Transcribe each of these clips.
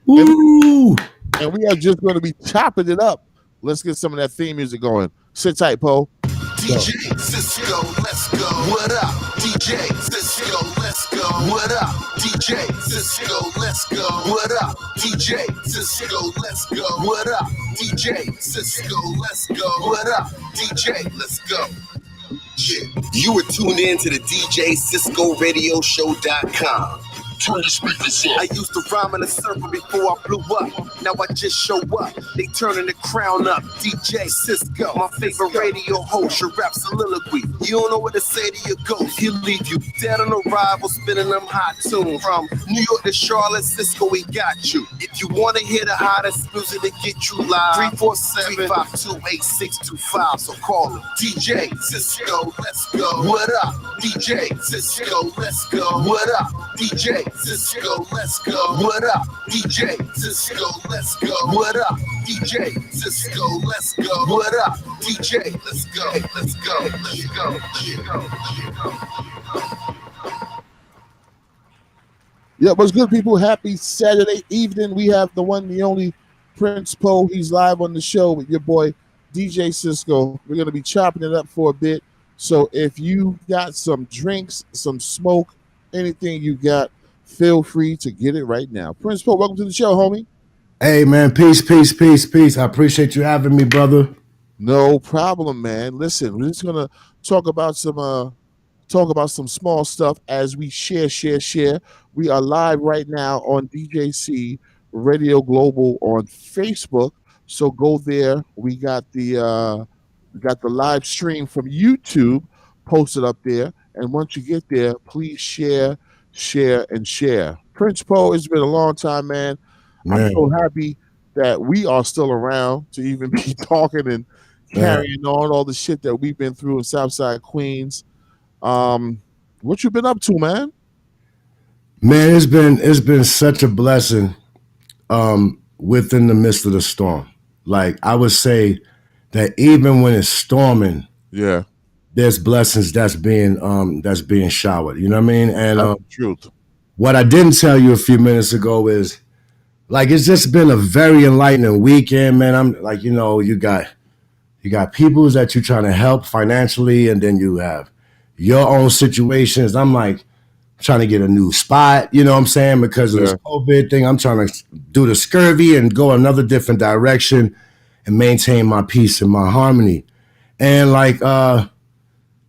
Ooh. And we are just going to be chopping it up. Let's get some of that theme music going. Sit tight, Poe. DJ Cisco, let's go. What up? DJ Cisco, let's go. What up? DJ Cisco, let's go. What up? DJ Cisco, let's go. What up? DJ Cisco, let's go. What up? DJ, let's go. Yeah. You were tuned in to the DJ Cisco Radio Show.com. Turn the speakers up. I used to rhyme in a circle before I blew up. Now I just show up. They turning the crown up. DJ Cisco, my favorite radio host. Your rap soliloquy. You don't know what to say to your ghost. He'll leave you dead on arrival, spinning them hot tunes. From New York to Charlotte, Cisco, we got you. If you want to hear the hottest music to get you live, 347-352-8625. So call him. DJ Cisco, let's go. What up? DJ Cisco, let's go. What up? DJ Cisco, let's go. What up? DJ Cisco, let's go. What up? DJ Cisco, let's go. What up? DJ, let's go. Let's go. Let's go. Yeah, what's good, people? Happy Saturday evening. We have the one, the only Prince Poe. He's live on the show with your boy DJ Cisco. We're going to be chopping it up for a bit. So if you got some drinks, some smoke, anything you got, feel free to get it right now. Prince Poe, welcome to the show, homie. Hey, man, peace. I appreciate you having me, brother. No problem, man. Listen, we're just gonna talk about some small stuff as we share. We are live right now on DJC Radio Global on Facebook, so go there. We got the live stream from YouTube posted up there, and once you get there, please share. Prince Poe, it's been a long time, man. I'm so happy that we are still around to even be talking and carrying on all the shit that we've been through in Southside Queens. What you been up to, man? Man, it's been such a blessing within the midst of the storm. Like, I would say that even when it's storming, there's blessings that's being showered. You know what I mean? And that's the truth. What I didn't tell you a few minutes ago is, like, it's just been a very enlightening weekend, man. I'm like, you know, you got people that you're trying to help financially, and then you have your own situations. I'm like trying to get a new spot, you know what I'm saying? Because of this COVID thing, I'm trying to do the scurvy and go another different direction and maintain my peace and my harmony. And like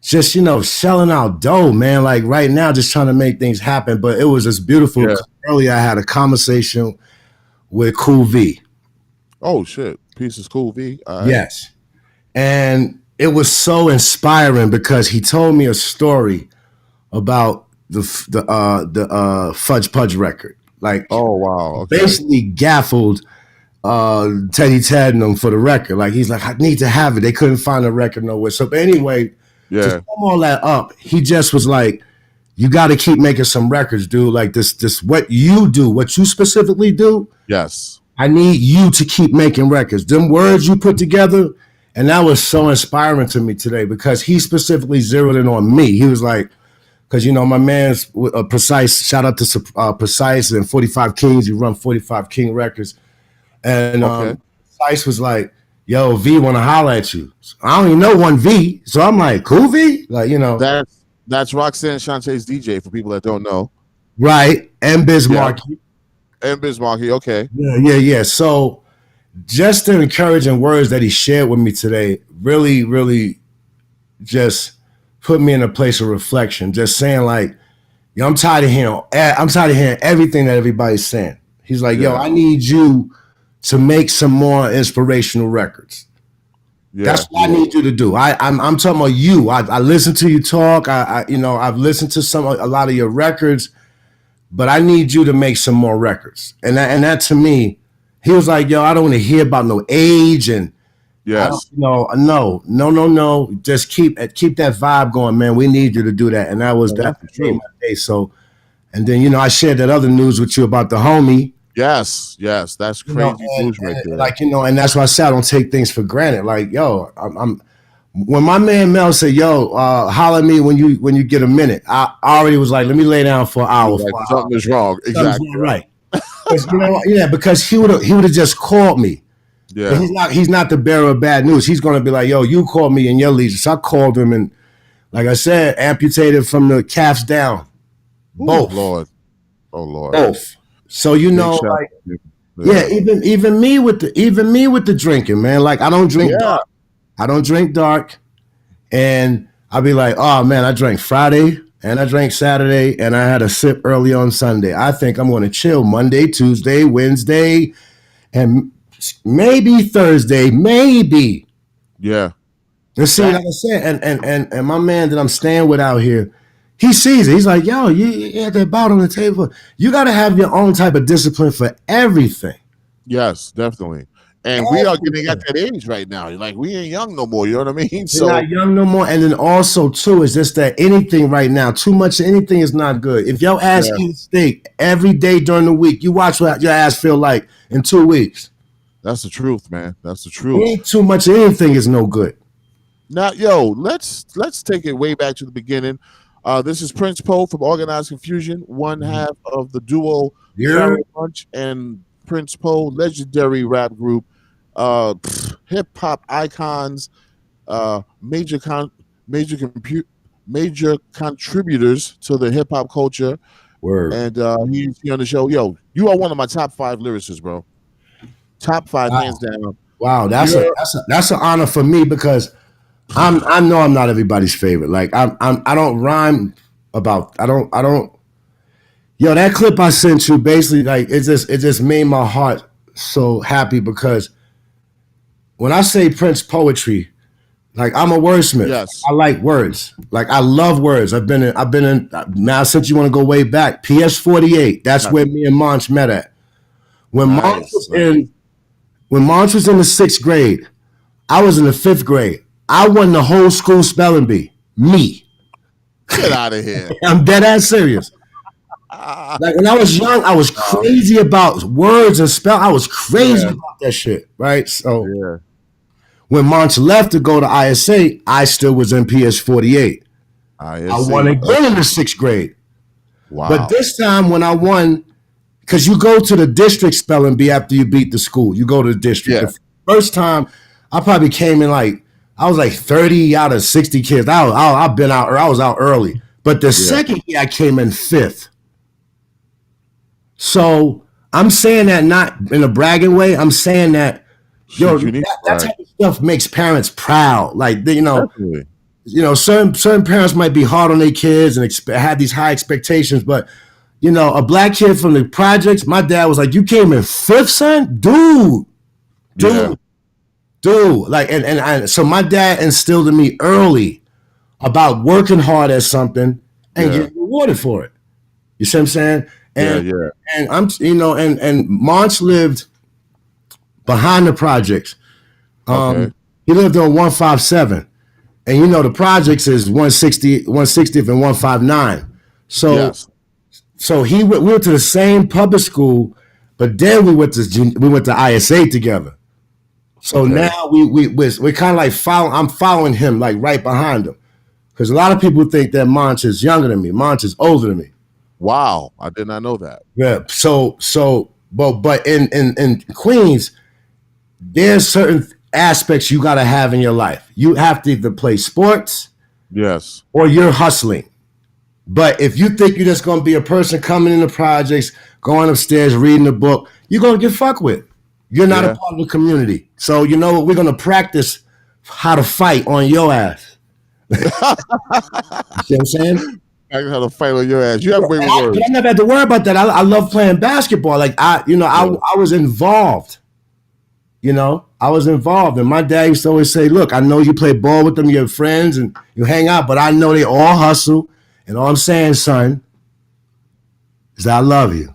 just, you know, selling out dough, man. Like right now, just trying to make things happen. But it was just beautiful. Yeah. Earlier, I had a conversation with Cool V. Oh, shit. Peace is Cool V. Yes. And it was so inspiring because he told me a story about the Fudge Pudge record. Like, oh, wow. Okay. Basically gaffled Teddy Ted and them for the record. Like, he's like, I need to have it. They couldn't find a record nowhere. So anyway, to sum all that up, he just was like, you got to keep making some records, dude. Like this, what you do, what you specifically do. Yes. I need you to keep making records. Them words you put together. And that was so inspiring to me today because he specifically zeroed in on me. He was like, because, you know, my man's Precise, shout out to Precise and 45 Kings. You run 45 King Records. And Precise was like, yo, V want to holler at you. So I don't even know one V. So I'm like, Cool V? Like, you know. That's Roxanne Shantae's DJ for people that don't know. Right. And Bismarcky. Yeah. And Bismarcky, okay. Yeah. So just the encouraging words that he shared with me today really, really just put me in a place of reflection. Just saying like, yo, I'm tired of hearing everything that everybody's saying. He's like, yo, I need you to make some more inspirational records. Yeah, that's what I need you to do. I'm talking about you. I listen to you talk. I've listened to a lot of your records, but I need you to make some more records. And that to me, he was like, yo, I don't want to hear about no age and no. Just keep that vibe going, man. We need you to do that. And that was definitely my day. So, and then, you know, I shared that other news with you about the homie. Yes, that's crazy news right there. Like, you know, and that's why I say I don't take things for granted. Like, yo, I'm when my man Mel said, yo, holler at me when you get a minute, I already was like, let me lay down for an hour. Like, something is wrong. Exactly. Right. You know, yeah, because he would have just called me. Yeah. But he's not the bearer of bad news. He's gonna be like, yo, you called me in your leisure. So I called him, and like I said, amputated from the calves down. Both. Ooh, Lord. Oh Lord. Both. So you know, like, yeah, even me with the drinking, man. Like I don't drink dark. I don't drink dark. And I'll be like, oh man, I drank Friday and I drank Saturday and I had a sip early on Sunday. I think I'm gonna chill Monday, Tuesday, Wednesday, and maybe Thursday, maybe. Yeah. And see, like I said, and my man that I'm staying with out here, he sees it. He's like, yo, you had that bout on the table. You got to have your own type of discipline for everything. Yes, definitely. And we are getting at that age right now. Like, we ain't young no more. You know what I mean? We're not young no more. And then also, too, is just that anything right now, too much of anything is not good. If your ass eats steak every day during the week, you watch what your ass feel like in 2 weeks. That's the truth, man. That's the truth. Ain't too much of anything is no good. Now, yo, let's take it way back to the beginning. This is Prince Poe from Organized Confusion, one half of the duo Charlie Punch and Prince Poe, legendary rap group, hip hop icons, major contributors to the hip hop culture. Word. And he's here on the show. Yo, you are one of my top 5 lyricists, bro. Top 5, hands down. Wow, that's an honor for me because I know I'm not everybody's favorite. Like I don't rhyme about I don't. Yo, that clip I sent you basically like it just made my heart so happy because when I say Prince poetry, like I'm a wordsmith. Yes. I like words. Like I love words. I've been in now since you want to go way back. PS48. That's where me and Monch met at. When Monch was in the 6th grade, I was in the 5th grade. I won the whole school spelling bee. Me. Get out of here. I'm dead ass serious. Like when I was young, I was crazy about words and spell. I was crazy about that shit, right? So when Monch left to go to ISA, I still was in PS48. I won again in the 6th grade. Wow. But this time when I won, because you go to the district spelling bee after you beat the school. You go to the district. Yeah. The first time, I probably came in like, I was like 30 out of 60 kids. I've been out, or I was out early. But the second year, I came in 5th. So I'm saying that not in a bragging way. I'm saying that, that type of stuff makes parents proud. Like, certain parents might be hard on their kids and have these high expectations. But, a black kid from the projects, my dad was like, you came in 5th, son? Dude. Like, and so my dad instilled in me early about working hard at something and getting rewarded for it. You see what I'm saying? And and I'm and Monch lived behind the projects. He lived on 157. And the projects is 160th and 159. So so we went to the same public school, but then we went to ISA together. So now we're kind of like I'm following him like right behind him. Because a lot of people think that Monch is younger than me. Monch is older than me. Wow, I did not know that. Yeah. But in Queens, there's certain aspects you gotta have in your life. You have to either play sports, or you're hustling. But if you think you're just gonna be a person coming in the projects, going upstairs, reading a book, you're gonna get fucked with. You're not a part of the community. So you know what? We're gonna practice how to fight on your ass. You see what I'm saying? I know how to fight on your ass. You have way more words. I never had to worry about that. I love playing basketball. Like I was involved. I was involved. And my dad used to always say, look, I know you play ball with them, your friends, and you hang out, but I know they all hustle. And all I'm saying, son, is that I love you.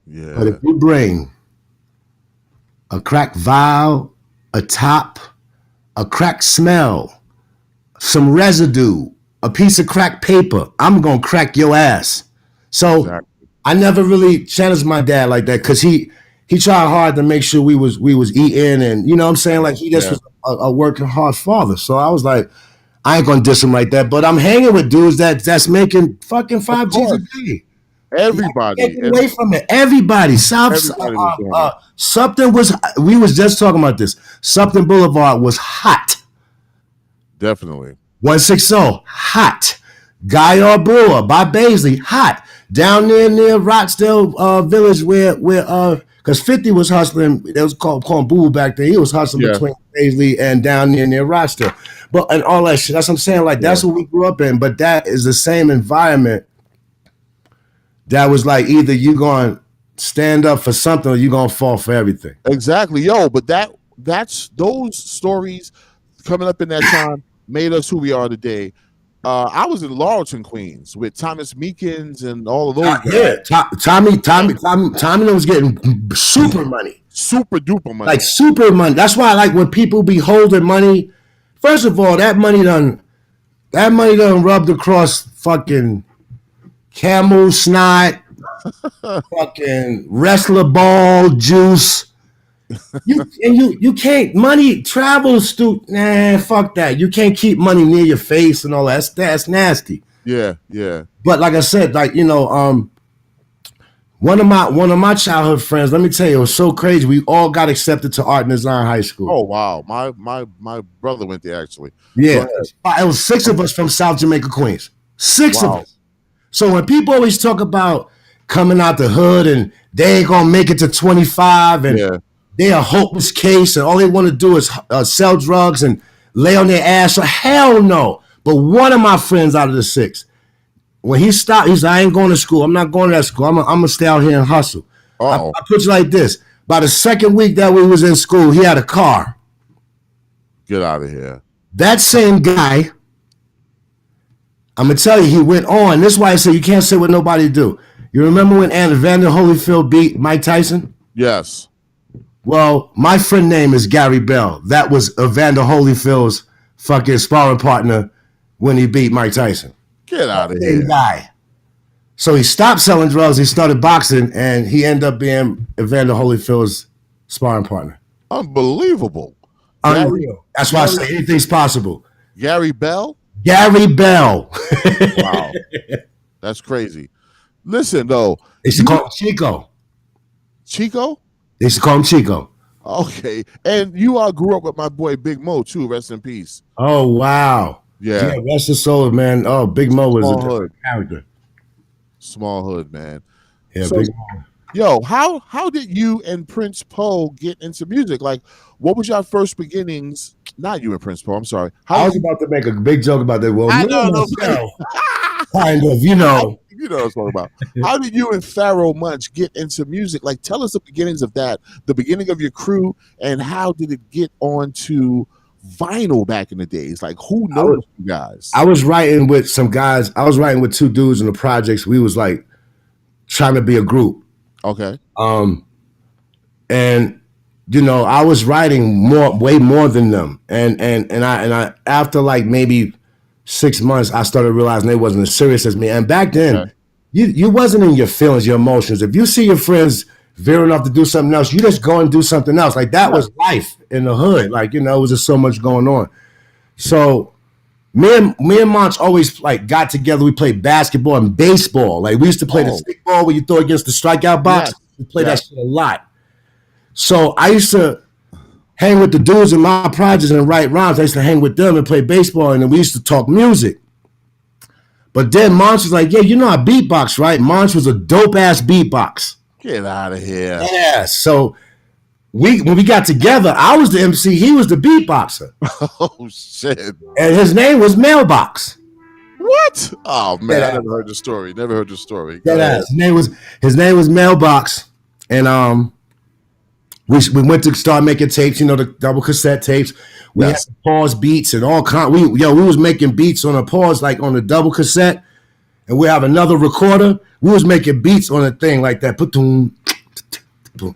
Yeah. But if you bring a crack vial, a top, a crack smell, some residue, a piece of crack paper, I'm gonna crack your ass. So I never really challenged my dad like that because he tried hard to make sure we was eating, and you know what I'm saying, like he just was a working hard father. So I was like, I ain't gonna diss him like that. But I'm hanging with dudes that's making fucking 5 G's a day. Everybody. Get away from it. Everybody. Everybody was doing it. Something was. We was just talking about this. Something Boulevard was hot. Definitely. 160 hot. Gaillard Brewer by Baisley hot. Down there near Rochdale Village where because 50 was hustling. It was called Boo back then. He was hustling between Baisley and down near Rochdale. But and all that shit. That's what I'm saying. Like that's what we grew up in. But that is the same environment. That was like either you gonna stand up for something or you gonna fall for everything. Exactly, yo. But that's those stories coming up in that time made us who we are today. I was in Laurelton, Queens, with Thomas Meekins and all of those guys. Yeah, Tommy was getting super money, super duper money, like super money. That's why I like when people be holding money. First of all, that money done rubbed across fucking camel snot, fucking wrestler ball juice. You can't money travels through. Nah, fuck that. You can't keep money near your face and all that. That's nasty. Yeah. But like I said, like one of my childhood friends. Let me tell you, it was so crazy. We all got accepted to Art and Design High School. Oh wow, my brother went there actually. Yeah, it was 6 of us from South Jamaica, Queens. 6 of us. So when people always talk about coming out the hood and they ain't gonna make it to 25 and they're a hopeless case and all they want to do is sell drugs and lay on their ass, so hell no. But one of my friends out of the 6, when he stopped, he said, I ain't going to school. I'm not going to that school. I'm gonna stay out here and hustle. I put you like this. By the second week that we was in school, he had a car. Get out of here. That same guy, I'm going to tell you, he went on. This is why I say you can't say what nobody do. You remember when Evander Holyfield beat Mike Tyson? Yes. Well, my friend name is Gary Bell. That was Evander Holyfield's fucking sparring partner when he beat Mike Tyson. Get out of here. Guy. So he stopped selling drugs, he started boxing, and he ended up being Evander Holyfield's sparring partner. Unbelievable. Unreal. That's why I say anything's possible. Gary Bell? Gary Bell. Wow. That's crazy. Listen, though. They used to call him Chico. Chico? They used to call him Chico. Okay. And you all grew up with my boy Big Mo, too. Rest in peace. Oh, wow. Yeah. Rest his soul, man. Oh, Big Mo was a different character. Small hood, man. Yeah, so, Big Mo. Yo, how did you and Prince Poe get into music? Like, what was your first beginnings? Not you and Prince Poe, I'm sorry. I was about to make a big joke about that. Well, I know. Kind of, you know. You know what I'm talking about. How did you and Pharaoh Munch get into music? Like, tell us the beginnings of that, the beginning of your crew, and how did it get onto vinyl back in the days? Like, who knows you guys? I was writing with some guys. I was writing with 2 dudes in the projects. We was like trying to be a group. Okay. And you know, I was writing way more than them. And I after like maybe 6 months, I started realizing they wasn't as serious as me. And back then, you wasn't in your feelings, your emotions. If you see your friends veering off to do something else, you just go and do something else. Like that was life in the hood. Like, you know, it was just so much going on. So me and Monch always like got together. We played basketball and baseball. Like we used to play the stick ball where you throw against the strikeout box. We played that shit a lot. So I used to hang with the dudes in my projects and write rhymes. I used to hang with them and play baseball, and then we used to talk music. But then Monch was like, yeah, you know I beatbox, right? Monch was a dope-ass beatbox. Get out of here. Yeah, so when we got together, I was the MC, he was the beatboxer. Oh, shit. And his name was Mailbox. What? Oh, man, I never heard the story. Never heard the story. His name was Mailbox, and we went to start making tapes, you know, the double cassette tapes. We had pause beats and all kind. We was making beats on a pause, like on the double cassette, and we have another recorder. We was making beats on a thing like that. You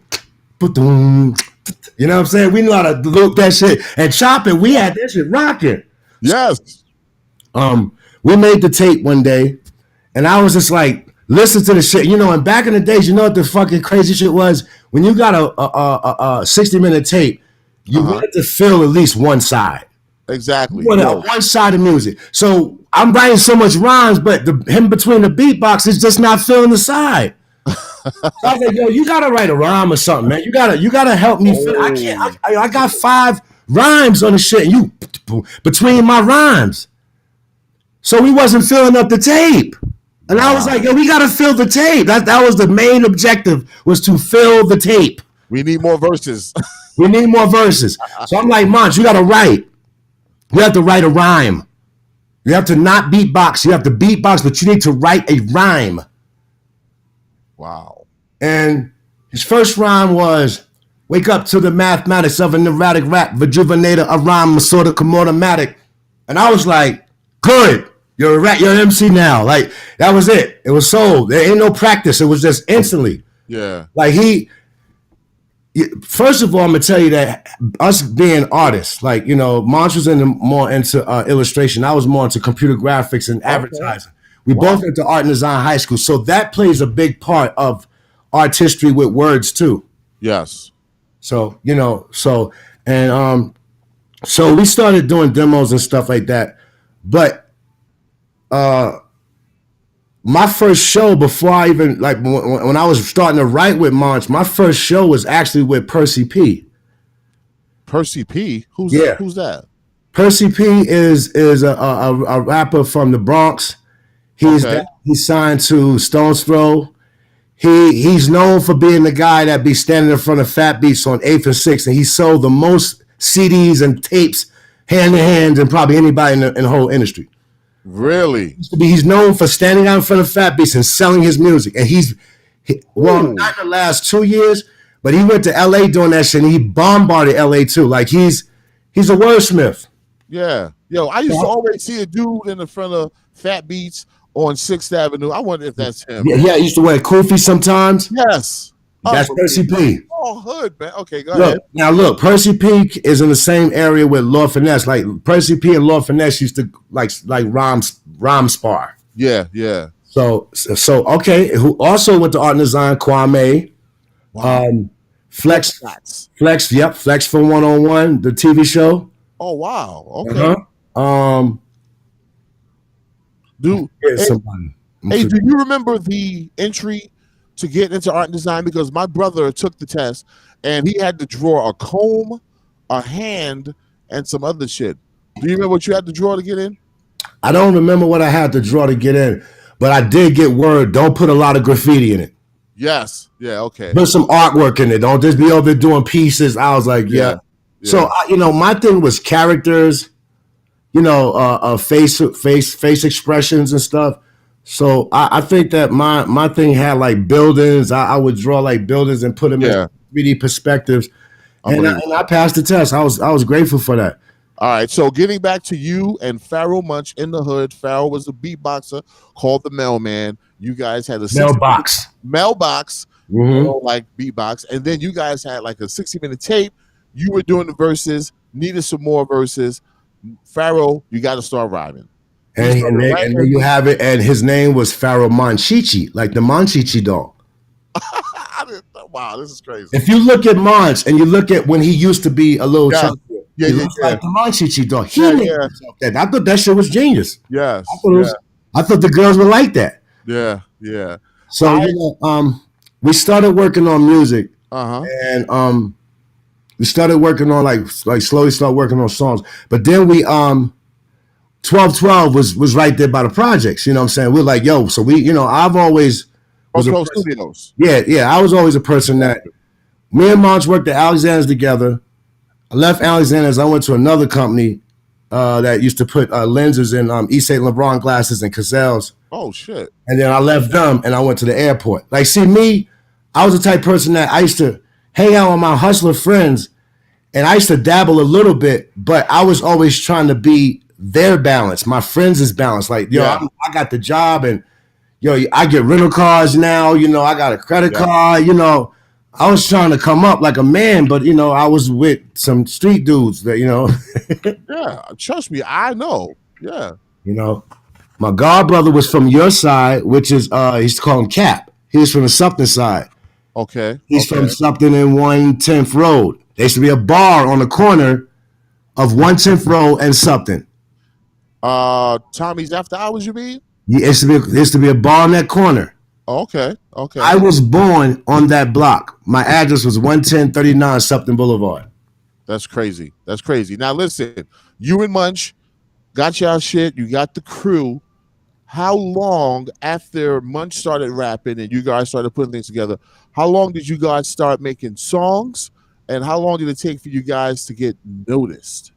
know what I'm saying? We know how to loop that shit and chop it. We had that shit rocking. Yes. We made the tape one day, and I was just like, listen to the shit, you know. And back in the days, you know what the fucking crazy shit was? When you got a 60-minute tape, you wanted to fill at least one side. Exactly. You want one side of music. So I'm writing so much rhymes, but him between the beatbox is just not filling the side. So I was like, yo, you gotta write a rhyme or something, man. You gotta help me. I can't. I got 5 rhymes on the shit, and you between my rhymes. So we wasn't filling up the tape. And I was like, yo, we gotta fill the tape. That was the main objective, was to fill the tape. We need more verses. We need more verses. So I'm like, Monch, you gotta write. You have to write a rhyme. You have to not beatbox. You have to beatbox, but you need to write a rhyme. Wow. And his first rhyme was, wake up to the mathematics of an erratic rap, rejuvenator, a rhyme, sort of comodomatic. And I was like, good. You're an MC now. Like, that was it. It was sold. There ain't no practice. It was just instantly. Yeah. Like first of all, I'm gonna tell you that us being artists, like, you know, Monch was more into illustration. I was more into computer graphics and advertising. We both went to art and design high school, so that plays a big part of artistry with words too. Yes. So you know, so we started doing demos and stuff like that. But my first show, before I even, like, when I was starting to write with Monch, my first show was actually with Percy P. Percy P? Who's that? Percy P is a rapper from the Bronx. He's signed to Stone's Throw. He's known for being the guy that be standing in front of Fat Beats on 8th and 6th, and he sold the most CDs and tapes hand in hand than probably anybody in the whole industry. Really? He's known for standing out in front of Fat Beats and selling his music. And not in the last 2 years, but he went to LA doing that shit, and he bombarded LA too. Like, he's a wordsmith. Yeah. Yo, I used to always see a dude in the front of Fat Beats on 6th Avenue. I wonder if that's him. Yeah, he used to wear kufi sometimes. Yes. That's Percy P. Oh, hood, man. Okay, go ahead. Now, look, Percy P is in the same area with Lord Finesse. Like, Percy P and Lord Finesse used to like rhyme spar. Yeah, yeah. So okay. Who also went to art and design? Kwame. Wow. Flex. Yep. Flex from 101, the TV show. Oh, wow. Okay. Hey, do you remember the entry to get into art and design? Because my brother took the test and he had to draw a comb, a hand, and some other shit. Do you remember what you had to draw to get in? I don't remember what I had to draw to get in, but I did get word, don't put a lot of graffiti in it. Yes. Yeah, okay. Put some artwork in it. Don't just be over there doing pieces. I was like, yeah. So, my thing was characters, face expressions and stuff. So I think that my thing had like buildings. I would draw like buildings and put them in 3D perspectives, and I passed the test. I was grateful for that. All right, so getting back to you and Pharoah Monch in the hood. Pharoah was a beatboxer called the Mailman. You guys had a mailbox, like beatbox, and then you guys had like a 60-minute tape. You were doing the verses, needed some more verses. Pharoah, you got to start rhyming. And then you have it, and his name was Pharoah Monchichi, like the Monchichi doll. Wow, this is crazy. If you look at Monch and you look at when he used to be a little child, he looks like the Monchichi doll. He made himself that. I thought that shit was genius. Yes. I thought the girls were like that. Yeah, yeah. So we started working on music, and we started working on like slowly start working on songs. But then we 1212 was right there by the projects. You know what I'm saying? We're like, yo, so we, I've always was 12 Studios. Yeah. I was always a person that me and Monch worked at Alexander's together. I left Alexander's. I went to another company that used to put lenses in East St. LeBron glasses and Cazelles. Oh shit! And then I left them and I went to the airport. Like, see me, I was the type of person that I used to hang out with my hustler friends, and I used to dabble a little bit, but I was always trying to be their balance, my friends' balance. Like, I got the job, and I get rental cars now. I got a credit card. I was trying to come up like a man, but I was with some street dudes that Yeah, trust me, I know. Yeah, my god brother was from your side, which is he used to call him Cap. He was from the Something side. Okay, he's from Something in 110th Road. There used to be a bar on the corner of 110th Road and something. Tommy's After Hours, you mean? Yeah, it used to be a bar on that corner. Okay. I was born on that block. My address was 11039 something Boulevard. That's crazy. Now listen, you and Munch got y'all shit. You got the crew. How long after Munch started rapping and you guys started putting things together, how long did you guys start making songs? And how long did it take for you guys to get noticed?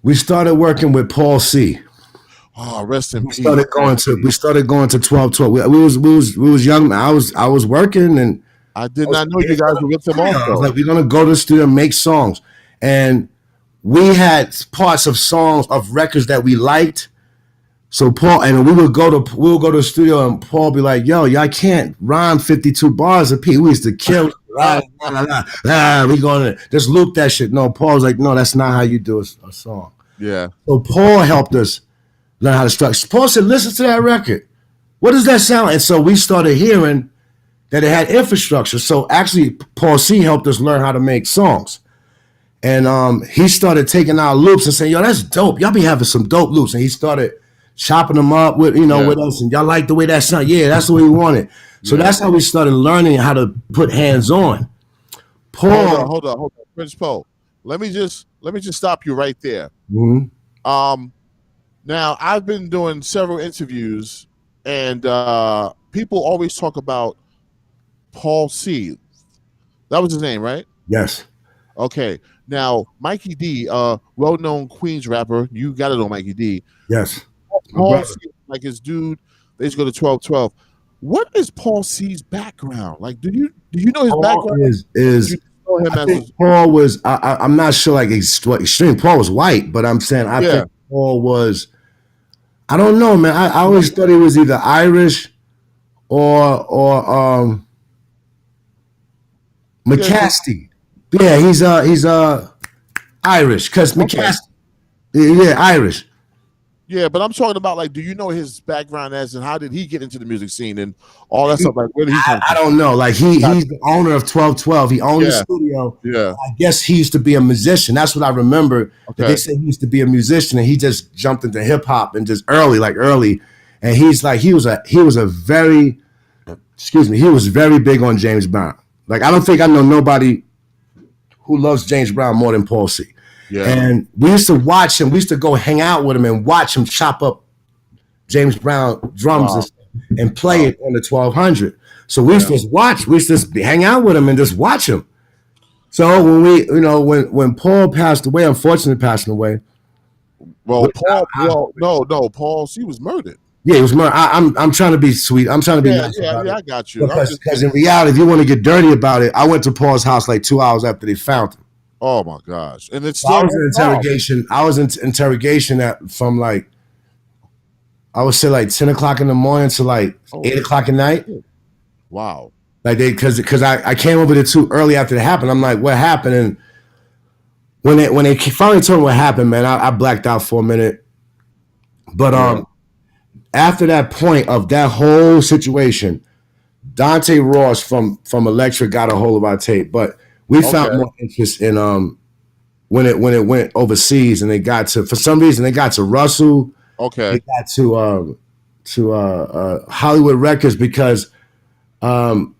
We started working with Paul C. Oh, rest in peace. We started going to 1212. We was young. I was working, and I did not know you guys were with them also. I was like, we're gonna go to the studio and make songs, and we had parts of songs of records that we liked. So Paul and we would go to the studio, and Paul be like, "Yo, y'all can't rhyme 52 bars a piece. We used to kill. We gonna just loop that shit." No, Paul was like, "No, that's not how you do a song." Yeah. So Paul helped us learn how to structure. Paul said, "Listen to that record. What does that sound?" And so we started hearing that it had infrastructure. So actually, Paul C helped us learn how to make songs. And he started taking our loops and saying, "Yo, that's dope. Y'all be having some dope loops." And he started chopping them up with with us. And y'all like the way that sound? Yeah, that's the way we wanted. So that's how we started learning how to put hands on. Paul, hold on, Prince Paul. Let me just stop you right there. Mm-hmm. Now I've been doing several interviews, and people always talk about Paul C. That was his name, right? Yes. Okay. Now Mikey D, well-known Queens rapper, you got to know Mikey D. Yes. Paul C, like his dude, they used to go to 1212. What is Paul C's background? Like, do you know his background? Paul was. I'm not sure like extreme. Paul was white, but I'm saying I think Paul was. I don't know, man. I always thought he was either Irish or McCasty. Yeah, he's Irish because McCasty. Yeah, Irish. Yeah, but I'm talking about like, do you know his background as and how did he get into the music scene and all that stuff? Like, where did he come from? I don't know. Like he's the owner of 1212. He owned the studio. Yeah. I guess he used to be a musician. That's what I remember. Okay. They said he used to be a musician and he just jumped into hip hop and just early. And he's like he was very big on James Brown. Like I don't think I know nobody who loves James Brown more than Paul C. Yeah. And we used to watch him. We used to go hang out with him and watch him chop up James Brown drums and play it on the 1200. So we used to just watch. We used to just hang out with him and just watch him. So when when Paul passed away, unfortunately passing away. Well, Paul C was murdered. Yeah, he was murdered. I'm trying to be sweet. I'm trying to be nice about it. I got you. Because in reality, if you want to get dirty about it, I went to Paul's house like 2 hours after they found him. Oh my gosh! And it's still I was in interrogation. I was in interrogation from like I would say like 10 o'clock in the morning to like 8 o'clock at night. Wow! Like because I came over there too early after it happened. I'm like, what happened? And when they finally told me what happened, man, I blacked out for a minute. But after that point of that whole situation, Dante Ross from Electric got a hold of our tape, but. We found more interest in when it went overseas and they got to Russell. Okay. They got to Hollywood Records because Tyrone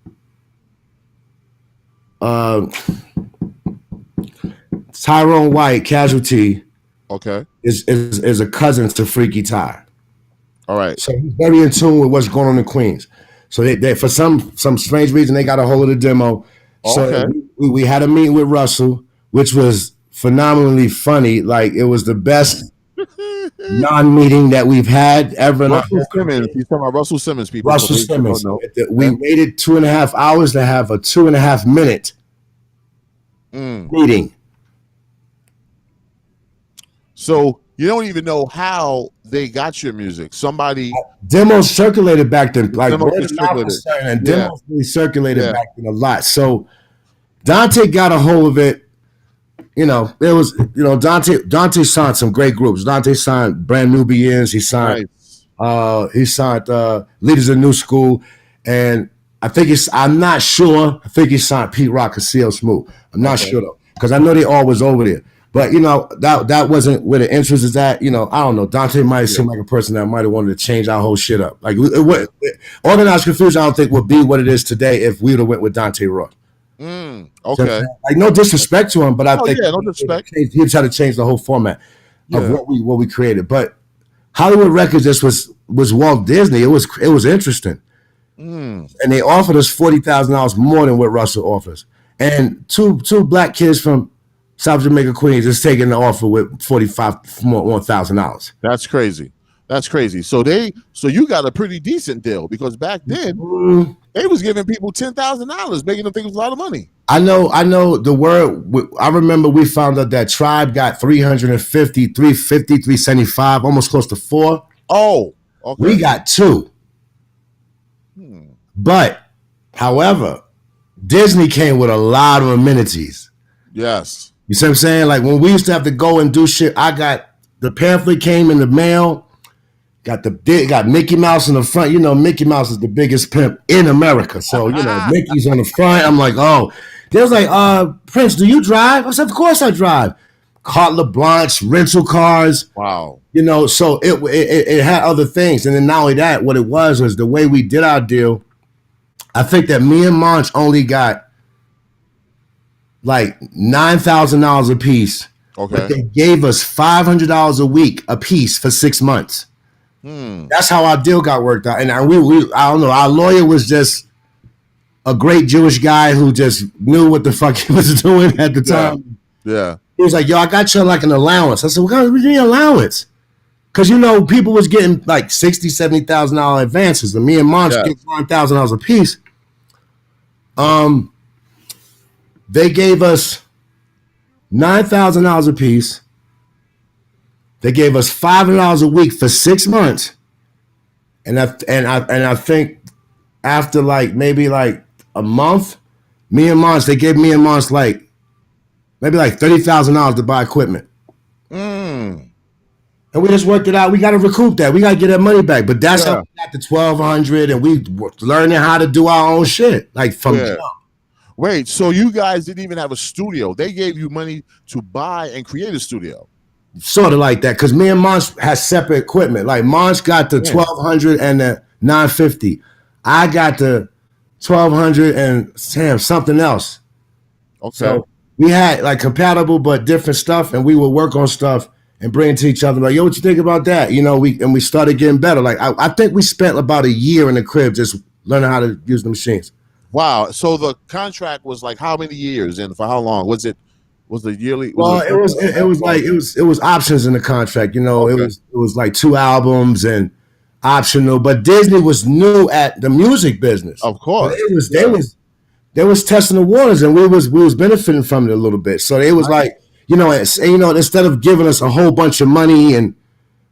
White, Casualty, is a cousin to Freaky Ty. All right. So he's very in tune with what's going on in Queens. So they for some strange reason they got a hold of the demo. So we had a meeting with Russell, which was phenomenally funny. Like it was the best non-meeting that we've had ever. Russell Simmons. He's talking about Russell Simmons, people. Russell Simmons. We waited 2.5 hours to have a 2.5 minute meeting. So you don't even know how they got your music. Somebody demos circulated back then, like demos really circulated back then a lot. So Dante got a hold of it. It was Dante signed some great groups. Dante signed Brand Nubians. He signed Leaders of New School, and I'm not sure. I think he signed Pete Rock and CL Smooth. I'm not sure though, because I know they all was over there. But that wasn't where the interest is at. I don't know. Dante might seem like a person that might have wanted to change our whole shit up. Like Organized Confusion, I don't think would be what it is today if we would have went with Dante Raw. Okay. So, like no disrespect to him, but I think no disrespect. He tried to change the whole format of what we created. But Hollywood Records just was Walt Disney. It was interesting, and they offered us $40,000 more than what Russell offers, and two black kids from South Jamaica, Queens, is taking the offer with $45,000. That's crazy. So you got a pretty decent deal because back then they was giving people $10,000, making them think it was a lot of money. I know the word. I remember we found out that Tribe got 350, 350, 375, almost close to 4. Oh, okay. We got 2. But, however, Disney came with a lot of amenities. Yes. You see what I'm saying? Like when we used to have to go and do shit, I got the pamphlet came in the mail, got Mickey Mouse in the front. Mickey Mouse is the biggest pimp in America. So, Mickey's on the front. I'm like, oh. They was like, Prince, do you drive? I said, of course I drive. Carte LeBlanc, rental cars. Wow. So it had other things. And then not only that, what it was the way we did our deal. I think that me and Monch only got like $9,000 a piece. Okay. But they gave us $500 a week a piece for 6 months. That's how our deal got worked out. And I don't know, our lawyer was just a great Jewish guy who just knew what the fuck he was doing at the time. Yeah. He was like, yo, I got you like an allowance. I said, what kind of allowance? Because, people was getting like $60,000, $70,000 advances. And me and Monch get $9,000 a piece. They gave us $9,000 a piece. They gave us $500 a week for 6 months, and I think after maybe a month, they gave me and Monch maybe $30,000 to buy equipment. And we just worked it out. We got to recoup that. We got to get that money back. But that's how we got the 1,200, and we learning how to do our own shit from jump. Wait, so you guys didn't even have a studio? They gave you money to buy and create a studio? Sort of like that, because me and Monch had separate equipment. Like Monch got the 1,200 and the 950. I got the 1,200 and something else. Okay. So we had compatible but different stuff, and we would work on stuff and bring it to each other. Like, yo, what you think about that? We started getting better. Like I think we spent about a year in the crib just learning how to use the machines. Wow. So the contract was how many years and for how long? Was it the yearly? It was options in the contract. It was like 2 albums and optional. But Disney was new at the music business. Of course. They was testing the waters, and we was benefiting from it a little bit. So it was instead of giving us a whole bunch of money, and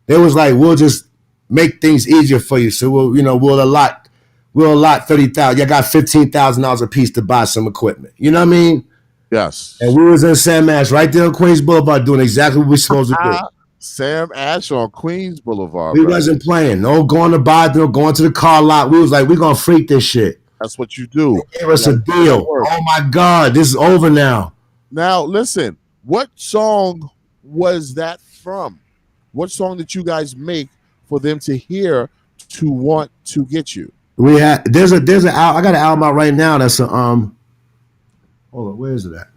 they was like, we'll just make things easier for you. So we'll allot $30,000. You got $15,000 a piece to buy some equipment. You know what I mean? Yes. And we was in Sam Ash right there on Queens Boulevard doing exactly what we supposed to do. Sam Ash on Queens Boulevard. We wasn't playing. No going to buy, no going to the car lot. We was like, we're going to freak this shit. That's what you do. They gave us a deal. Oh, my God. This is over now. Now, listen. What song was that from? What song did you guys make for them to hear to want to get you? We had there's an I got an album out right now that's a hold on, where is it at?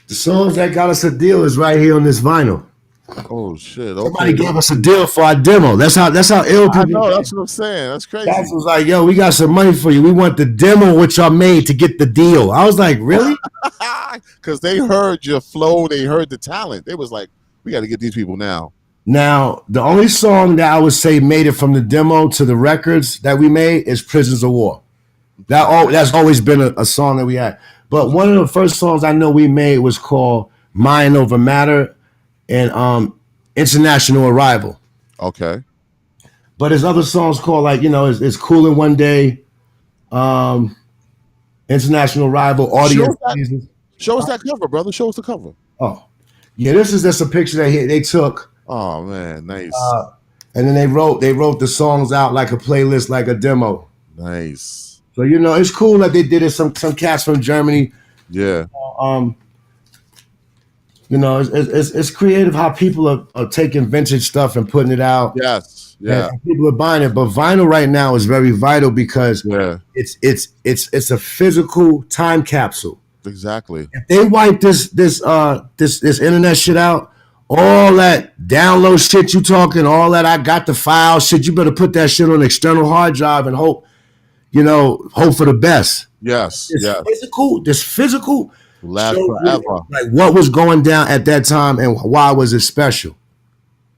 The songs that got us a deal is right here on this vinyl. Oh shit! Okay. Somebody gave us a deal for our demo. That's how ill people. I know. That's what I'm saying. That's crazy. That was like, yo, we got some money for you. We want the demo which y'all made to get the deal. I was like, really? Because they heard your flow, they heard the talent. They was like, we got to get these people now. Now, the only song that I would say made it from the demo to the records that we made is "Prisoners of War." That's always been a song that we had. But one of the first songs I know we made was called "Mind Over Matter" and "International Arrival." Okay. But there's other songs called it's "Coolin' One Day," "International Arrival," "Audience." Show us that cover, brother. Show us the cover. Oh, yeah. This is just a picture that they took. Oh man, nice. And then they wrote the songs out like a playlist, like a demo. Nice. So it's cool that they did it. Some cats from Germany. Yeah. Um, it's creative how people are taking vintage stuff and putting it out. Yes. Yeah. And people are buying it. But vinyl right now is very vital because it's a physical time capsule. Exactly. If they wipe this internet shit out, all that download shit you talking, all that I got the file shit, you better put that shit on an external hard drive and hope for the best. Yes. This physical last forever. Like what was going down at that time and why was it special?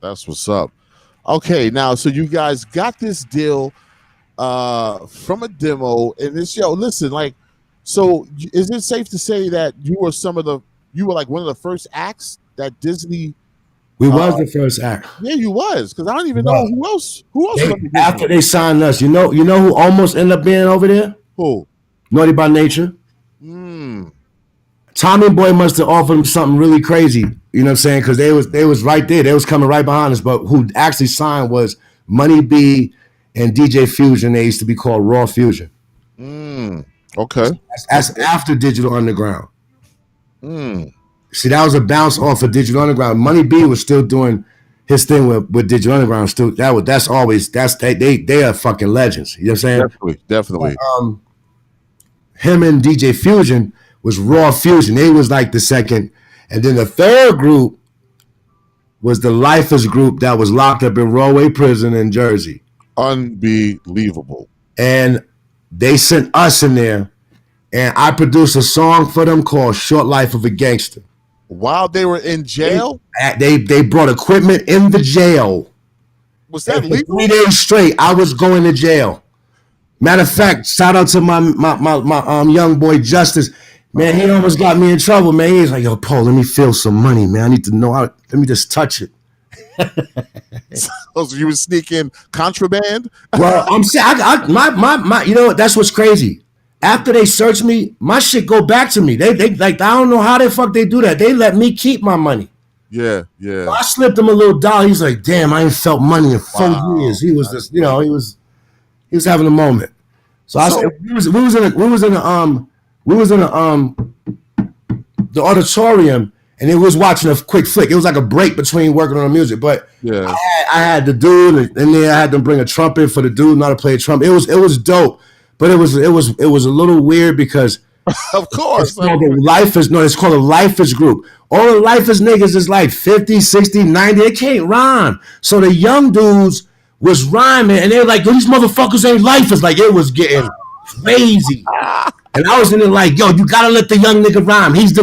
That's what's up. Okay, now so you guys got this deal from a demo, and this listen, like, so is it safe to say that you were like one of the first acts that Disney? We was the first act. Yeah, you was, because I don't even know who else. After they signed us, you know who almost ended up being over there? Who? Naughty by Nature. Tommy Boy must have offered him something really crazy. You know what I'm saying? Because they was right there. They was coming right behind us. But who actually signed was Money B and DJ Fusion. They used to be called Raw Fusion. Okay. That's after Digital Underground. See, that was a bounce off of Digital Underground. Money B was still doing his thing with Digital Underground. Still, they are fucking legends. You know what I'm saying? Definitely. Him and DJ Fusion was Raw Fusion. They was like the second. And then the third group was the Lifers group that was locked up in Rawway Prison in Jersey. Unbelievable. And they sent us in there, and I produced a song for them called Short Life of a Gangster. While they were in jail? They brought equipment in the jail. Was that legal? 3 days straight, I was going to jail. Matter of fact, shout out to my young boy Justice. Man, he almost got me in trouble, man. He's like, yo, Paul, let me feel some money, man. I need to know how. Let me just touch it. So you were sneaking contraband? Well, I'm saying, my you know what? That's what's crazy. After they search me, my shit go back to me. They like, I don't know how the fuck they do that. They let me keep my money. Yeah. So I slipped him a little dollar. He's like, damn, I ain't felt money in 4 years. He was just, he was having a moment. So I said, we was in the auditorium, and it was watching a quick flick. It was like a break between working on the music. But yeah, I had the dude, and then I had them bring a trumpet for the dude not to play a trumpet. It was dope, but it was a little weird because of course it's called a Lifers group. All the Lifers niggas is like 50, 60, 90. They can't rhyme. So the young dudes was rhyming, and they were like, yo, these motherfuckers ain't Lifers. Like, it was getting crazy. And I was in there like, yo, you gotta let the young nigga rhyme. He's the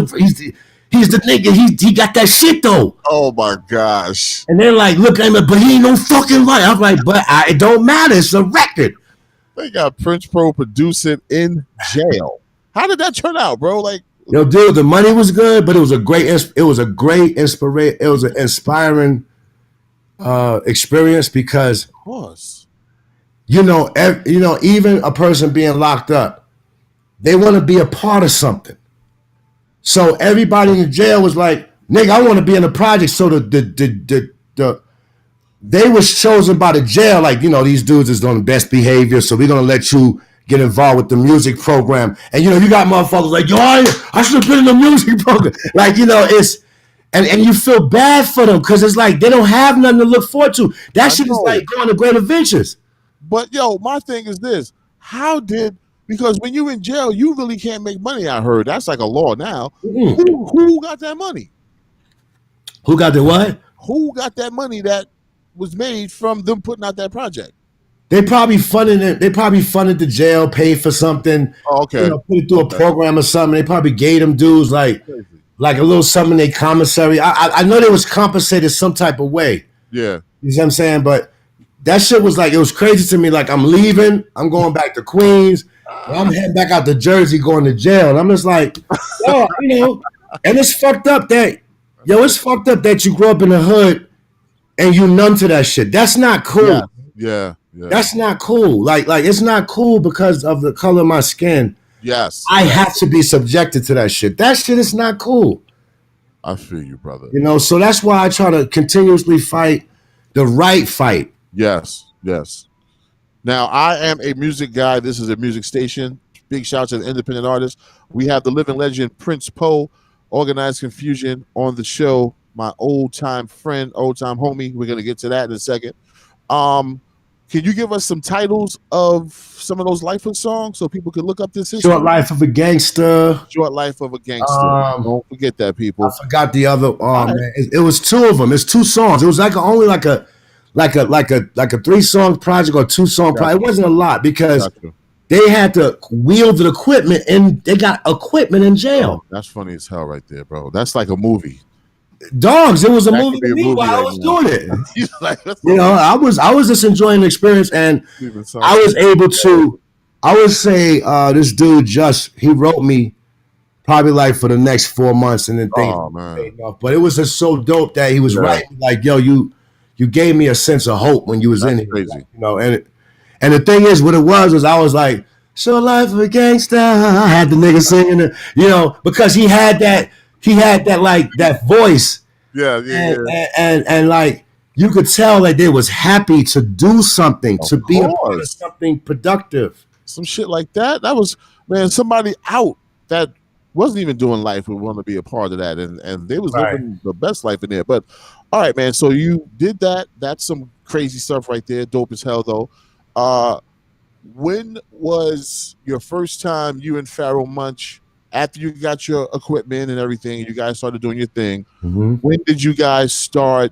nigga. He got that shit though. Oh my gosh. And they're like, look at him, but he ain't no fucking right. I'm like, but it don't matter. It's a record. They got Prince Pro producing in jail. How did that turn out, bro? Like, yo, dude, the money was good, but it was an inspiring experience because, of course, even a person being locked up, they want to be a part of something. So everybody in the jail was like, nigga, I want to be in the project. So they was chosen by the jail, like, these dudes is on the best behavior, so we're gonna let you get involved with the music program. And you got motherfuckers like, yo, I should have been in the music program. Like, it's and you feel bad for them because it's like they don't have nothing to look forward to. That shit is like going to Great Adventures. But yo, my thing is this: because when you in jail, you really can't make money. I heard that's like a law now. Mm-hmm. Who got that money? Who got the what? Who got that money that was made from them putting out that project? They probably funded it. They probably funded the jail, paid for something. Oh, okay. Put it through a program or something. They probably gave them dudes like a little something in their commissary. I know they was compensated some type of way. Yeah. You see what I'm saying? But that shit was like, it was crazy to me. Like, I'm leaving. I'm going back to Queens. I'm heading back out to Jersey going to jail. And I'm just like, yo, and it's fucked up that you grew up in the hood and you numb to that shit. That's not cool. Yeah. That's not cool. Like it's not cool because of the color of my skin. Yes. I have to be subjected to that shit. That shit is not cool. I feel you, brother. So that's why I try to continuously fight the right fight. Yes. Now Now, I am a music guy. This is a music station. Big shout out to the independent artists. We have the living legend Prince Poe, Organized Confusion on the show. My old time friend, old time homie. We're gonna get to that in a second. Can you give us some titles of some of those Lifeless songs so people can look up this history? Short Life of a Gangster. Short Life of a Gangster. Don't forget that, people. I forgot the other. Man, it was two of them. It's two songs. It was only like a 3-song project or 2-song project. It wasn't a lot because they had to wield the equipment and they got equipment in jail. Oh, that's funny as hell, right there, bro. That's like a movie. Dogs, it was a movie to me while I was doing it. Like, I was just enjoying the experience, and I was able to. I would say this dude he wrote me probably like for the next 4 months, and then things paid off. But it was just so dope that he was writing like, "Yo, you gave me a sense of hope when you was in here." Crazy. Like, and the thing is, what it was I was like, "Short Life of a Gangster." I had the nigga singing it, because he had that like that voice. And like you could tell that they was happy to do something, to be a part of something productive. Some shit like that. That was, man, somebody out that wasn't even doing life would want to be a part of that. And they was living the best life in there. But all right, man. So you did that. That's some crazy stuff right there. Dope as hell though. When was your first time you and Pharoah Monch, after you got your equipment and everything, you guys started doing your thing, when did you guys start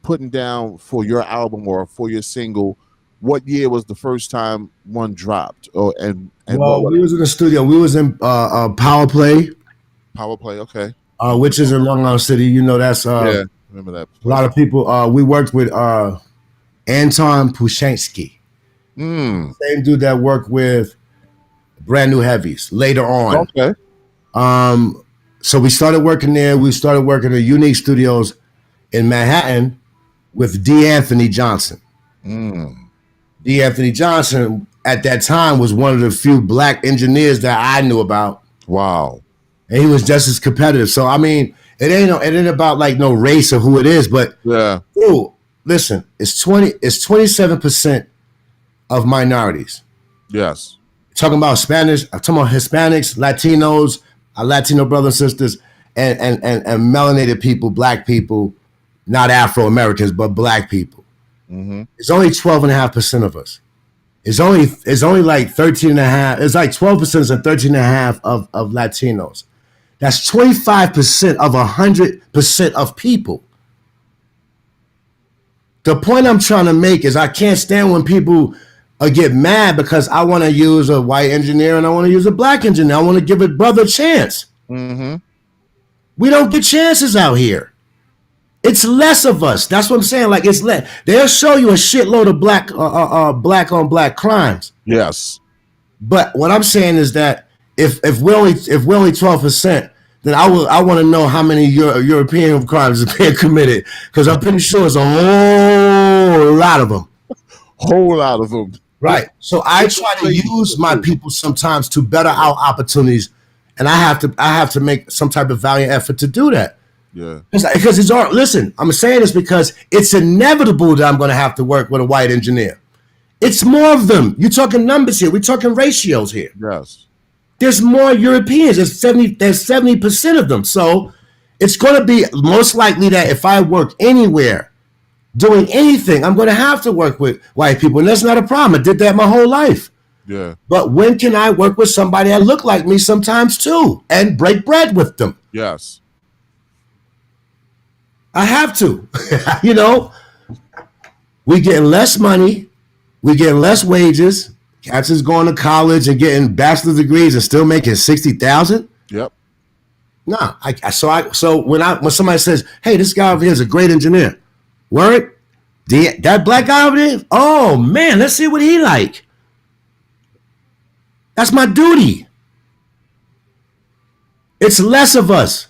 putting down for your album or for your single? What year was the first time one dropped? And we was in the studio. We was in Power Play. Power Play, okay. Which is in Long Island City. That's remember that. A lot of people. We worked with Anton Pushansky. Same dude that worked with Brand New Heavies later on. Okay. So we started working there. We started working at Unique Studios in Manhattan with D. Anthony Johnson. D. Anthony Johnson at that time was one of the few black engineers that I knew about. Wow. And he was just as competitive. So I mean, it ain't about like no race or who it is, but dude, listen, it's 27% of minorities. Yes. Talking about Spanish, I'm talking about Hispanics, Latinos, our Latino brothers and sisters, and melanated people, black people, not Afro-Americans, but black people. It's only 12.5% of us. It's only like 13.5. It's like 12% and 13.5 of Latinos. That's 25% of 100% of people. The point I'm trying to make is I can't stand when people get mad because I want to use a white engineer and I want to use a black engineer. I want to give a brother a chance. We don't get chances out here. It's less of us. That's what I'm saying. Like it's less. They'll show you a shitload of black on black crimes. Yes. But what I'm saying is that if we're only 12%, then I want to know how many European crimes are being committed, because I'm pretty sure it's a whole lot of them. Whole lot of them. Right. So I try to use my people sometimes to better our opportunities, and I have to make some type of valiant effort to do that. Yeah. Because it's all, listen, I'm saying this because it's inevitable that I'm going to have to work with a white engineer. It's more of them. You're talking numbers here. We're talking ratios here. Yes. There's more Europeans. There's 70% of them. So it's going to be most likely that if I work anywhere doing anything, I'm going to have to work with white people. And that's not a problem. I did that my whole life. Yeah. But when can I work with somebody that look like me sometimes too and break bread with them? Yes. I have to. We getting less money. We getting less wages. Cats is going to college and getting bachelor's degrees and still making $60,000. Yep. Nah. So when somebody says, "Hey, this guy over here is a great engineer," word, that black guy over there. Oh man, let's see what he like. That's my duty. It's less of us.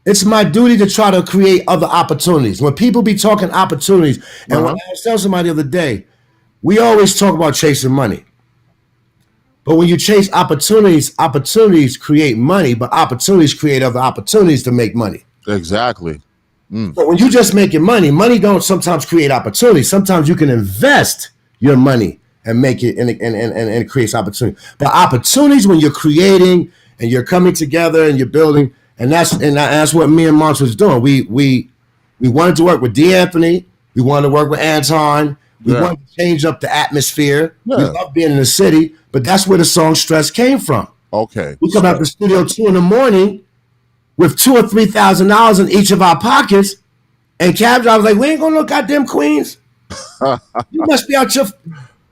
It's my duty to try to create other opportunities. When people be talking opportunities, and when I was telling somebody the other day, we always talk about chasing money. But when you chase opportunities, opportunities create money, but opportunities create other opportunities to make money. Exactly. So when you just making money, money don't sometimes create opportunities. Sometimes you can invest your money and make it and it creates opportunity. But opportunities when you're creating and you're coming together and you're building, and that's what me and Monts was doing. We wanted to work with D. Anthony. We wanted to work with Anton. We wanted to change up the atmosphere. We love being in the city, but that's where the song Stress came from. Okay. We come out the studio 2 a.m. with $2,000 or $3,000 in each of our pockets, and cab driver was like, "We ain't going to no goddamn Queens. You must be out your..."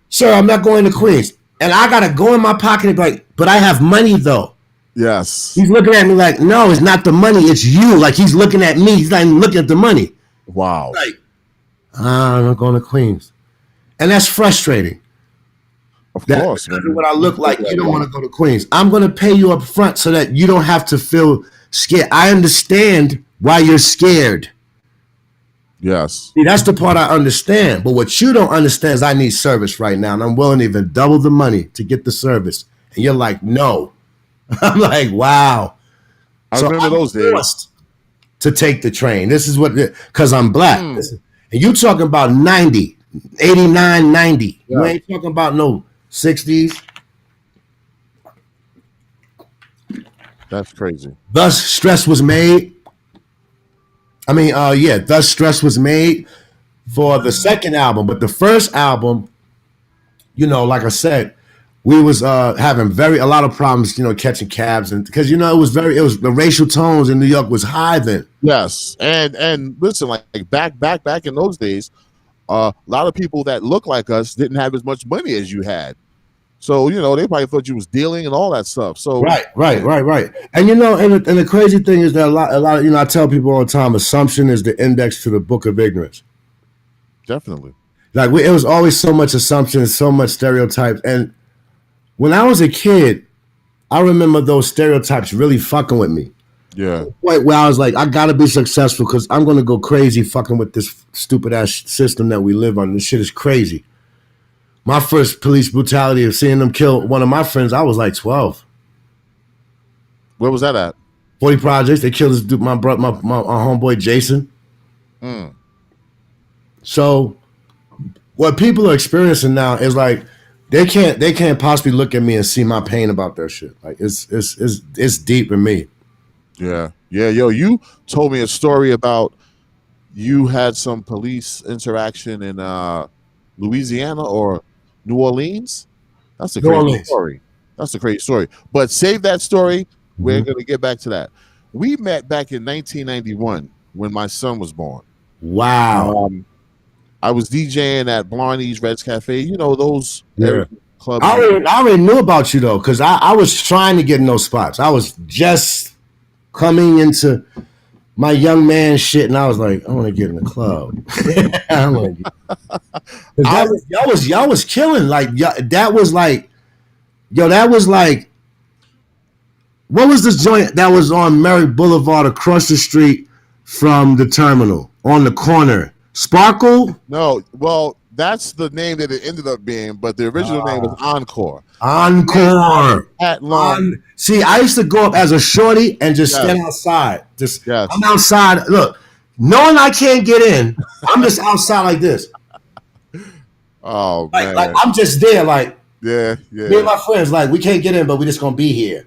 "Sir, I'm not going to Queens." And I got to go in my pocket and be like, "But I have money though." Yes. He's looking at me like, "No, it's not the money. It's you." Like he's looking at me. He's not even looking at the money. Wow. Like, I'm not going to Queens. And that's frustrating. Of course. That's what I look like. You don't want to go to Queens. I'm going to pay you up front so that you don't have to feel scared. I understand why you're scared. Yes. See, that's the part I understand. But what you don't understand is I need service right now, and I'm willing to even double the money to get the service. And you're like, "No." I'm like, wow. I remember those days. To take the train. This is what, because I'm black. And you talking about 90, 89, 90. Yeah. You ain't talking about no 60s. That's crazy. Thus, Stress was made. Thus Stress was made for the second album. But the first album, like I said, we was having a lot of problems, catching cabs, and because it was the racial tones in New York was high then. Yes, and listen, like back in those days, a lot of people that look like us didn't have as much money as you had, so they probably thought you was dealing and all that stuff. So right. And and the crazy thing is that a lot of I tell people all the time, assumption is the index to the book of ignorance. Definitely, like it was always so much assumption and so much stereotypes. And when I was a kid, I remember those stereotypes really fucking with me. Yeah. Where I was like, I gotta be successful because I'm gonna go crazy fucking with this stupid ass system that we live on. This shit is crazy. My first police brutality of seeing them kill one of my friends, I was like 12. Where was that at? 40 Projects. They killed this dude, my homeboy Jason. So what people are experiencing now is like, They can't possibly look at me and see my pain about their shit. Like it's deep in me. Yeah. Yo, you told me a story about you had some police interaction in Louisiana or New Orleans. That's a crazy story. That's a crazy story. But save that story. We're gonna get back to that. We met back in 1991 when my son was born. Wow. I was DJing at Blarney's Reds Cafe. Those clubs. I already knew about you though, because I was trying to get in those spots. I was just coming into my young man shit, and I was like, I want to get in the club. Y'all was killing. Like that was like, what was this joint that was on Merrick Boulevard across the street from the terminal on the corner? Sparkle? No, well, that's the name that it ended up being, but the original name was Encore. Encore. At Long. See, I used to go up as a shorty and just stand outside. I'm outside. Look, knowing I can't get in, I'm just outside like this. Oh, man. Like I'm just there, like, yeah. Me and my friends, like, we can't get in, but we just gonna be here.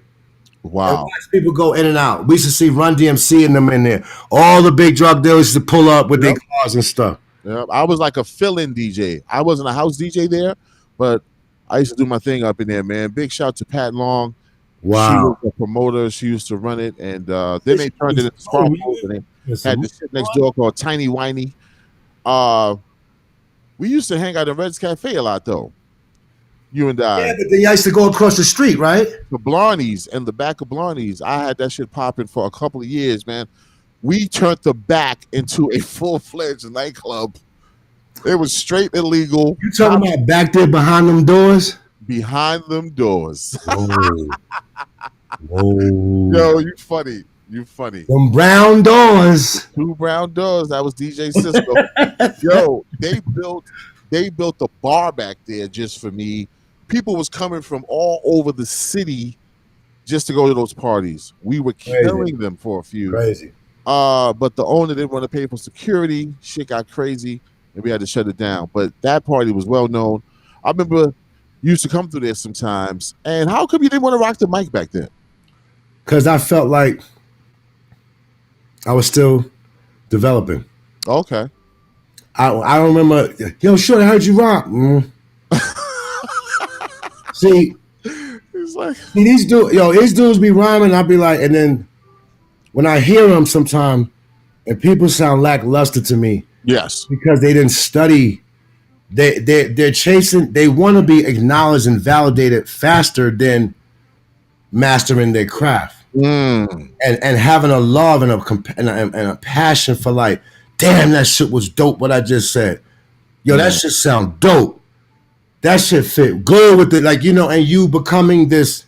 Wow. And watch people go in and out. We used to see Run DMC and them in there. All the big drug dealers used to pull up with their cars and stuff. Yeah, I was like a fill-in DJ. I wasn't a house DJ there, but I used to do my thing up in there, man. Big shout to Pat Long. Wow. She was a promoter. She used to run it, and then they turned it into Sparkle, and they had this shit next door called Tiny Whiny. We used to hang out at Red's Cafe a lot, though. You and I. Yeah, but then you used to go across the street, right? The Blarney's and the back of Blarney's. I had that shit popping for a couple of years, man. We turned the back into a full-fledged nightclub. It was straight illegal. You talking about back there behind them doors? Behind them doors. Whoa. Yo, you funny. You funny. Them brown doors. 2 brown doors. That was DJ Cisco. Yo, they built a bar back there just for me. People was coming from all over the city just to go to those parties. We were killing them for a few. Crazy. But the owner didn't want to pay for security. Shit got crazy, and we had to shut it down. But that party was well known. I remember You used to come through there sometimes. And how come you didn't want to rock the mic back then? Because I felt like I was still developing. Okay. I don't remember. Yo, sure, I heard you rock. See, It's like, these dudes be rhyming. I'll be like, and then when I hear them sometime, and people sound lackluster to me yes. because they didn't study. They're chasing. They want to be acknowledged and validated faster than mastering their craft and having a love and a passion for like, damn, that shit was dope. What I just said, yo, that shit sound dope. That shit fit good with it, like, you know, and you becoming this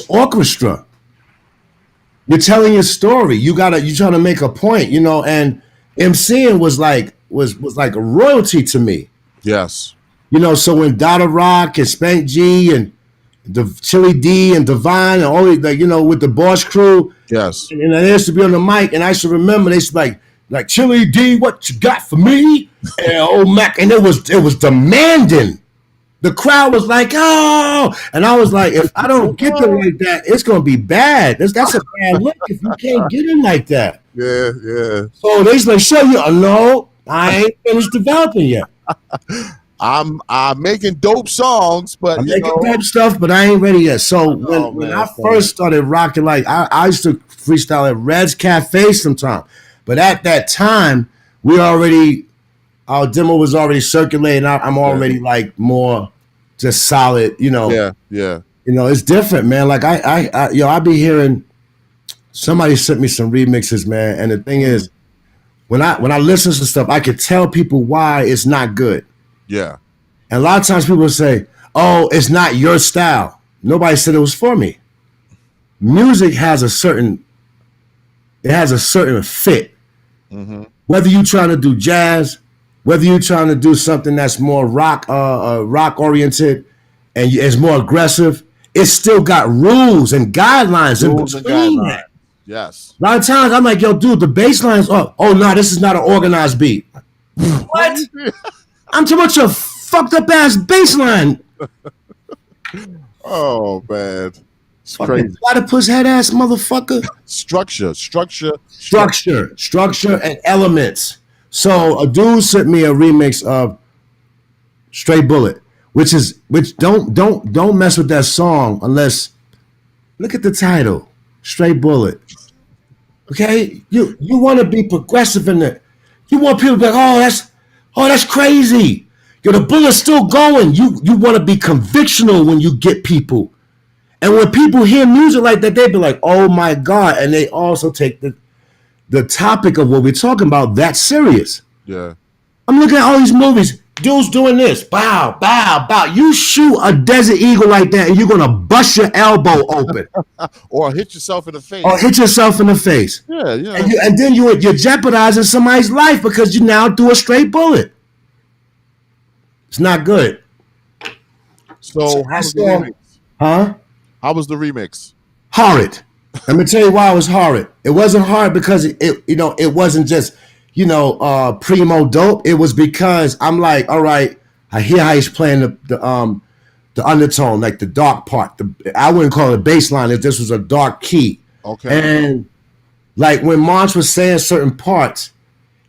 orchestra. You're telling your story. You're trying to make a point, you know, and MCing was like a royalty to me. Yes. You know, so when Dada Rock and Spank G and the Chili D and Divine and all, like, you know, with the Boss Crew. Yes. And I used to be on the mic, and I used to remember they used to be like Chili D, what you got for me? And old Mac, and it was demanding. The crowd was like, oh, and I was like, if I don't get them like that, it's gonna be bad. That's a bad look if you can't get them like that. Yeah, yeah. So they just like, show you, no, I ain't finished developing yet. I'm making dope songs, but I'm making dope stuff, but I ain't ready yet. So when I first started rocking, like I used to freestyle at Red's Cafe sometime, but at that time our demo was already circulating. I'm already like more just solid, you know. Yeah, yeah. You know, it's different, man. Like I be hearing somebody sent me some remixes, man, and the thing is, when I listen to stuff, I could tell people why it's not good. Yeah. And a lot of times people say, oh, it's not your style. Nobody said it was for me. Music has a certain fit. Mm-hmm. Whether you're trying to do jazz, whether you're trying to do something that's more rock oriented and it's more aggressive, it's still got rules and guidelines in between that. Yes. A lot of times I'm like, yo, dude, the bass line's up. Oh, no, this is not an organized beat. What? I'm talking about your fucked up ass bass line. Oh, man. It's crazy. Platypus head ass motherfucker. Structure and elements. So a dude sent me a remix of Straight Bullet, which don't mess with that song unless look at the title, Straight Bullet. Okay, you want to be progressive in it. You want people to be like, that's crazy. Yo, the bullet's still going. You want to be convictional when you get people. And when people hear music like that, they be like, oh my God. And they also take the topic of what we're talking about that serious. Yeah. I'm looking at all these movies. Dudes doing this. Bow, bow, bow. You shoot a desert eagle like that and you're going to bust your elbow open. Or hit yourself in the face. Yeah, yeah. And then you're jeopardizing somebody's life because you now do a straight bullet. It's not good. So how was the remix? Huh? How was the remix? Horrid. Let me tell you why it was horrid. It wasn't hard because it wasn't just, primo dope. It was because I'm like, all right, I hear how he's playing the undertone, like the dark part. I wouldn't call it a bass line if this was a dark key. Okay. And like when Monch was saying certain parts,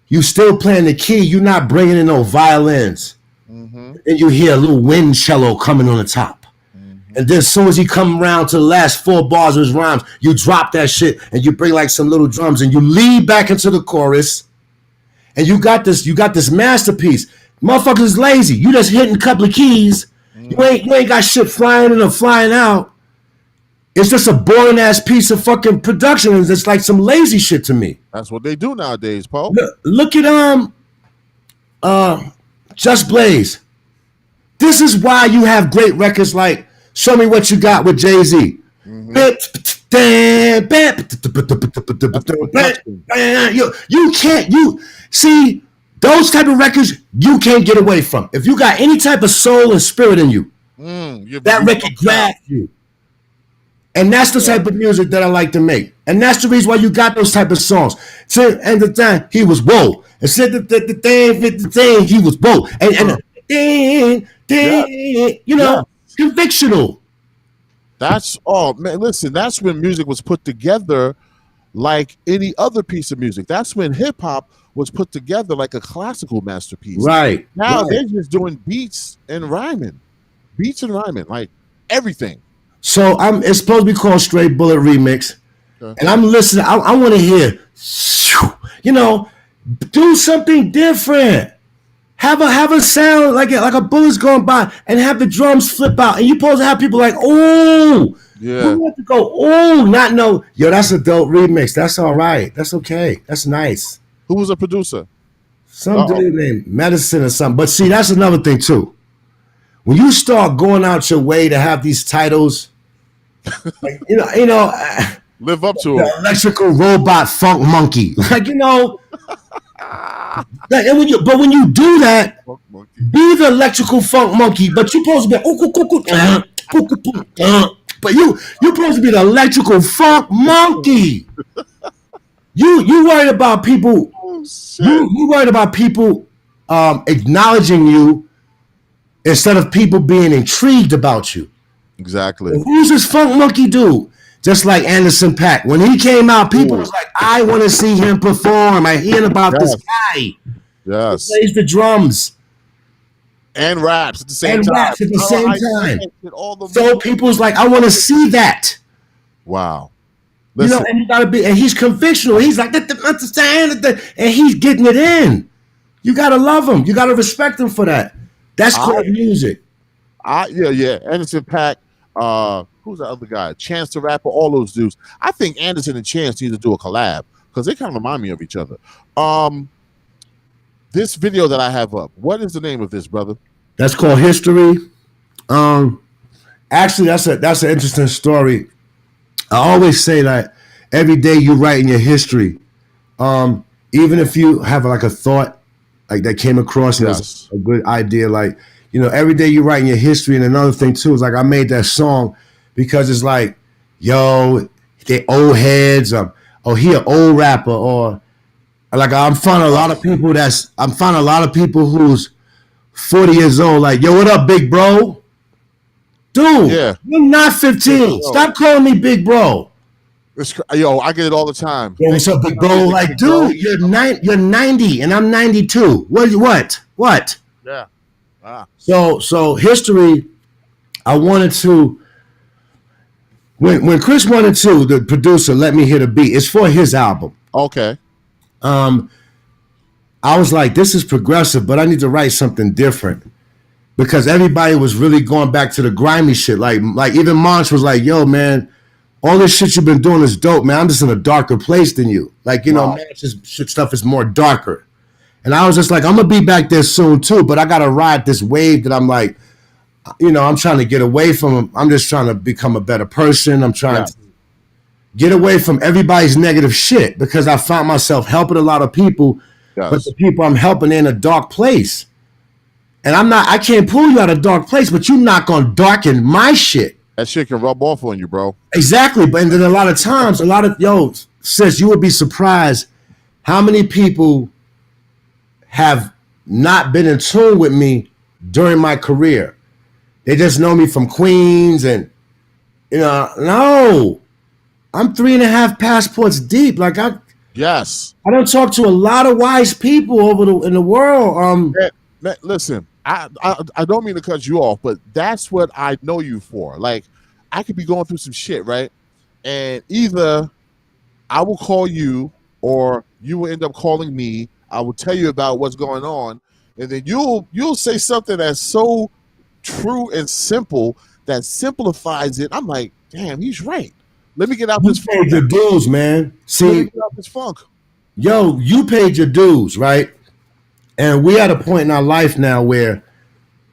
you still playing the key. You're not bringing in no violins. Mm-hmm. And you hear a little wind cello coming on the top. Mm-hmm. And then as soon as he come around to the last 4 bars of his rhymes, you drop that shit and you bring like some little drums and you lead back into the chorus. And you got this masterpiece. Motherfuckers is lazy. You just hitting a couple of keys. Mm-hmm. You ain't got shit flying in or flying out. It's just a boring ass piece of fucking production. And it's like some lazy shit to me. That's what they do nowadays, Paul. Look at Just Blaze. This is why you have great records like Show Me What You Got with Jay-Z. You see those type of records you can't get away from. If you got any type of soul and spirit in you, that record grabs you. And that's the type of music that I like to make. And that's the reason why you got those type of songs. So, and the time he was whoa. And said the thing, he was whoa. And ding, ding, you know, convictional. That's man. Listen, that's when music was put together like any other piece of music. That's when hip hop was put together like a classical masterpiece. Right. Now right. they're just doing beats and rhyming, like everything. So it's supposed to be called Straight Bullet Remix, and I'm listening. I want to hear, you know, do something different. Have a sound like a bullet's going by, and have the drums flip out, and you're supposed to have people like, oh, Yeah. you have to go, oh, not no, yo, that's a dope remix. That's all right. That's okay. That's nice. Who was a producer? Some dude named Medicine or something. But see, that's another thing too. When you start going out your way to have these titles, like, Live up to the it. electrical robot funk monkey, like like, and when you do that, be the electrical funk monkey, but you're supposed to be but you're supposed to be the electrical funk monkey. You worried about people. You worried about people acknowledging you instead of people being intrigued about you. Exactly. And who's this funk monkey dude? Just like Anderson .Paak. When he came out, people was like, I want to see him perform. I hear about this guy. Yes. He plays the drums. And raps at the same time. So people's like, I want to see that. Wow. Listen. You know, and you gotta be, and he's convictional. He's like, and he's getting it in. You gotta love him. You gotta respect him for that. That's great music. Yeah. Anderson .Paak. Who's the other guy? Chance the Rapper. All those dudes. I think Anderson and Chance need to do a collab because they kind of remind me of each other. This video that I have up. What is the name of this, brother? That's called History. Actually, that's an interesting story. I always say that every day you write in your history, even if you have like a thought like that came across and was a good idea, like, every day you write in your history. And another thing too is like I made that song because it's like, yo, they old heads, he an old rapper, or like I'm finding a lot of people who's 40 years old, like, yo, what up, big bro? Dude, you're not 15. Stop calling me big bro. Yo, I get it all the time. Yo, what's up, big bro? Like, dude, you're 90 and I'm 92. What? Yeah. So History, I wanted to, when Chris wanted to, the producer, let me hear the beat. It's for his album. Okay. I was like, this is progressive, but I need to write something different because everybody was really going back to the grimy shit. Like even Monch was like, yo, man, all this shit you've been doing is dope, man. I'm just in a darker place than you. Like, Monch's stuff is more darker. And I was just like, I'm going to be back there soon too, but I got to ride this wave that I'm like, I'm trying to get away from him. I'm just trying to become a better person. I'm trying to get away from everybody's negative shit because I found myself helping a lot of people, but the people I'm helping are in a dark place. And I can't pull you out of a dark place, but you're not going to darken my shit. That shit can rub off on you, bro. Exactly. But then a lot of times, sis, you would be surprised how many people have not been in tune with me during my career. They just know me from Queens and, no, I'm 3.5 passports deep. Like I don't talk to a lot of wise people in the world. Listen, I don't mean to cut you off, but that's what I know you for. Like, I could be going through some shit, right? And either I will call you or you will end up calling me. I will tell you about what's going on, and then you'll say something that's so true and simple that simplifies it. I'm like, damn, he's right. Let me get out this funk. You paid your dues, man. See, let me get out this funk. Yo, you paid your dues, right? And we at a point in our life now where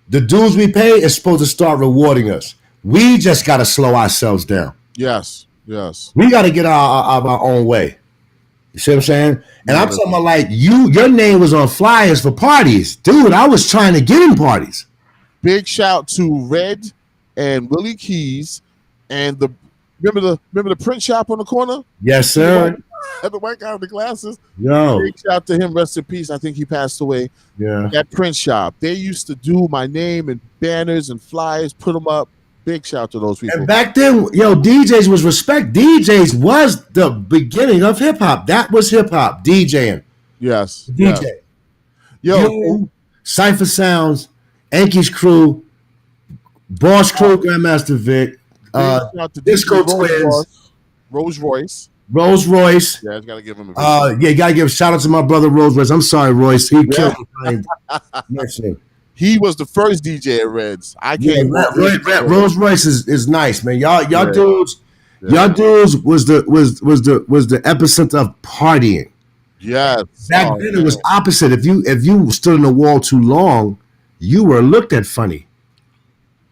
the dues we pay is supposed to start rewarding us. We just got to slow ourselves down. Yes. We got to get our own way. You see what I'm saying? And I'm talking about like your name was on flyers for parties. Dude, I was trying to get in parties. Big shout to Red and Willie Keys and remember the print shop on the corner? Yes, sir. The white guy with the glasses. Yo. Big shout out to him. Rest in peace. I think he passed away. Yeah. That print shop. They used to do my name and banners and flyers, put them up. Big shout out to those people. And back then, yo, DJs was respect. DJs was the beginning of hip hop. That was hip hop. DJing. Yes. DJ. Yes. Yo, Cypher Sounds, Enki's Crew, Boss Crew, Grandmaster Vic, Disco Twins, Rolls Royce. Rolls Royce. Yeah, I gotta give him a you gotta give a shout out to my brother Rolls Royce. I'm sorry, Royce. He killed me. He was the first DJ at Reds. Rolls Royce is nice, man. Y'all dudes was the epicenter of partying. Yes. Back then it was opposite. If you stood in the wall too long, you were looked at funny.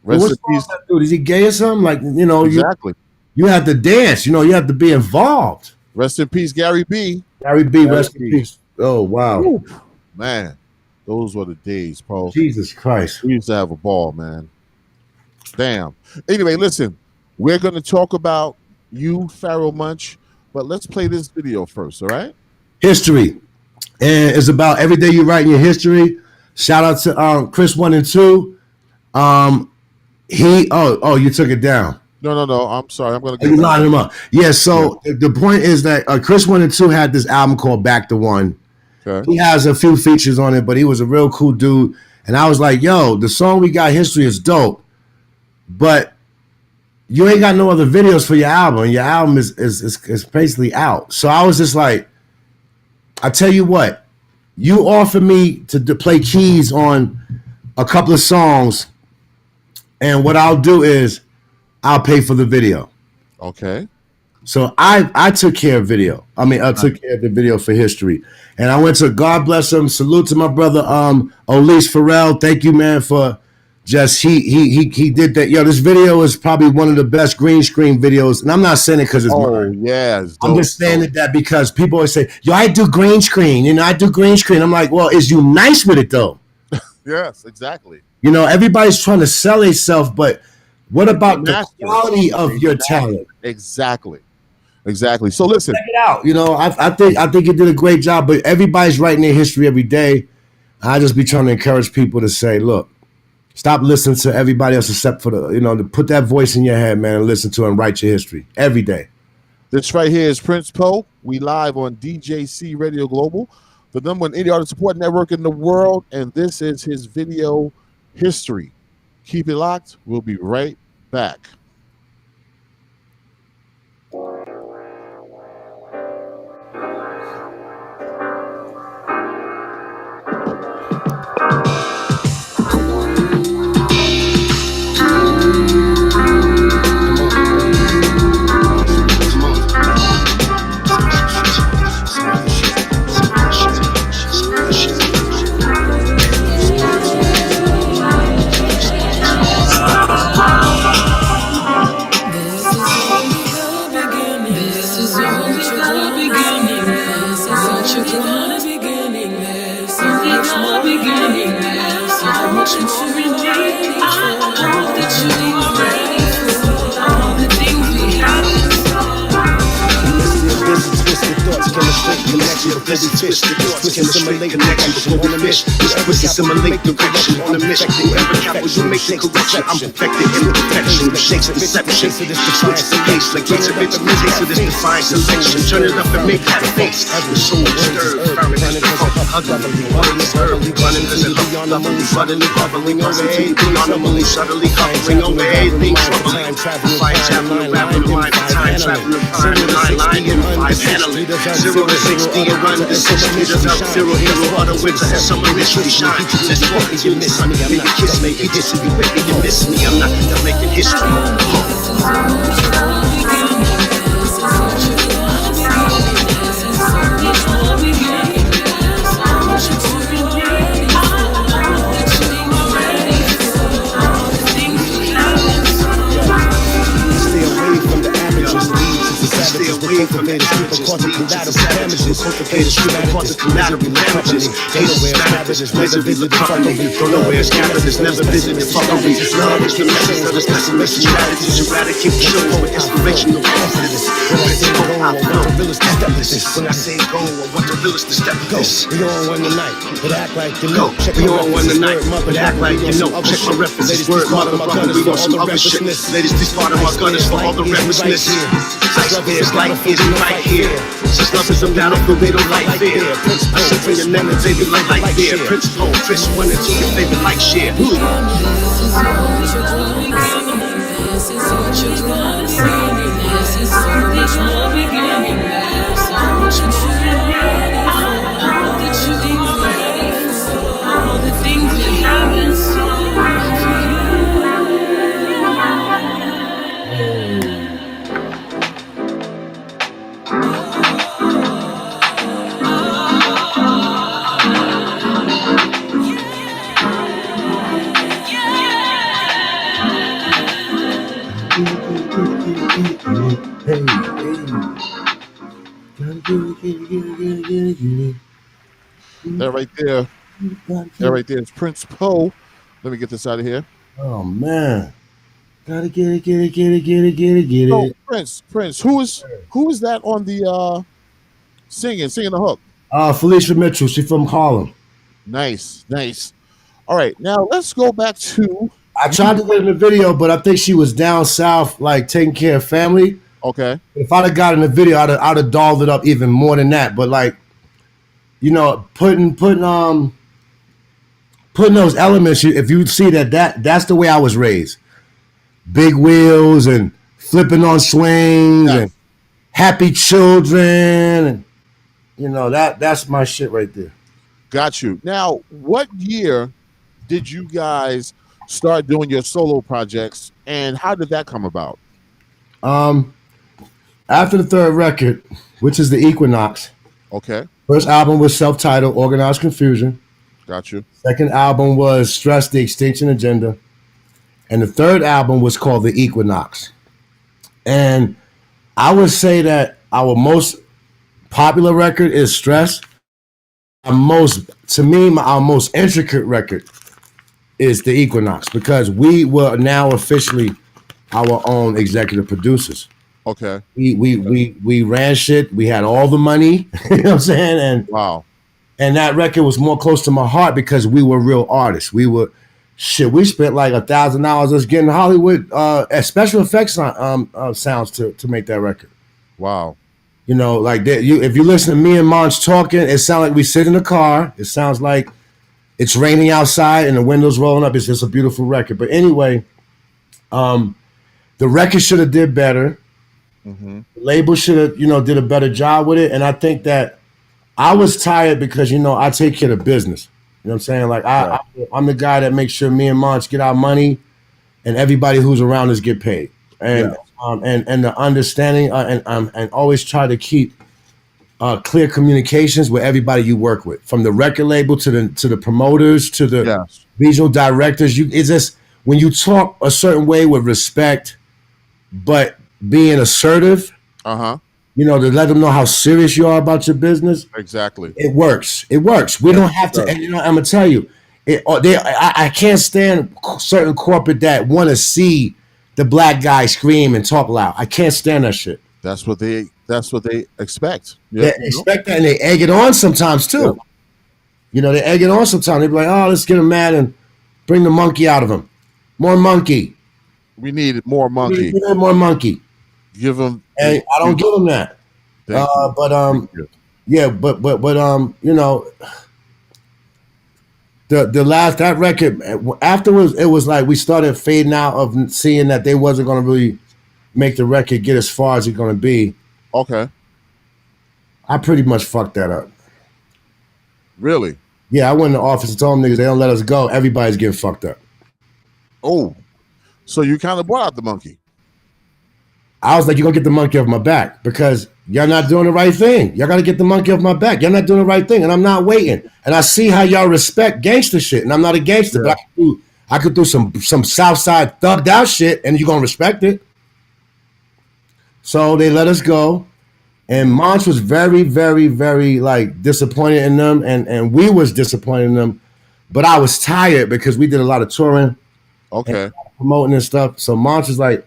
Rest in peace. Dude, is he gay or something? Like, exactly. You had to dance, you had to be involved. Rest in peace, Gary B. Rest in peace. Oh, wow. Ooh, man, those were the days, bro. Jesus Christ. We used to have a ball, man. Damn. Anyway, listen, we're going to talk about you, Pharaoh Munch, but let's play this video first, all right? History. And it's about every day you write in your history. Shout out to Chris 1 and 2. You took it down. No. I'm sorry. I'm going to get you lined him up. Yeah, so the point is that Chris 1 and 2 had this album called Back to One. Okay. He has a few features on it, but he was a real cool dude. And I was like, yo, the song We Got History is dope, but you ain't got no other videos for your album. Your album is basically out. So I was just like, I tell you what, you offer me to play keys on a couple of songs, and what I'll do is I'll pay for the video. Okay. So I took care of video. I took care of the video for history. And I went to, God bless him, salute to my brother Elise Farrell. Thank you, man, for just he did that. Yo, this video is probably one of the best green screen videos. And I'm not saying it because it's mine. Yeah. I'm just saying that because people always say, yo, I do green screen. I do green screen. I'm like, well, is you nice with it though? Yes, exactly. Everybody's trying to sell themselves, but what about the quality of your talent? Exactly. So listen, check it out. I think you did a great job, but everybody's writing their history every day. I just be trying to encourage people to say, look, stop listening to everybody else except for to put that voice in your head, man, and listen to it and write your history every day. This right here is Prince Poe. We live on DJC Radio Global, the number one indie artist support network in the world, and this is his video history. Keep it locked. We'll be right back. Assimilate the correction on a mission. Whoever capital you make the correction, I'm perfected in the perfection. The shapes of deception. Switch the pace like gates of intimate. Taste of this defiant selection. Turn it up and make that face. The soul stirred. Found it ugly. Running is herb. Running is a lovely. Suddenly bubbling overhead. Anomaly subtly hovering overhead. Things troubling. Fire traveling around the line. Time traveling. Line and five handling. 0 to 60 and run the 6 meters up. 0 hero. Other winter and summer mystery shine. Just walking, you miss me. Maybe kiss me. You diss me. Maybe you miss me. I'm not making history. Stay away cultivators, people causing collateral damages. Cultivators, people causing collateral damages. Haters, savages, never visited fuckery. Don't know where it's cannabis, never visited fuckery. Love is the message of this pessimist strategies. Eradicate the show with inspirational confidence. When I say go, I want the realest to step this. When I say go, I want the realest to step this. We on one tonight, but act like you know. We on one tonight, but act like you know. Check my references, word, mother, brother, we on some other shit. Ladies, please pardon my gunners for all the recklessness. Ice bears like is right here. Since love is a battlefield, they don't like fear. I should bring your name and baby like fear. Principle, Chris, one and two, your favorite like share. This is what you're gonna see. This is so much more bigger than that. So much more all that you deserve, all the things that happen so That right there is Prince Poe. Let me get this out of here. Oh man, gotta get it. So, Prince, who is that on the singing the hook? Felicia Mitchell, she from Harlem. Nice. All right, now let's go back to. I tried to get in the video, but I think she was down south, like taking care of family. Okay. If I'd have got in the video, I'd have dolled it up even more than that. But like, you know, putting those elements. If you see that's the way I was raised. Big wheels and flipping on swings and happy children, and you know that's my shit right there. Got you. Now, what year did you guys start doing your solo projects, and how did that come about? After the third record, which is the Equinox. Okay. First album was self-titled Organized Confusion. Got you. Second album was Stress, the Extinction Agenda. And the third album was called The Equinox. And I would say that our most popular record is Stress. Our most intricate record is The Equinox, because we were now officially our own executive producers. Okay. We ran shit. We had all the money. You know what I'm saying? And wow. And that record was more close to my heart because we were real artists. We spent like $1,000 just getting Hollywood special effects sounds to make that record. Wow. You know, like that. If you listen to me and Monch talking, it sounds like we sit in a car. It sounds like it's raining outside and the windows rolling up. It's just a beautiful record. But anyway, the record should have did better. Mm-hmm. The label should have, did a better job with it. And I think that I was tired because, I take care of business. You know what I'm saying? Like I'm the guy that makes sure me and Monch get our money and everybody who's around us get paid. And and the understanding and always try to keep clear communications with everybody you work with, from the record label to the promoters to the regional directors. It's just when you talk a certain way with respect, but being assertive, to let them know how serious you are about your business. Exactly. It works. We don't have to. And I'm gonna tell you, I can't stand certain corporate that want to see the black guy scream and talk loud. I can't stand that shit. That's what they expect. They expect that, and they egg it on sometimes too. Yeah. They egg it on sometimes. They be like, "Oh, let's get him mad and bring the monkey out of him. More monkey. We need more monkey. We need more monkey. Give him." And I don't give him that. That record afterwards, it was like we started fading out of seeing that they wasn't going to really make the record get as far as it's going to be. Okay. I pretty much fucked that up. Really? Yeah, I went in the office and told them niggas they don't let us go. Everybody's getting fucked up. Oh, so you kind of brought out the monkey. I was like, you're going to get the monkey off my back because y'all not doing the right thing. Y'all got to get the monkey off my back. Y'all not doing the right thing, and I'm not waiting. And I see how y'all respect gangster shit, and I'm not a gangster, but I could do some Southside thugged out shit, and you're going to respect it. So they let us go. And Monch was very, very, very like disappointed in them, and we was disappointed in them. But I was tired because we did a lot of touring, Okay. promoting and stuff. So Monch was like,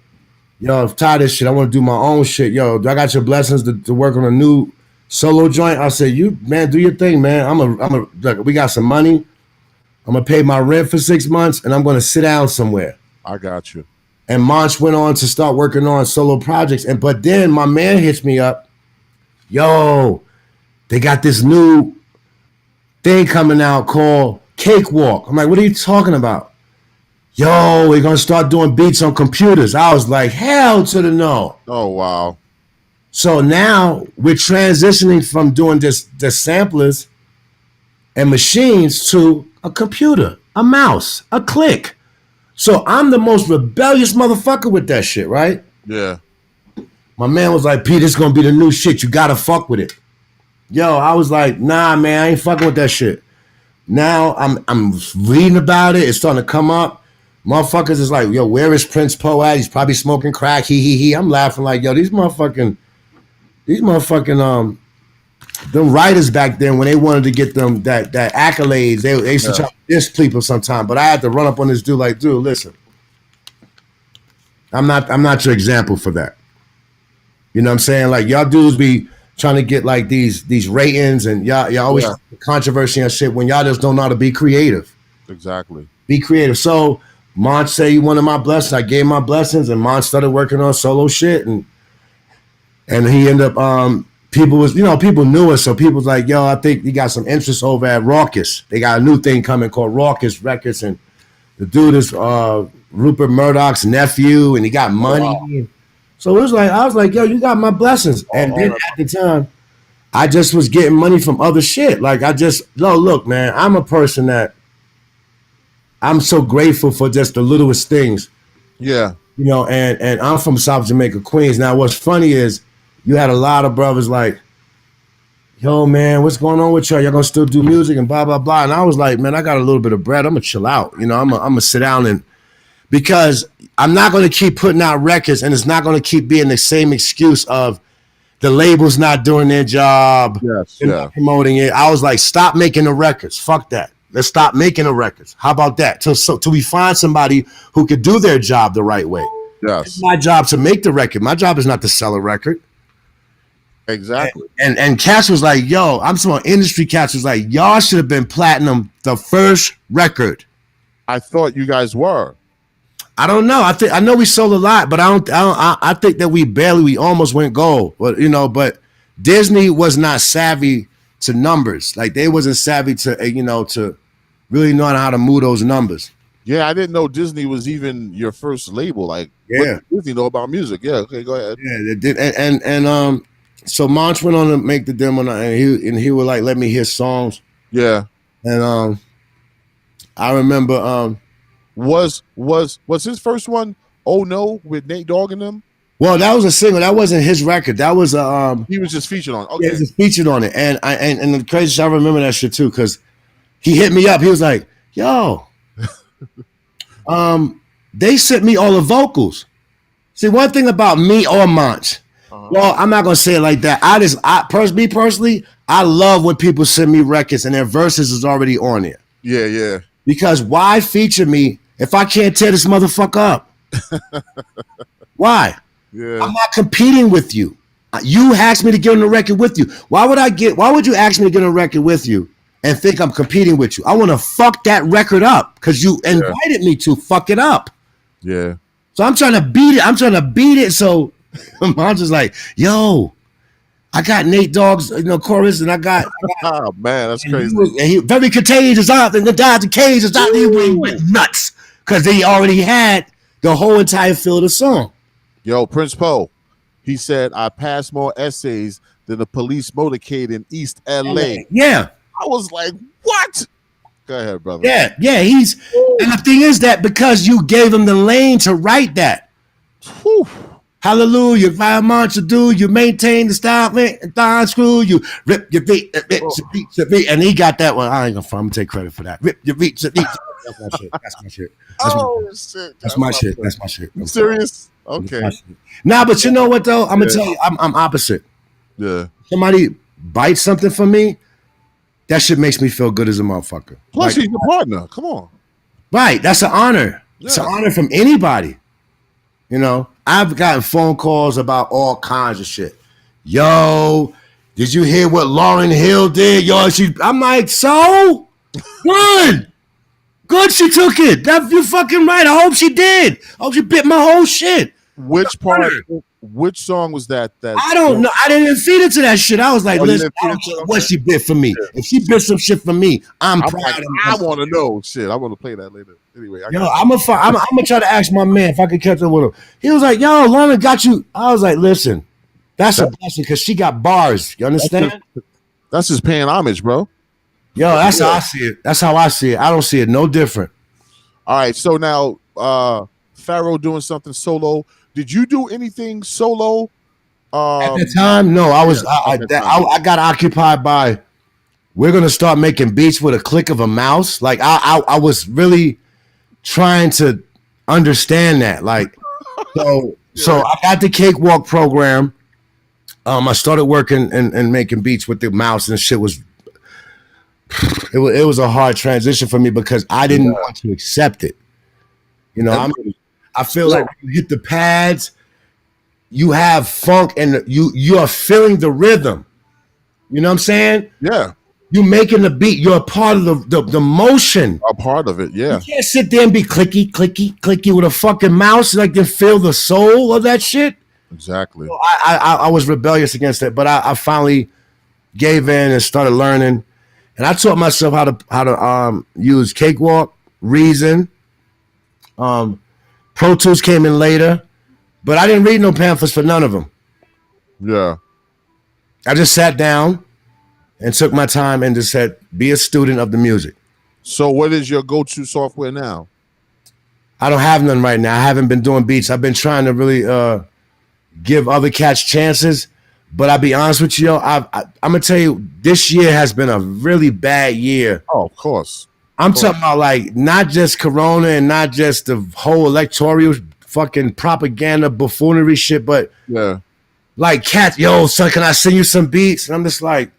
"Yo, I'm tired of this shit. I want to do my own shit. Yo, I got your blessings to work on a new solo joint." I said, "You man, do your thing, man. Look, we got some money. I'm gonna pay my rent for 6 months, and I'm gonna sit down somewhere." I got you. And Monch went on to start working on solo projects. But then my man hits me up, "Yo, they got this new thing coming out called Cakewalk." I'm like, "What are you talking about?" "Yo, we're gonna start doing beats on computers." I was like, "Hell to the no." Oh wow. So now we're transitioning from doing the samplers and machines to a computer, a mouse, a click. So I'm the most rebellious motherfucker with that shit, right? Yeah. My man was like, "Pete, it's gonna be the new shit. You gotta fuck with it." Yo, I was like, "Nah, man, I ain't fucking with that shit." Now I'm reading about it. It's starting to come up. Motherfuckers is like, "Yo, where is Prince Poe at? He's probably smoking crack. He. I'm laughing like, "Yo, these motherfucking them writers back then when they wanted to get them that accolades, they used to try to diss people sometime. But I had to run up on this dude like, "Dude, listen, I'm not your example for that." You know what I'm saying? Like, y'all dudes be trying to get like these ratings, and y'all always controversy and shit when y'all just don't know how to be creative. Exactly. Be creative. So Monch said he wanted my blessings. I gave my blessings, and Monch started working on solo shit, and he ended up people knew us, so people was like, "Yo, I think he got some interest over at Raucous. They got a new thing coming called Raucous Records, and the dude is Rupert Murdoch's nephew, and he got money." Wow. So it was like, I was like, "Yo, you got my blessings." And then at the time, I just was getting money from other shit. Like look, man, I'm a person that I'm so grateful for just the littlest things. Yeah. You know, and I'm from South Jamaica, Queens. Now, what's funny is you had a lot of brothers like, "Yo, man, what's going on with y'all? Y'all gonna still do music and blah, blah, blah." And I was like, "Man, I got a little bit of bread. I'm gonna chill out. You know, I'm gonna sit down, and because I'm not gonna keep putting out records, and it's not gonna keep being the same excuse of the label's not doing their job, not promoting it." I was like, "Stop making the records. Fuck that. Let's stop making the records. How about that? Till we find somebody who could do their job the right way." Yes. It's my job to make the record. My job is not to sell a record. Exactly. And Cash was like, "Yo," I'm some industry Cash was like, "Y'all should have been platinum the first record." I thought you guys were. I don't know. I know we sold a lot, but I think that we almost went gold. But Disney was not savvy to numbers. Like, they wasn't savvy to to really knowing how to move those numbers. Yeah, I didn't know Disney was even your first label. Like, what did Disney know about music? Yeah, okay, go ahead. Yeah, they did. And so Monch went on to make the demo, and he would like let me hear songs. Yeah. And I remember was his first one "Oh No" with Nate Dogg and them? Well, that was a single. That wasn't his record. That was he was just featured on. Okay. Yeah, he was featured on it. And the crazy shit, I remember that shit too, because he hit me up. He was like, "Yo, they sent me all the vocals." See, one thing about me or Monch, well, I'm not gonna say it like that. Me personally, I love when people send me records and their verses is already on there. Yeah, yeah. Because why feature me if I can't tear this motherfucker up? Why? Yeah. I'm not competing with you. You asked me to get on the record with you. Why would you ask me to get on the record with you and think I'm competing with you? I want to fuck that record up because you invited me to fuck it up. Yeah. So I'm trying to beat it. So I'm just like, "Yo, I got Nate Dogg's chorus, and I got oh man, that's crazy." He very contagious out, and the died the cage is out. He went nuts because they already had the whole entire field of the song. Yo, Prince Poe, he said, "I passed more essays than the police motorcade in East LA." Yeah. I was like, "What?" Go ahead, brother. Yeah. And the thing is that because you gave him the lane to write that. Whew. Hallelujah, five months to do, you maintain the style, man, and screw, you rip your beat, and he got that one. I ain't gonna take credit for that. Rip your beat, That's my shit. That's my shit. You serious? Okay. Nah, but you know what though? I'm gonna tell you, I'm opposite. Yeah. Somebody bites something from me, that shit makes me feel good as a motherfucker. Plus, Like, he's your partner. Come on. right, that's an honor. It's an Yeah. honor from anybody. You know, I've gotten phone calls about all kinds of shit. Yo, did you hear what Lauryn Hill did? Yo, I'm like, so good. Good, she took it. That you're fucking right. I hope she did. I hope she bit my whole shit. Which song was that? I don't know. I didn't feed into that shit. I was like, Oh, you listen, didn't feed I don't into care it? what she bit for me. If she bit some shit for me, I'm proud like, of I myself. want to know. Shit, I want to play that later. Anyway, Yo, I'm gonna try to ask my man if I could catch up with him. He was like, yo, Lana got you. I was like, listen, that's a blessing because she got bars. You understand? That's just paying homage, bro. Yo, that's how I see it. That's how I see it. I don't see it no different. All right, so now Pharaoh doing something solo. Did you do anything solo? At the time, no, I was I got occupied by we're gonna start making beats with a click of a mouse. Like I was really trying to understand that. Like so I got the Cakewalk program. I started working and making beats with the mouse, and shit was it was a hard transition for me because I didn't want to accept it. You know, I feel like when you hit the pads, you have funk and you are feeling the rhythm. You know what I'm saying? Yeah. You're making the beat. You're a part of the motion. A part of it, yeah. You can't sit there and be clicky, clicky, clicky with a fucking mouse. Like you feel the soul of that shit. Exactly. So I was rebellious against it, but I finally gave in and started learning. And I taught myself how to use Cakewalk, Reason. Pro Tools came in later, but I didn't read no pamphlets for none of them. Yeah. I just sat down and took my time and just said, be a student of the music. So what is your go-to software now? I don't have none right now. I haven't been doing beats. I've been trying to really give other cats chances, but I'll be honest with you, I'm going to tell you, this year has been a really bad year. Oh, of course. I'm talking about like not just Corona and not just the whole electoral fucking propaganda buffoonery shit, but yeah, like cats, yo, son, can I send you some beats? And I'm just like,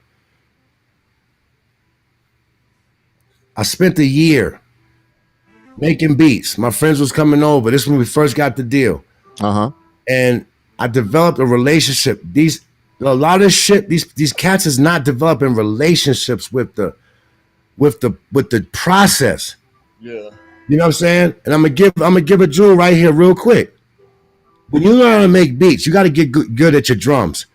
I spent a year making beats. My friends was coming over. This is when we first got the deal. And I developed a relationship. A lot of shit, these cats is not developing relationships with the process. Yeah. You know what I'm saying? And I'm gonna give a jewel right here real quick. When you learn how to make beats, you got to get good at your drums.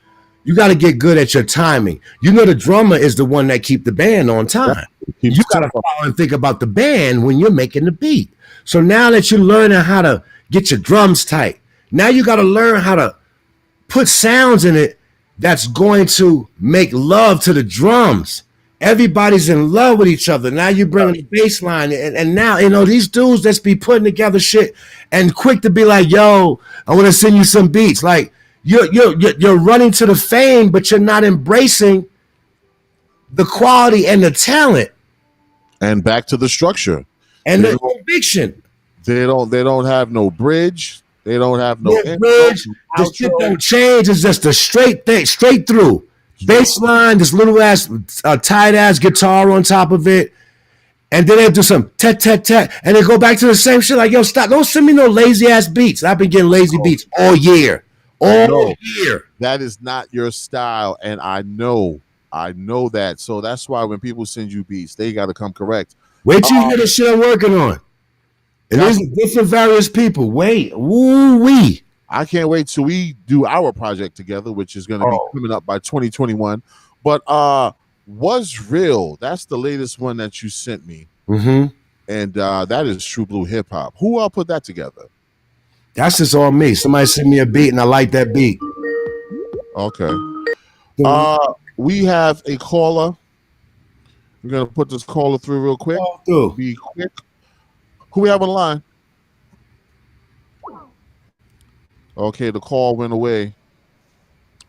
You got to get good at your timing. You know the drummer is the one that keep the band on time. You got to follow and think about the band when you're making the beat. So now that you're learning how to get your drums tight, now you got to learn how to put sounds in it that's going to make love to the drums. Everybody's in love with each other. Now you bring the bass line, and now, you know, these dudes that's be putting together shit and quick to be like, yo, I want to send you some beats. Like, you're running to the fame, but you're not embracing the quality and the talent. And back to the structure. And the conviction. They don't have no bridge. They don't have no bridge. The shit don't change. It's just a straight thing, straight through. Bass line, this little ass, tight ass guitar on top of it. And then they do some tet, tet, tet. And they go back to the same shit. Like, yo, stop. Don't send me no lazy ass beats. I've been getting lazy beats all year. All year. That is not your style. And I know that. So that's why when people send you beats, they got to come correct. Wait till you hear the shit I'm working on. And there's different various people. Wait. Woo-wee. I can't wait till we do our project together, which is going to be coming up by 2021. But Was Real, that's the latest one that you sent me. Mm-hmm. And that is True Blue Hip Hop. Who put that together? That's just all me. Somebody sent me a beat and I like that beat. Okay. We have a caller. We're going to put this caller through real quick. Be quick. Who we have on the line? Okay, the call went away.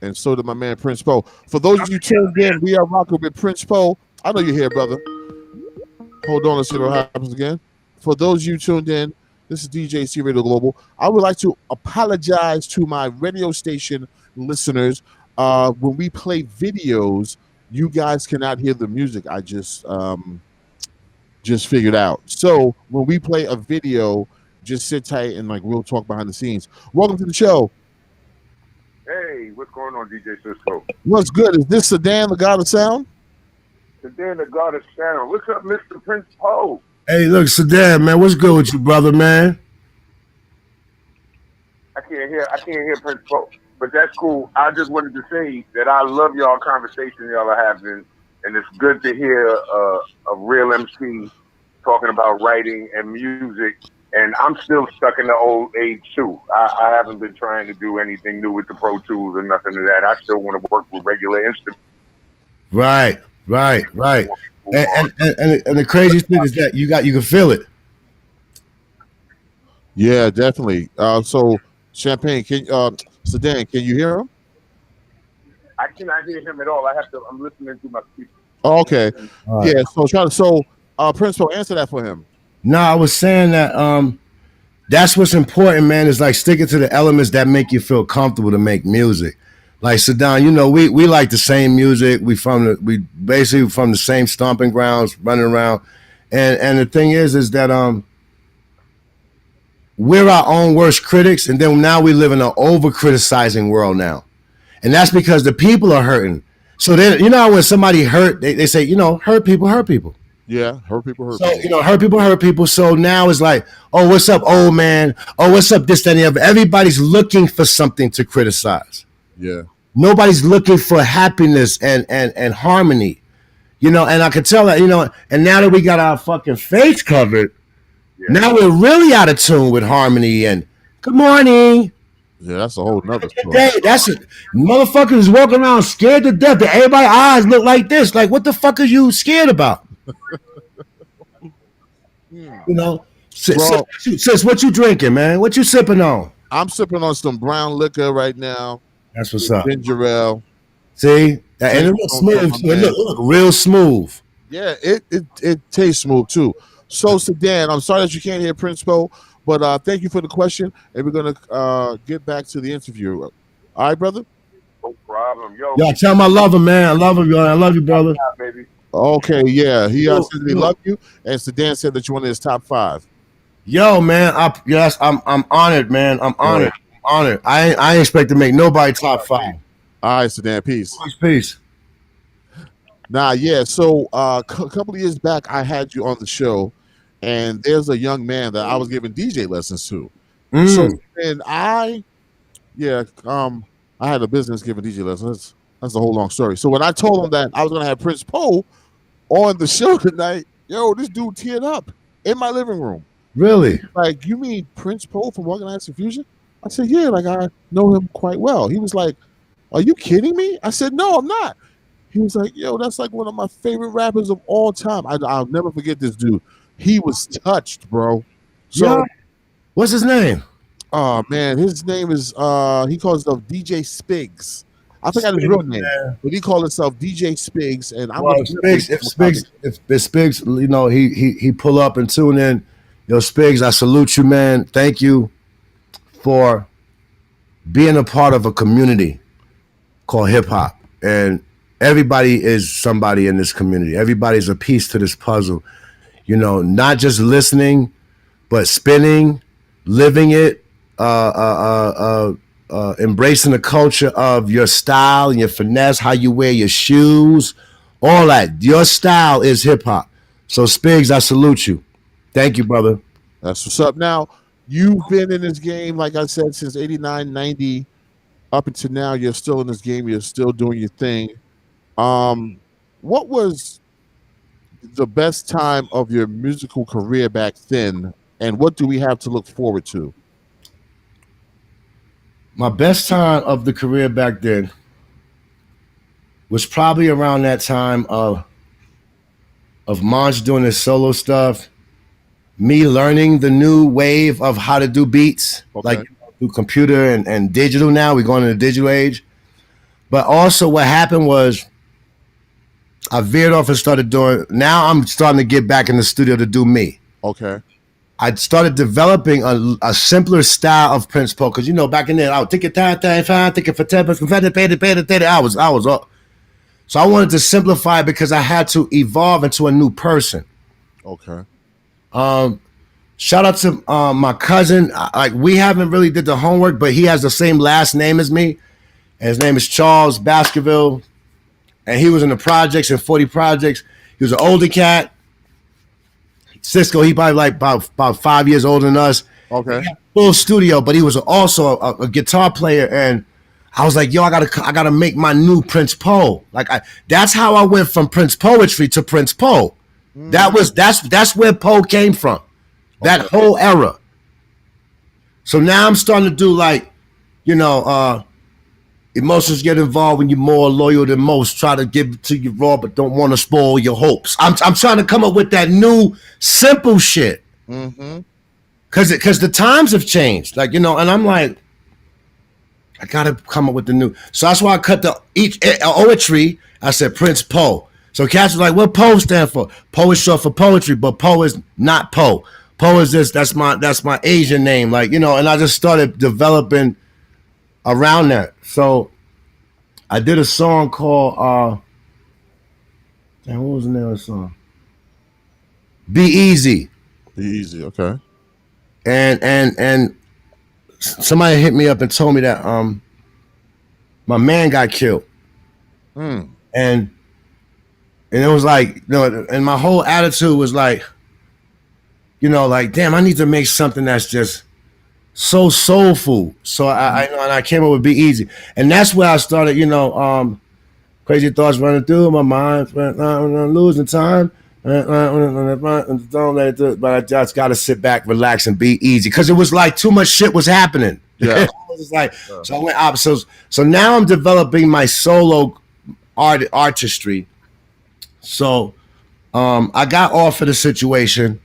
And so did my man Prince Poe. For those of you tuned in, we are rocking with Prince Poe. I know you're here, brother. Hold on, let's see what happens again. For those of you tuned in, this is DJC Radio Global. I would like to apologize to my radio station listeners. when we play videos, you guys cannot hear the music. I just figured out. So when we play a video, just sit tight and like we'll talk behind the scenes. Welcome to the show. Hey, what's going on, DJ Cisco? What's good? Is this Sedan, the God of Sound? Sedan, the God of Sound. What's up, Mr. Prince Poe? Hey, look, Sedan, man, what's good with you, brother, man? I can't hear Prince Poe, but that's cool. I just wanted to say that I love y'all conversation y'all are having, and it's good to hear a real MC talking about writing and music. And I'm still stuck in the old age too. I haven't been trying to do anything new with the Pro Tools or nothing of that. I still want to work with regular instruments. Right. And the crazy thing is that you can feel it. Yeah, definitely. So Champagne, Sedan, can you hear him? I cannot hear him at all. I'm listening to my speaker. Oh, okay. Right. Yeah. So Prince Poe, answer that for him. No, I was saying that that's what's important, man, is like sticking to the elements that make you feel comfortable to make music. Like Sedan, you know, we like the same music. We basically from the same stomping grounds, running around. And the thing is that we're our own worst critics, and then now we live in an over-criticizing world now. And that's because the people are hurting. So then, you know, when somebody hurt, they say, you know, hurt people hurt people. Yeah, hurt people. So, you know, hurt people. So now it's like, oh, what's up, old man? Oh, what's up, this, that, and the other. Everybody's looking for something to criticize. Yeah. Nobody's looking for happiness and harmony. You know, and I could tell that, you know, and now that we got our fucking face covered, now we're really out of tune with harmony and good morning. Yeah, that's a whole nother story. That's it. Motherfuckers is walking around scared to death that everybody's eyes look like this. Like, what the fuck are you scared about? You know, sis, what you drinking, man? What you sipping on? I'm sipping on some brown liquor right now. That's what's up. Ginger ale. See? And it looks smooth. It look real smooth. Yeah, it tastes smooth too. So Sedan, I'm sorry that you can't hear Prince Poe, but thank you for the question, and we're gonna get back to the interview. All right, brother? No problem. Yo, tell him I love him, man. I love him, yo. I love you, brother. Baby. Okay, yeah. He said that he loved you, and Sedan said that you wanted his top 5. Yo, man, I'm honored, man. I'm honored. I ain't expect to make nobody top 5. All right, Sedan, peace. Peace. Nah, yeah. So a couple of years back, I had you on the show, and there's a young man that I was giving DJ lessons to. So, and I had a business giving DJ lessons. That's a whole long story. So when I told him that I was gonna have Prince Poe on the show tonight, yo, this dude teared up in my living room. Really? Like, you mean Prince Poe from Organized Confusion? I said, yeah, like I know him quite well. He was like, are you kidding me? I said, no, I'm not. He was like, yo, that's like one of my favorite rappers of all time. I'll never forget this dude. He was touched, bro. So, yeah. What's his name? Oh, man, his name is, he calls himself DJ Spigs. I forgot his real name, but he called himself DJ Spigs. And I was if Spigs, you know, he pull up and tune in. Yo, Spigs, I salute you, man. Thank you for being a part of a community called hip hop. And everybody is somebody in this community. Everybody's a piece to this puzzle. You know, not just listening, but spinning, living it, embracing the culture of your style and your finesse, how you wear your shoes, all that. Your style is hip hop. So Spigs, I salute you. Thank you, brother. That's what's up. Now, you've been in this game, like I said, since 89, 90, up until now. You're still in this game. You're still doing your thing. What was the best time of your musical career back then, and what do we have to look forward to? My best time of the career back then was probably around that time of Monch doing his solo stuff, me learning the new wave of how to do beats, like through computer and digital now. We're going in the digital age. But also what happened was I veered off and started doing, now I'm starting to get back in the studio to do me. Okay. I started developing a simpler style of Prince Paul because back in there I would take it time, take it for 10 hours. I was up. So I wanted to simplify it because I had to evolve into a new person. Okay. Shout out to my cousin. Like we haven't really did the homework, but he has the same last name as me. And his name is Charles Baskerville. And he was in the projects and 40 projects. He was an older cat. Cisco, he probably like about 5 years older than us. Okay. Full studio, but he was also a guitar player. And I was like, yo, I gotta make my new Prince Poe. That's how I went from Prince Poetry to Prince Poe. That's where Poe came from. That whole era. So now I'm starting to do emotions get involved when you're more loyal than most. Try to give it to you raw, but don't want to spoil your hopes. I'm trying to come up with that new simple shit. Mm-hmm. Cause the times have changed. And I'm like, I gotta come up with the new. So that's why I cut each poetry. I said Prince Poe. So cats was like, what Poe stand for? Poe is short for poetry, but Poe is not Poe. Poe is this. That's my Asian name. And I just started developing around that. So I did a song called what was the name of the song? Be Easy. Be Easy, okay. And somebody hit me up and told me that my man got killed. And it was like, and my whole attitude was like, damn, I need to make something that's just so soulful. So I came up with Be Easy. And that's where I started, crazy thoughts running through my mind, losing time. Don't let it, but I just got to sit back, relax, and be easy. Because it was like too much shit was happening. Yeah. So I went opposite. So now I'm developing my solo artistry. So I got off of the situation.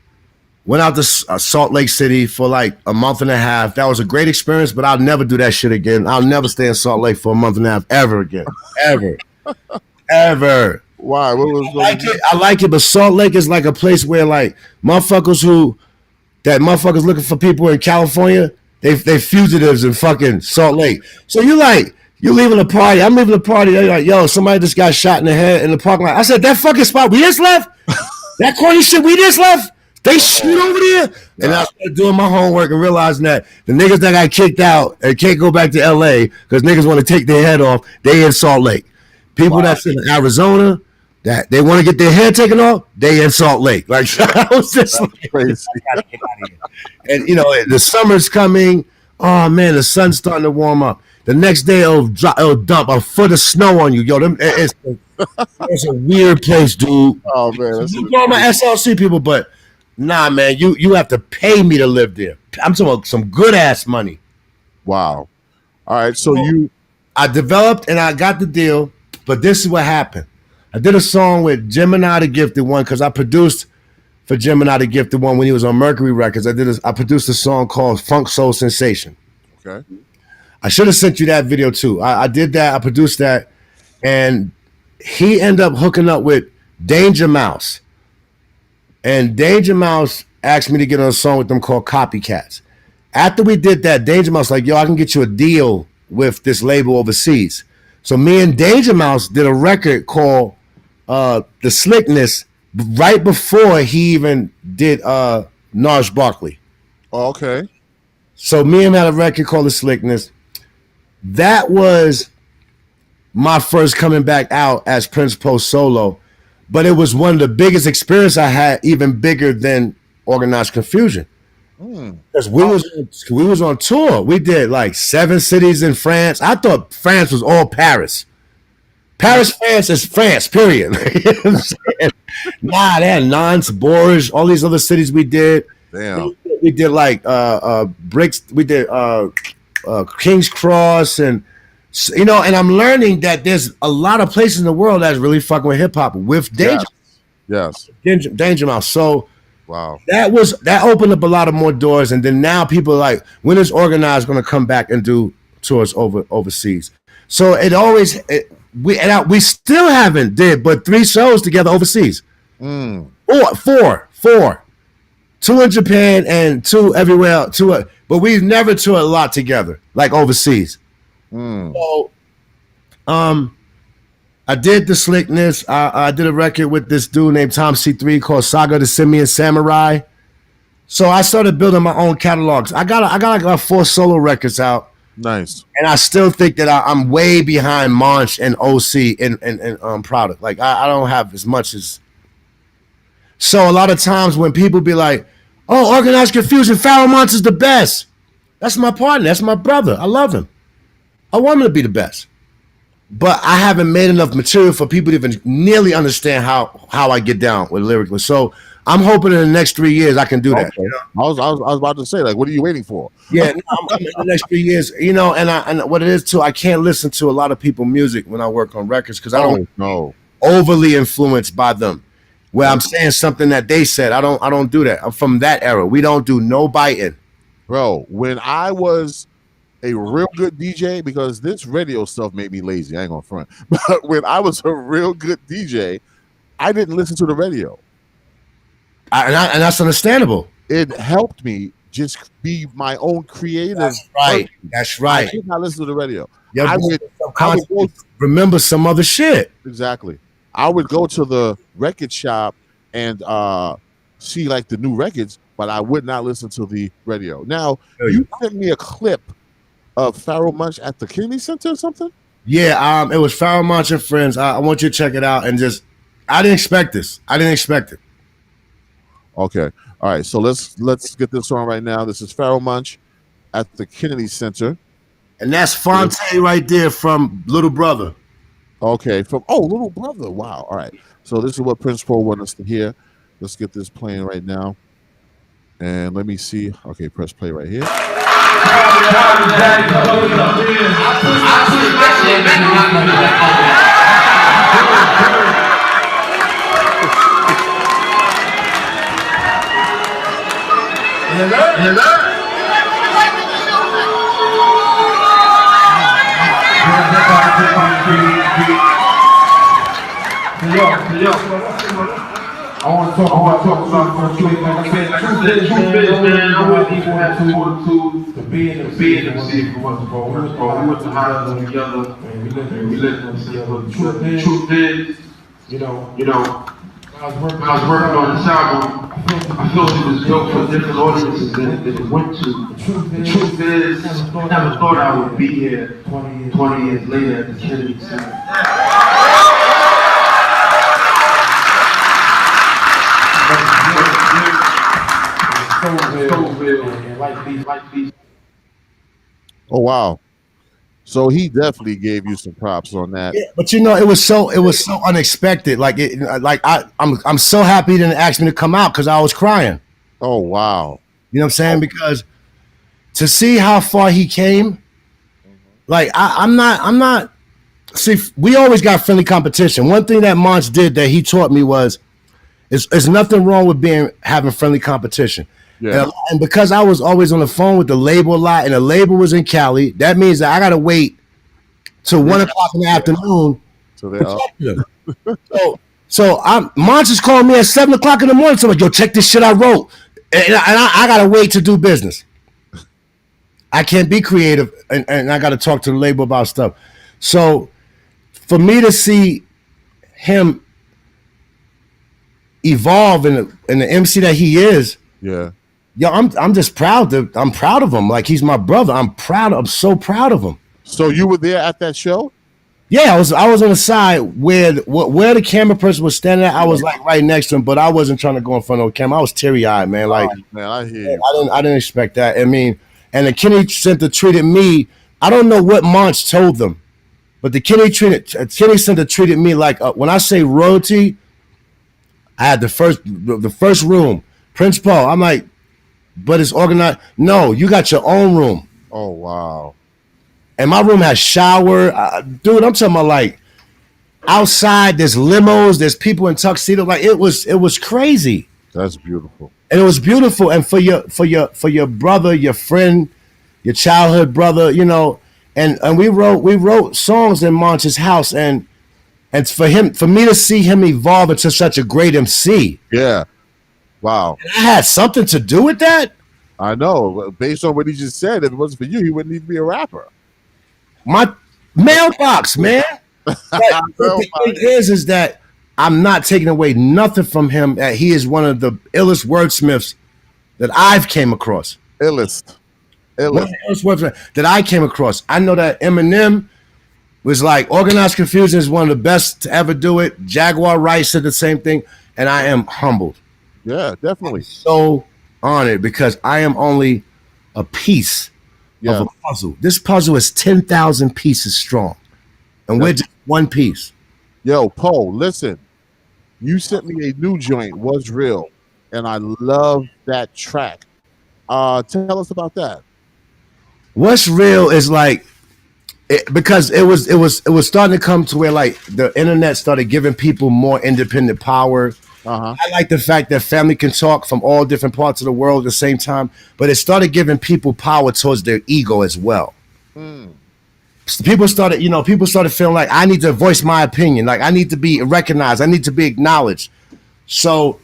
Went out to Salt Lake City for like a month and a half. That was a great experience, but I'll never do that shit again. I'll never stay in Salt Lake for a month and a half ever again. Ever. Why? What was I like it, but Salt Lake is like a place where like motherfuckers looking for people in California, they fugitives in fucking Salt Lake. So you leaving the party. I'm leaving the party. They're like, yo, somebody just got shot in the head in the parking lot. I said, that fucking spot we just left? That corny shit we just left? They shoot over there? And I started doing my homework and realizing that the niggas that got kicked out and can't go back to LA because niggas want to take their head off, they in Salt Lake. People that's in Arizona, that they want to get their head taken off, they in Salt Lake. Like, I was just like, crazy. I gotta get out of here. And, the summer's coming. Oh, man, the sun's starting to warm up. The next day, it'll dump a foot of snow on you. Yo, it's a weird place, dude. Oh, man. You know my SLC people, but nah, man, you have to pay me to live there. I'm talking about some good-ass money. Wow. All right, so I developed and I got the deal, but this is what happened. I did a song with Gemini the Gifted One because I produced for Gemini the Gifted One when he was on Mercury Records. I produced a song called Funk Soul Sensation. Okay. I should have sent you that video too. I did that. I produced that, and he ended up hooking up with Danger Mouse. And Danger Mouse asked me to get on a song with them called Copycats. After we did that, Danger Mouse like, yo, I can get you a deal with this label overseas. So me and Danger Mouse did a record called The Slickness right before he even did Gnarls Barkley. Oh, okay. So me and him had a record called The Slickness. That was my first coming back out as Prince Poe solo. But it was one of the biggest experiences I had, even bigger than Organized Confusion. Because we was on tour. We did like 7 cities in France. I thought France was all Paris. France is France, period. You know what I'm saying? Nah, they had Nantes, Bourges, all these other cities we did. Damn. We did like bricks. We did King's Cross, and and I'm learning that there's a lot of places in the world that's really fucking with hip hop with Danger. Yes. Danger Mouse. So wow, that opened up a lot of more doors, and then now people are like, when is Organized going to come back and do tours overseas? So we still haven't did but 3 shows together overseas. Four. 2 2 in Japan and 2 everywhere. But we've never toured a lot together, like overseas. So, I did the slickness. I did a record with this dude named Tom C3 called Saga the Simian Samurai. So I started building my own catalogs. I got like 4 solo records out. Nice. And I still think that I'm way behind Monch and OC in product. Like I don't have as much as. So a lot of times when people be like, "Oh, Organized Confusion, Pharoah Monch is the best," that's my partner. That's my brother. I love him. I want him to be the best. But I haven't made enough material for people to even nearly understand how I get down with lyrically. So I'm hoping in the next 3 years I can do that. Okay. You know? I was about to say, like, what are you waiting for? Yeah, no, I'm in the next 3 years, and what it is too, I can't listen to a lot of people's music when I work on records because I don't know overly influenced by them. Where I'm saying something that they said, I don't do that. I'm from that era. We don't do no biting. Bro, when I was a real good DJ, because this radio stuff made me lazy, I ain't gonna front. But when I was a real good DJ, I didn't listen to the radio. And that's understandable. It helped me just be my own creative. That's right. person. That's right. I did not listen to the radio. Yeah, I would go, remember some other shit. Exactly. I would go to the record shop and see like the new records, but I would not listen to the radio. Now, you sent me a clip of Pharoah Monch at the Kennedy Center or something? Yeah, it was Pharoah Monch and friends. I want you to check it out and I didn't expect this. I didn't expect it. Okay. All right. So let's get this on right now. This is Pharoah Monch at the Kennedy Center. And that's Fonte right there from Little Brother. Okay. Little Brother. Wow. All right. So this is what Prince Paul wants us to hear. Let's get this playing right now. And let me see. Okay, press play right here. I want to talk about truth. Like I said, the truth is, man, I want people to have to be in the city for once before. We went to high school together, and we lived in the city. But the truth is, you know, when I was working on this album, I felt it was built for different audiences than it went to. The truth is, I never thought I would be here 20 years later at the Kennedy Center. Oh wow! So he definitely gave you some props on that. Yeah, but it was so unexpected. I'm so happy he didn't ask me to come out because I was crying. Oh wow! You know what I'm saying? Because to see how far he came, like I'm not. See, we always got friendly competition. One thing that Monch did that he taught me was, there's nothing wrong with having friendly competition. Yeah. And because I was always on the phone with the label a lot, and the label was in Cali, that means that I gotta wait till 1 o'clock in the afternoon. So Monch is calling me at 7 o'clock in the morning. So I'm like, yo, check this shit I wrote, and I gotta wait to do business. I can't be creative, and I gotta talk to the label about stuff. So for me to see him evolve in the MC that he is, yeah. Yo, I'm just proud of him. Like, he's my brother. I'm so proud of him. So you were there at that show? Yeah, I was on the side where the camera person was standing at. I was like right next to him, but I wasn't trying to go in front of the camera. I was teary-eyed, man. Like, man, I hear you. I didn't expect that. I mean, and the Kennedy Center treated me. I don't know what Monch told them, but the Kennedy Center treated me like, when I say royalty, I had the first room. Prince Paul, I'm like, but it's organized. No, you got your own room. Oh, wow. And my room has shower. Dude, I'm talking about like outside, there's limos, there's people in tuxedo. Like it was crazy. That's beautiful. And it was beautiful. And for your brother, your friend, your childhood brother, and we wrote songs in Monch's house, and for me to see him evolve into such a great MC. Yeah. Wow. I had something to do with that? I know. Based on what he just said, if it wasn't for you, he wouldn't need to be a rapper. My mailbox, man. But the thing is that I'm not taking away nothing from him. He is one of the illest wordsmiths that I've came across. Illest. One of the illest wordsmiths that I came across. I know that Eminem was like, Organized Confusion is one of the best to ever do it. Jaguar Rice said the same thing, and I am humbled. Yeah, definitely. I'm so honored because I am only a piece of a puzzle. This puzzle is 10,000 pieces strong, and we're just one piece. Yo, Poe, listen. You sent me a new joint, Was Real, and I love that track. Tell us about that. What's Real is like, because it was starting to come to where like the internet started giving people more independent power. I like the fact that family can talk from all different parts of the world at the same time, but it started giving people power towards their ego as well. People started feeling like I need to voice my opinion, like I need to be recognized, I need to be acknowledged. So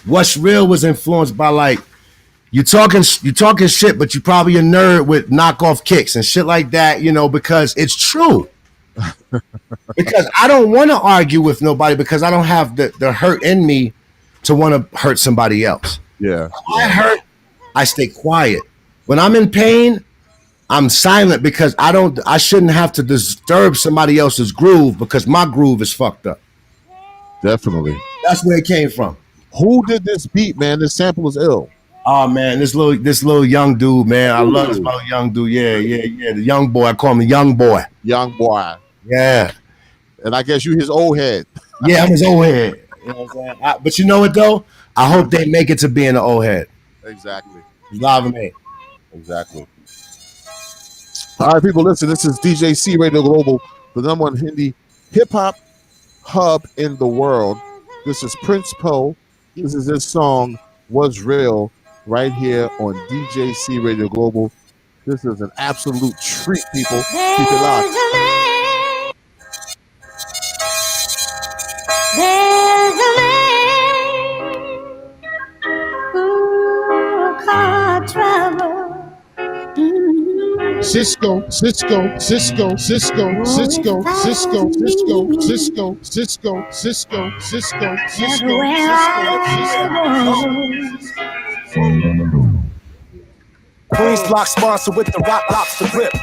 What's Real was influenced by like, you talking shit, but you probably a nerd with knockoff kicks and shit like that, because it's true. Because I don't want to argue with nobody because I don't have the hurt in me to want to hurt somebody else. Yeah. When I hurt, I stay quiet. When I'm in pain, I'm silent because I shouldn't have to disturb somebody else's groove because my groove is fucked up. Definitely. That's where it came from. Who did this beat, man? This sample is ill. Oh man, this little young dude, man. I love this little young dude. Yeah. The young boy. I call him the young boy. Young boy. Yeah. And I guess you his old head. Yeah, I'm his old head. You know what I'm saying? But you know what though? I hope they make it to being an old head. Exactly. He's live and made. Exactly. All right, people, listen. This is DJC Radio Global, the #1 Hindi hip hop hub in the world. This is Prince Poe. This is his song Was Real right here on DJC Radio Global. This is an absolute treat, people. Keep it locked. There's a man who caused trouble. Cisco. Queens block sponsor with the rock lobster grip.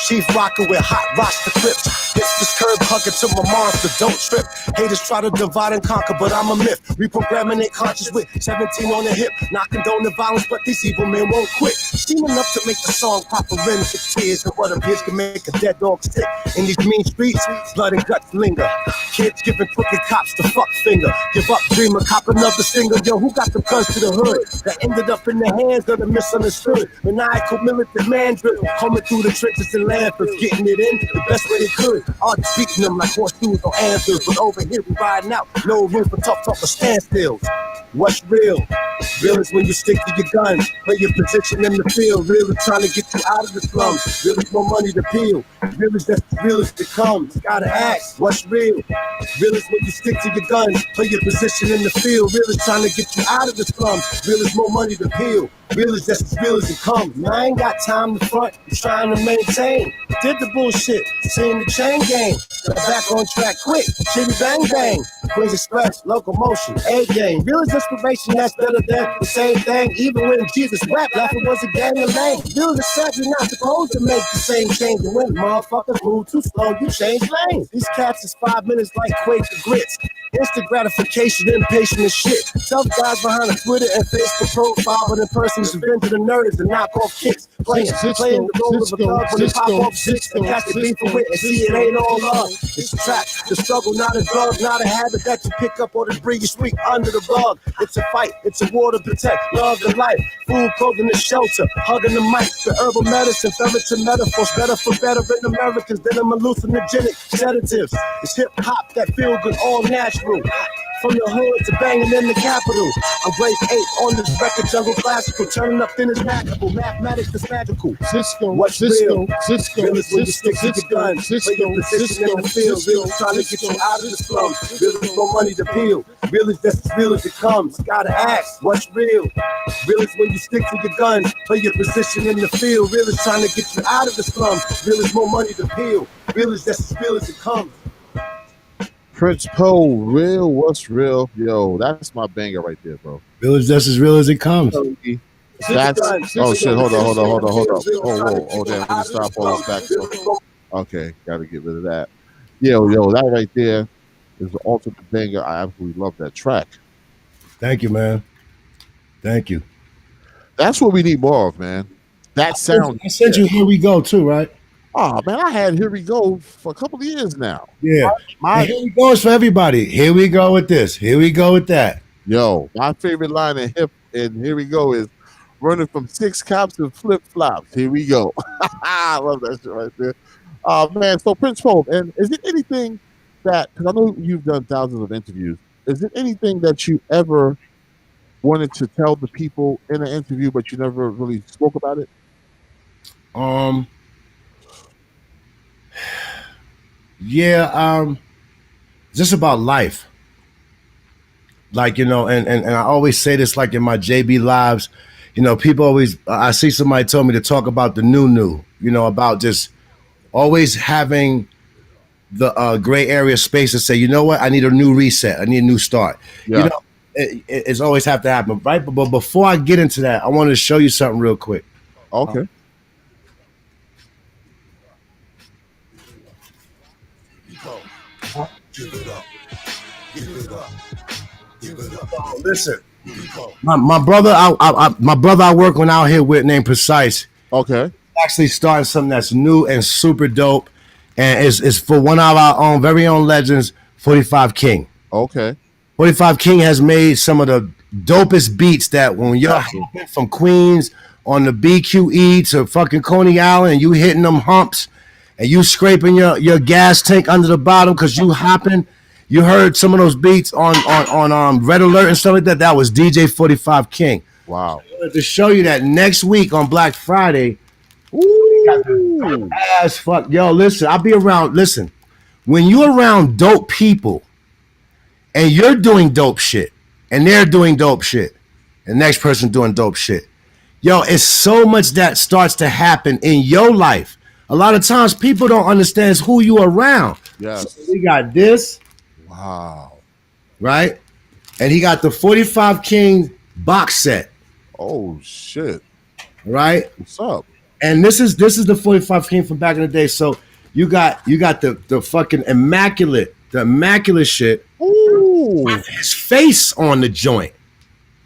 Chief rocker with hot rocks to clips. Hits this curb hugging to my monster, don't trip. Haters try to divide and conquer, but I'm a myth. Reprogramming their conscious with 17 on the hip. Not condone the violence, but these evil men won't quit. Seen enough to make the song pop a rim to tears. And what a bitch can make a dead dog stick. In these mean streets, blood and guts linger. Kids giving crooked cops the fuck finger. Give up, dreamer, cop another stinger. Yo, who got the guns to the hood? That ended up in the hands of the misunderstood. Maniacal militant man drill. Coming through the trenches and landfills, getting it in the best way they could. Artists beating them like horseshoes on anvils. But over here we riding out. No room for tough talk or standstills. What's real? Real is when you stick to your guns. Play your position in the field. Real is trying to get you out of the slums. Real is more money to peel. Real is that's real as it comes. Gotta ask, what's real? Real is when you stick to your guns. Play your position in the field. Real is trying to get you out of the slums. Real is more money to peel. Real is just as real as it comes. Man, I ain't got time to front. I'm trying to maintain. Did the bullshit. Seen the chain gang. Got back on track quick. Chitty bang bang. Queens Express, locomotion, A game. Real is inspiration that's better than the same thing. Even when Jesus rapped, laughing was a gang of lame. Real is said you're not supposed to make the same change. And when motherfuckers move too slow, you change lanes. These cats is 5 minutes like Quaker grits. Instant gratification, impatient as shit. Tough guys behind a Twitter and Facebook profile, but in person it's invented the nerds and knock off kicks. Playing the role of a thug when they pop off six and catch the beef for wit and see it ain't all love. It's a trap, the struggle, not a drug, not a habit that you pick up or to breathe you sweep under the rug. It's a fight, it's a war to protect, love and life. Food, clothing, and shelter, hugging the mic. The herbal medicine, ferritin metaphors, better for veteran Americans than them hallucinogenic sedatives. It's hip hop that feel good, all natural. From the hood to banging in the capital. I'm grade 8 on this record, jungle classical. Turning up then is magical. Mathematics is magical. Cisco, What's Cisco, real? Cisco, Real is when you Cisco, stick to your gun. Play your position in the field. Real is trying to get you out of the slums. Real is no money to peel. Real is just as real as it comes. Gotta ask, what's real? Real is when you stick to your gun. Play your position in the field. Real is trying to get you out of the slums. Real is more money to peel. Real is just as real as it comes. Prince Poe, real, what's real? Yo, that's my banger right there, bro. Real is just as real as it comes. That's oh shit, hold up. Oh damn, let me stop all this back. Okay, gotta get rid of that. Yo, that right there is the ultimate banger. I absolutely love that track. Thank you, man. Thank you. That's what we need more of, man. That sound. I sent you Here We Go too, right? Oh man, I had Here We Go for a couple of years now. Yeah. Here We Go is for everybody. Here we go with this. Here we go with that. Yo, my favorite line in hip and Here We Go is running from 6 cops to flip flops. Here we go. I love that shit right there. Man, so Prince Pope, and is it anything that, because I know you've done thousands of interviews, is it anything that you ever wanted to tell the people in an interview, but you never really spoke about it? Yeah, just about life. Like, you know, and I always say this, like in my JB lives, you know, people always, I see somebody told me to talk about the new, you know, about just always having the gray area space to say, you know what, I need a new reset. I need a new start. Yeah. You know, it's always have to happen, right? But before I get into that, I wanted to show you something real quick. Okay. Give it up. Give it up. Give it up. Oh, listen, my brother, my brother I work on out here with named Precise. Okay. Actually starting something that's new and super dope, and it's for one of our own very own legends, 45 King. Okay. 45 King has made some of the dopest beats that when you're hopping from Queens on the BQE to fucking Coney Island, you hitting them humps and you scraping your gas tank under the bottom because you hopping. You heard some of those beats on Red Alert and stuff like that. That was DJ 45 King. Wow. I wanted to show you that next week on Black Friday. Ooh. Ass fuck. Yo, listen, I'll be around. Listen, when you're around dope people and you're doing dope shit and they're doing dope shit, the next person doing dope shit, yo, it's so much that starts to happen in your life. A lot of times people don't understand who you around. Yes. So we got this. Wow. Right? And he got the 45 King box set. Oh shit. Right? What's up? And this is the 45 King from back in the day. So you got the fucking immaculate shit. Ooh. With his face on the joint.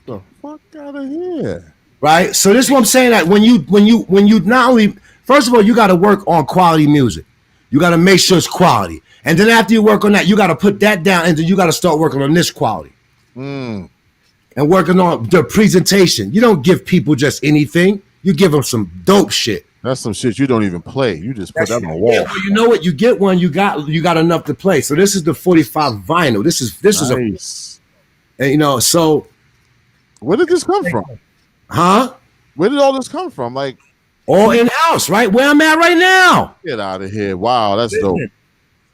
The fuck out of here. Right? So this is what I'm saying, that when you not only, first of all, you got to work on quality music. You got to make sure it's quality. And then after you work on that, you got to put that down, and then you got to start working on this quality. And working on the presentation. You don't give people just anything. You give them some dope shit. That's some shit you don't even play. You just put that on the wall. Yeah, well, you know what? You get one, you got enough to play. So this is the 45 vinyl. This is and you know, so where did this come from? Huh? Where did all this come from? Like all in-house, right? Where I'm at right now. Get out of here. Wow, that's dope.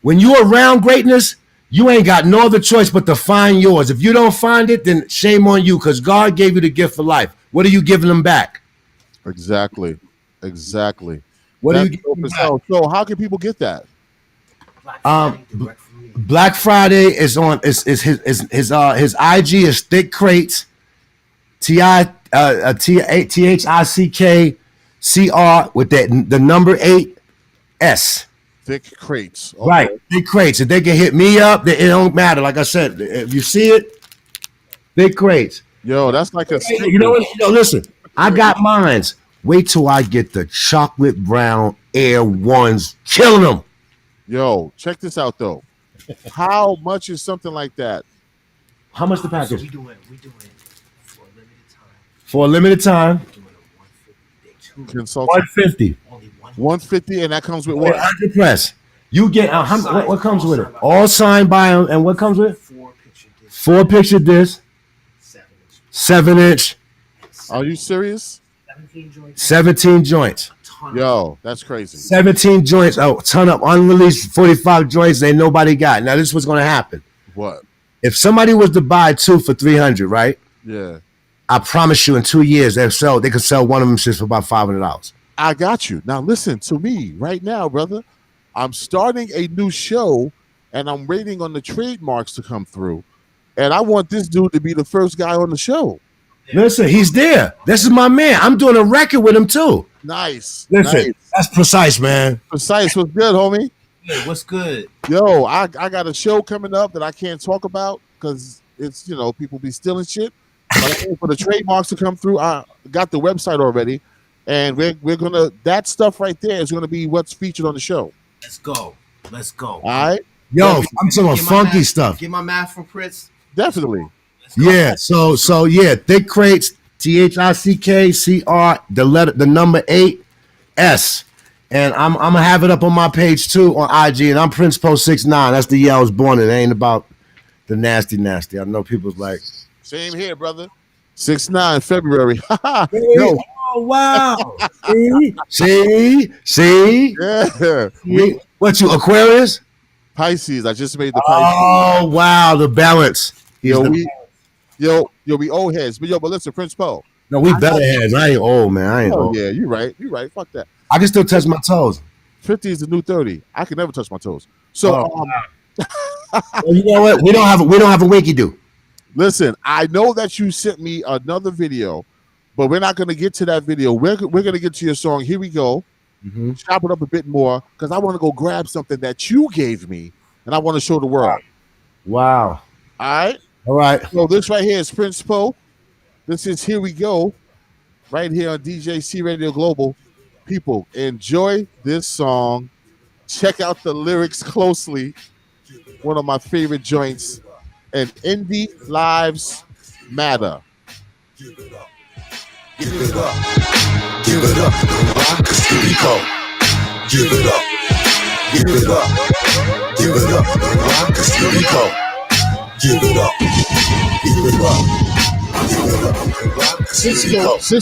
When you're around greatness, you ain't got no other choice but to find yours. If you don't find it, then shame on you, because God gave you the gift of life. What are you giving them back? Exactly. What are you giving them back? So how can people get that? Black Friday is on. Is his IG is Thick Crates, THICK CR with the number 8S. Thick Crates. Okay. Right. Thick Crates. If they can hit me up, it don't matter. Like I said, if you see it, Thick Crates. Yo, that's like a. You know what? Yo, listen, I got mines. Wait till I get the chocolate brown Air Ones, killing them. Yo, check this out though. How much is something like that? How much the package? So we doing for a limited time. For a limited time. Consult 150. 150, and that comes with what? 100 press. You get what comes with it? All signed by him, and what comes with it? 4-picture disc, 7-inch, Are you serious? 17 joints. 17 joints. Yo, that's crazy. 17 joints, a ton of unreleased 45 joints ain't nobody got. Now, this is what's going to happen. What? If somebody was to buy 2 for $300, right? Yeah. I promise you in 2 years, they could sell one of them shits for about $500. I got you. Now listen to me right now, brother. I'm starting a new show and I'm waiting on the trademarks to come through. And I want this dude to be the first guy on the show. Listen, he's there. This is my man. I'm doing a record with him too. Nice. Listen, nice. That's precise, man. Precise. What's good, homie? Hey, what's good? Yo, I got a show coming up that I can't talk about because it's, you know, people be stealing shit. But I'm waiting for the trademarks to come through. I got the website already. And we're gonna, that stuff right there is gonna be what's featured on the show. Let's go. All right. Yo, I'm talking funky stuff. Get my math from Prince. Definitely. Yeah. So yeah, Thick Crates, THICKCR, the number 8S. And I'm gonna have it up on my page too on IG. And I'm Prince Post 69. That's the year I was born in. It ain't about the nasty. I know people's like, same here, brother. 6/9 February. Yo. Oh wow! See? Yeah. What you Aquarius? Pisces. I just made the Pisces. Oh wow, the balance. We old heads, but listen, Prince Poe. No, we better heads. I ain't old, man. I ain't old. Yeah, you right. Fuck that. I can still touch my toes. 50 is the new 30. I can never touch my toes. So, well, you know what? We don't have a winky do. Listen, I know that you sent me another video. But we're not going to get to that video. We're going to get to your song. Here we go. Mm-hmm. Chop it up a bit more because I want to go grab something that you gave me and I want to show the world. Wow. All right. So this right here is Prince Poe. This is Here We Go right here on DJC Radio Global. People, enjoy this song. Check out the lyrics closely. One of my favorite joints. And Indie Lives Matter. Give it up. Give it up. Give it up. Rock, here we go. Give it up. Give it up. Give it up. Rock, here we go. Give it up. Give it up. Give it up. Rock, Cisco. Give it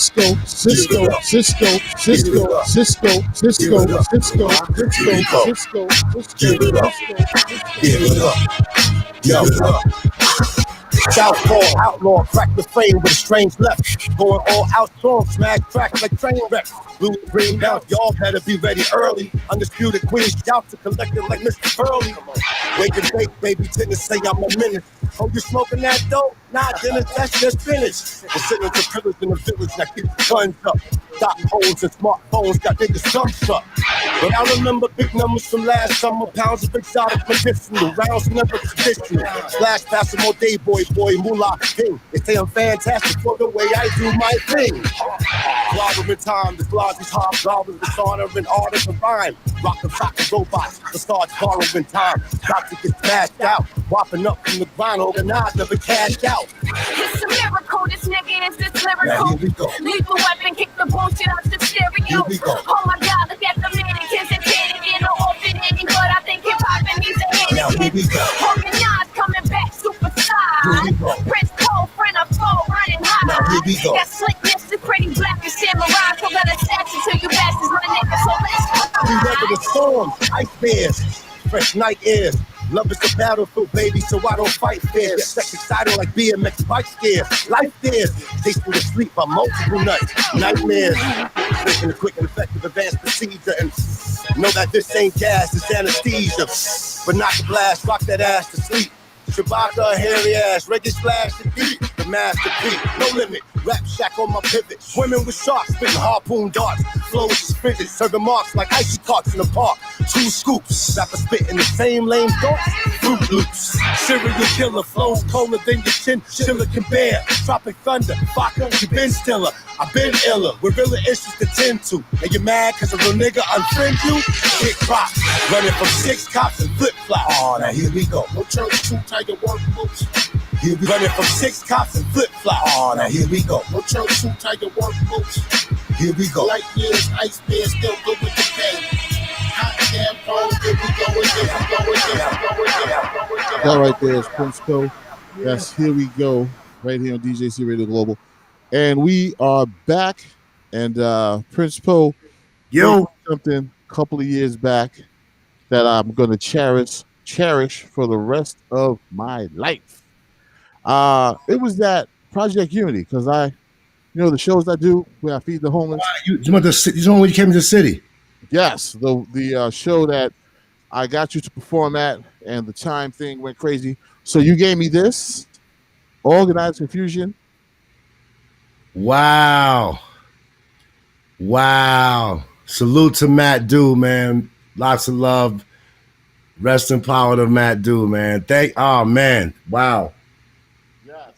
up. Give it up. Give it up. Southpaw, outlaw, crack the frame with a strange left. Going all out strong, smash tracks like train wrecks. Blue green out, y'all better be ready early. Undisputed queen, shout to collect it like Mr. Furley. Wake and bake, baby, tennis say I'm a menace. Oh, you smoking that dope? Nah, Dennis, that's just finished. The signals are pillars in the village that keep the guns up. Stop holes and smartphones got niggas thumbs up. But I remember big numbers from last summer, pounds of exotic medicinal, rounds never traditional. Slash past some more day boy, moolah king. They say I'm fantastic for the way I do my thing. Clobbering time, the glossy's hobgoblins, the honor and art of the rhyme. Rockin' sockin' robots, the stars borrowing time. About to get smashed out, whopping up from the grind, organized, never cashed out. It's a miracle, this nigga is this lyrical. Lethal weapon, kick the bullshit out the stereo. Oh my God, look at the mannequins and dating in the orphan ending, but I think hip hop and music is organized, coming back, superstar. Prince Poe, friend of foe, running high. That slickness is pretty black and samurai, so let us snatch until you bastards, my nigga, so let's go. We weather the storm, ice bears, fresh night airs. Love is a battlefield, baby, so I don't fight fear. Get sex excited like BMX bike scares. Life dares, tasteful to sleep by multiple nights. Nightmares, making a quick and effective advanced procedure. And know that this ain't gas, it's anesthesia. But not the blast, rock that ass to sleep. Shabaka, hairy ass, reggae splash the beat. The master beat, no limit. Rap shack on my pivot. Swimming with sharks, spitting harpoon darts. Flow suspended, serving marks like icy carts in the park. 2 scoops, rapper spitting the same lame thoughts. Fruit Loops, serial killer, flows colder than your chin. Chiller can bear, tropic thunder. Vodka, you been stiller. I've been iller, with realer issues to tend to. And you mad cause a real nigga unfriend you? Get props, running from 6 cops and flip flops. Oh, now here we go. No church, 2 tiger work boots. Here we running from 6 cops and flip flops. Oh, now here we go. No church, 2 tiger work boots. Here we go. Light years, ice bears, still good with the game. Hot damn phone, here we go again. That right there is Prince Poe. Yes, here we go, right here on DJC Radio Global. And we are back. And Prince Poe played Yo, something a couple of years back that I'm gonna cherish for the rest of my life. It was that Project Unity, because the shows I do where I feed the homeless. you went to you know when you came to the city. Yes, the show that I got you to perform at, and the time thing went crazy. So you gave me this Organized Confusion. Wow. Salute to Matt Dew, man. Lots of love. Rest in power to Matt Dew, man. Oh man. Wow. Yes.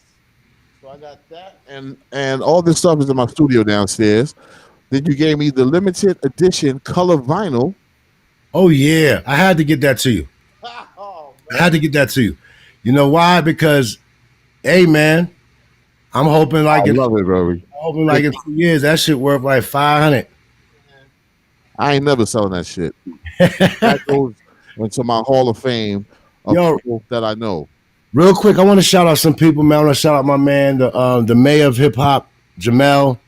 So I got that, and all this stuff is in my studio downstairs. Then you gave me the limited edition color vinyl. Oh yeah. I had to get that to you. I had to get that to you. You know why? Because, hey man, I'm hoping like I love it, bro. I'm hoping like in 2 years that shit worth like 500. I ain't never selling that shit. That goes into my Hall of Fame of people that I know. Real quick, I want to shout out some people, man. I want to shout out my man, the mayor of hip hop, Jamel.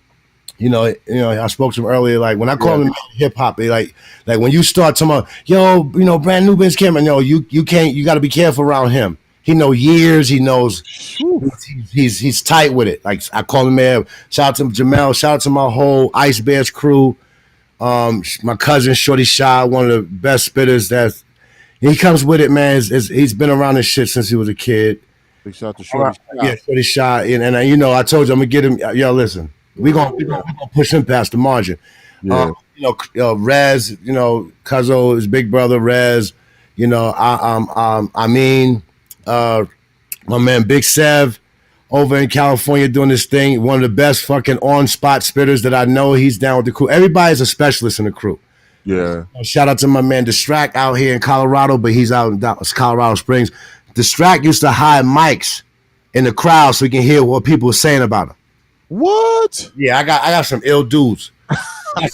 You know, I spoke to him earlier. Like when I call him hip hop, they like when you start talking about, yo, brand new Benz camera. No, you can't. You got to be careful around him. He knows years. He knows he's tight with it. Like I call him man. Shout out to Jamel. Shout out to my whole Ice Bears crew. My cousin Shorty Shy, one of the best spitters. He comes with it, man. He's been around this shit since he was a kid. Big shout out to Shorty Shy. Yeah, Shorty Shy, and I told you I'm gonna get him. Yo, listen. We gonna push him past the margin. Yeah. Rez, Cuzzo, his big brother, Rez, my man Big Sev over in California doing this thing. One of the best fucking on-spot spitters that I know. He's down with the crew. Everybody's a specialist in the crew. Yeah. Shout out to my man Distract out here in Colorado, but he's out in Colorado Springs. Distract used to hide mics in the crowd so he can hear what people are saying about him. What? Yeah, I got some ill dudes. I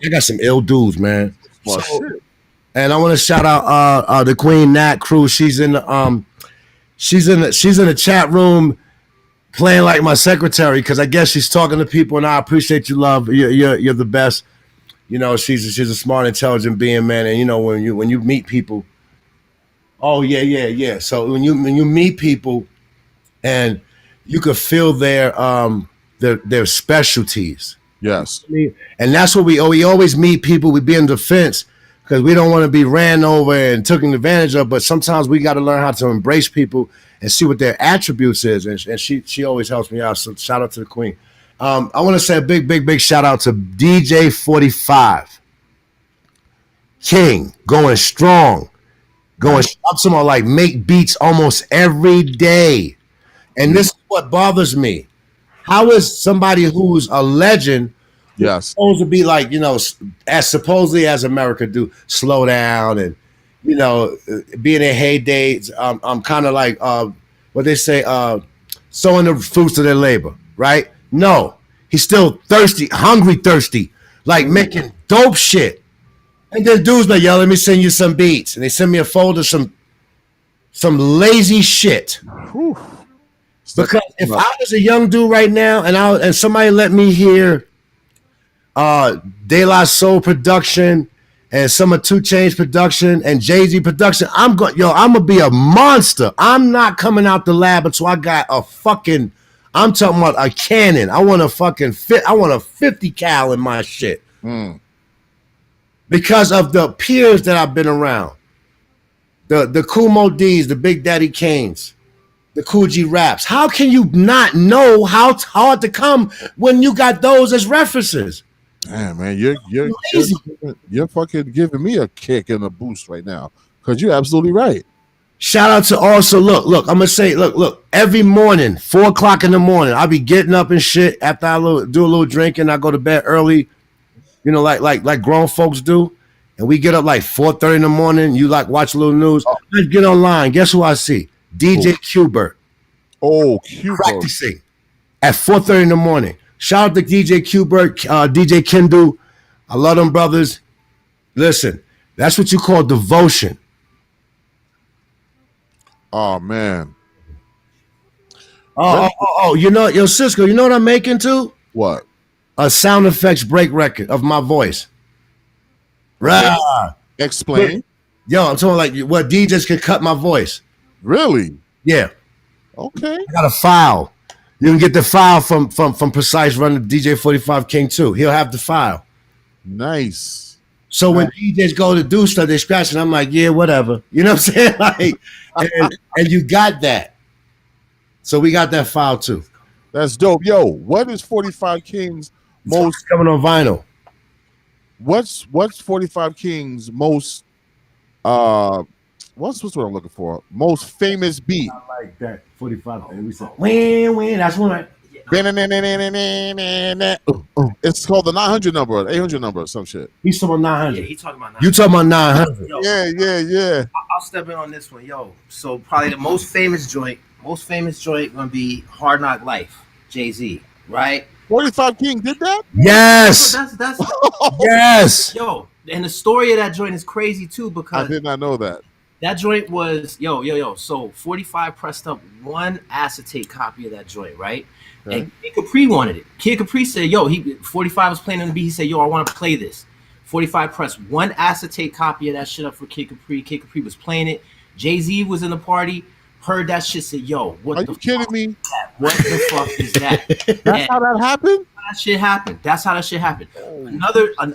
got some ill dudes, man. And I want to shout out the Queen Nat crew. She's in the chat room playing like my secretary because I guess she's talking to people, and I appreciate you, love. You're the best. She's a smart, intelligent being, man. And when you meet people, oh yeah. So when you meet people, and you could feel their specialties. Yes. And that's what we always meet people. We be in defense because we don't want to be ran over and taken advantage of. But sometimes we got to learn how to embrace people and see what their attributes is. And she always helps me out. So shout out to the Queen. I want to say a big shout out to DJ 45 King, going strong, up someone like make beats almost every day. And this is what bothers me. How is somebody who's a legend supposed to be like, as supposedly as America do, slow down and, be in their heyday? I'm kind of like what they say, sowing the fruits of their labor, right? No, he's still thirsty, thirsty, like making dope shit. And then dudes like, yo, let me send you some beats. And they send me a folder, some lazy shit. Whew. Because if I was a young dude right now and somebody let me hear De La Soul production and some of 2 Chainz production and Jay-Z production, I'm gonna be a monster. I'm not coming out the lab until I got I'm talking about a cannon. I want a 50 cal in my shit. Because of the peers that I've been around. The Kumo D's, the Big Daddy Kanes, the Coogee Raps. How can you not know how hard to come when you got those as references? Damn, man, you're fucking giving me a kick and a boost right now because you're absolutely right. Shout out to also look. I'm gonna say look. Every morning, 4:00 in the morning, I'll be getting up and shit after I do a little drinking. I go to bed early, like grown folks do, and we get up like 4:30 in the morning. You watch a little news. I get online. Guess who I see? DJ Qbert. Oh, Qbert. Practicing at 4:30 in the morning. Shout out to DJ Qbert, DJ Kendu. I love them brothers. Listen, that's what you call devotion. Oh, man. Oh, you know, yo, Cisco, you know what I'm making too? What? A sound effects break record of my voice. Right. Explain. Yo, I'm talking like what DJs can cut my voice. Really? Yeah. Okay. I got a file. You can get the file from Precise running DJ 45 King too. He'll have the file. Nice. So when DJs go to do stuff, they scratch, and I'm like, yeah, whatever. You know what I'm saying? Like, and you got that. So we got that file too. That's dope. Yo, what is 45 King's most coming on vinyl? What's 45 King's most what's what I'm looking for? Most famous beat. I like that 45. We said win. That's one. It's called the 900 number, 800 number, or some shit. He's talking about 900. Yeah, he's talking about 900. You talking about 900? Yo, Yeah. I'll step in on this one, yo. So probably the most famous joint gonna be Hard Knock Life, Jay-Z, right? 45 King did that? Yes. So that's Yes. Yo, and the story of that joint is crazy too because I did not know that. that joint was yo. So 45 pressed up one acetate copy of that joint, right? Okay. And Kid Capri wanted it. Kid Capri said, yo, 45 was playing on the beat. He said, yo, I want to play this. 45 pressed one acetate copy of that shit up for Kid Capri. Kid Capri was playing it. Jay-Z was in the party, heard that shit, said, yo, what Are the you kidding fuck me? is that? What the fuck is that? That's how that happened? That's how that shit happened.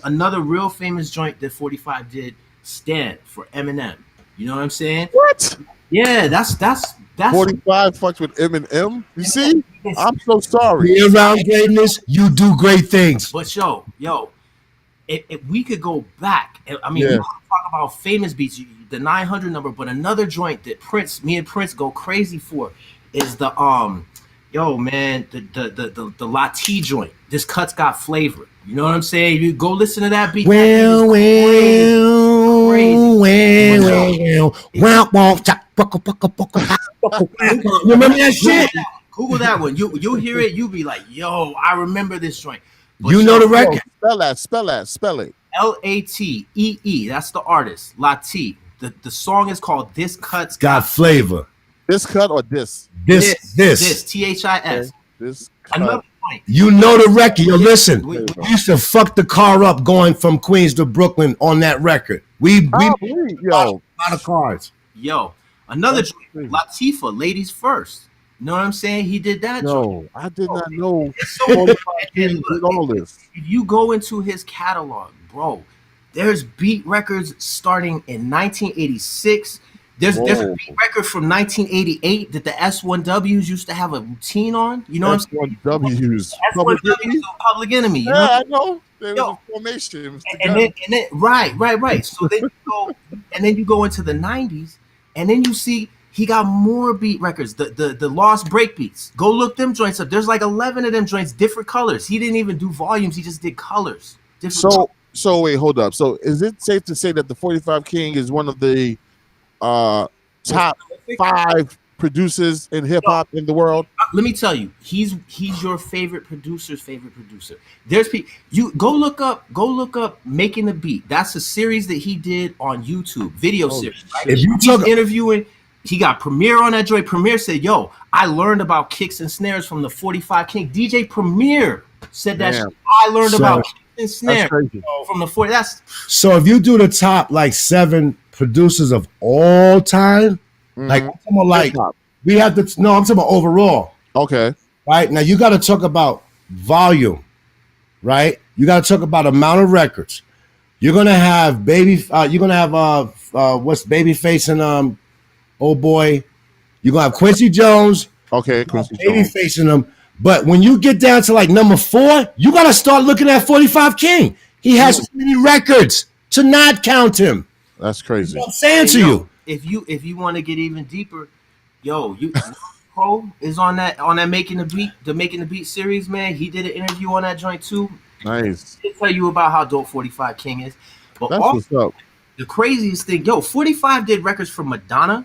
Another real famous joint that 45 did, Stand for Eminem. You know what I'm saying? What? Yeah, that's 45 fucks with Eminem. You see? I'm so sorry. Be around greatness, you do great things. But yo, if we could go back, I mean, we want to talk about famous beats, the 900 number, but another joint that me and Prince go crazy for is the the Latte joint. This cut's got flavor. You know what I'm saying? You go listen to that beat. Well. You remember that shit? Google that one. You'll hear it. You'll be like, yo, I remember this joint. But you know the record. Spell it. Latee. That's the artist. Latte. The song is called This Cut's Got Flavor. This cut or this? This. THIS. Okay. This cut. Another point. You know the record. Yo, listen. We used to fuck the car up going from Queens to Brooklyn on that record. We bought a lot of cars. Yo, another joint. Latifah, Ladies First. You know what I'm saying? He did that. No, I did not know. Did all this. If you go into his catalog, bro, there's beat records starting in 1986. There's a beat record from 1988 that the S1Ws used to have a routine on. You know what I'm saying? S1Ws. S1Ws is Public Enemy. You know? I know. There was a formation. And then right. So then you go, and then you go into the 90s, and then you see he got more beat records, the Lost Break Beats. Go look them joints up. There's like 11 of them joints, different colors. He didn't even do volumes. He just did colors. So wait, hold up. So is it safe to say that the 45 King is one of the top 5 producers in hip hop in the world? Let me tell you, he's your favorite producer's favorite producer. There's people you go look up Making the Beat. That's a series that he did on YouTube, video series. Right? If you he's interviewing. He got Premier on that joint. Premier said, yo, I learned about kicks and snares from the 45 King. DJ Premier said that shit. I learned about kicks and snares from the 40. So if you do the top like 7 producers of all time, like I'm talking about overall. Okay. Right? Now you got to talk about volume, right? You got to talk about amount of records. You're going to have what's Babyface and oh boy, you're gonna have Quincy Jones. Okay, Quincy Jones facing them. But when you get down to like number 4, you gotta start looking at 45 King. He has so many records to not count him. That's crazy. You know what I'm saying to you. If you want to get even deeper, Pro is on that Making the Beat series, man. He did an interview on that joint too. Nice. He'll tell you about how dope 45 King is. But that's also, what's up. The craziest thing, 45 did records for Madonna.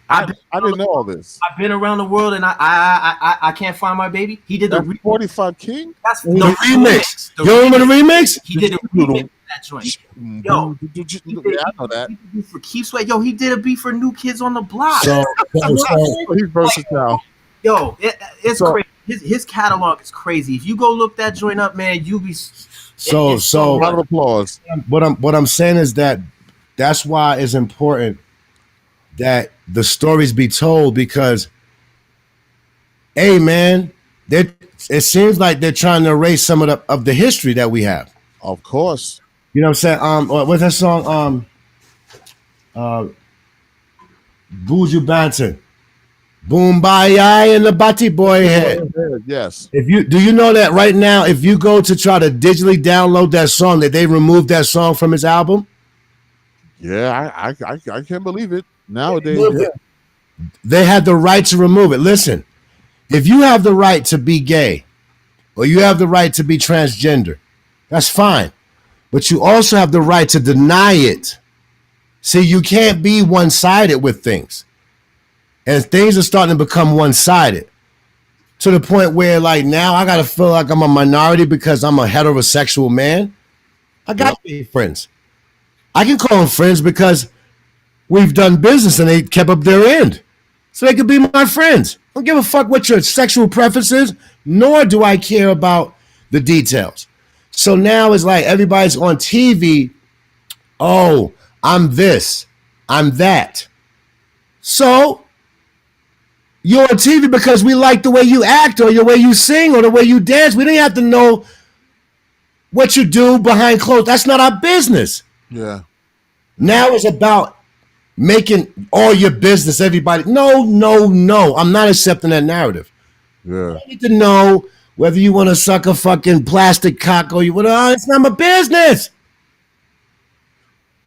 I didn't know all this. I've been around the world and I can't find my baby. He did the 45 King. That's the remix. You remember the remix? He did a remix of that joint. I know that. He did for Keith Sweat. He did a beat for New Kids on the Block. So he's versatile. Yo, it's crazy. His catalog is crazy. If you go look that joint up, man, you be so round of applause. What I'm saying is that's why it's important that the stories be told, because, hey man, it seems like they're trying to erase some of the history that we have. Of course. You know what I'm saying? What's that song? Buju Banton. Boom Bye in the Batty Boy head. Yes. Do you know that right now, if you go to try to digitally download that song, that they removed that song from his album? Yeah, I can't believe it. Nowadays, they had the right to remove it. Listen, if you have the right to be gay or you have the right to be transgender, that's fine. But you also have the right to deny it. See, you can't be one-sided with things. And things are starting to become one-sided to the point where, like, now I got to feel like I'm a minority because I'm a heterosexual man. I got to be friends. I can call them friends because we've done business and they kept up their end. So they could be my friends. I don't give a fuck what your sexual preference is, nor do I care about the details. So now it's like everybody's on TV. Oh, I'm this, I'm that. So you're on TV because we like the way you act or the way you sing or the way you dance. We don't have to know what you do behind closed. That's not our business. Yeah. Now it's about making all your business everybody. No. I'm not accepting that narrative. Yeah. I need to know whether you want to suck a fucking plastic cock or you want to. It's not my business.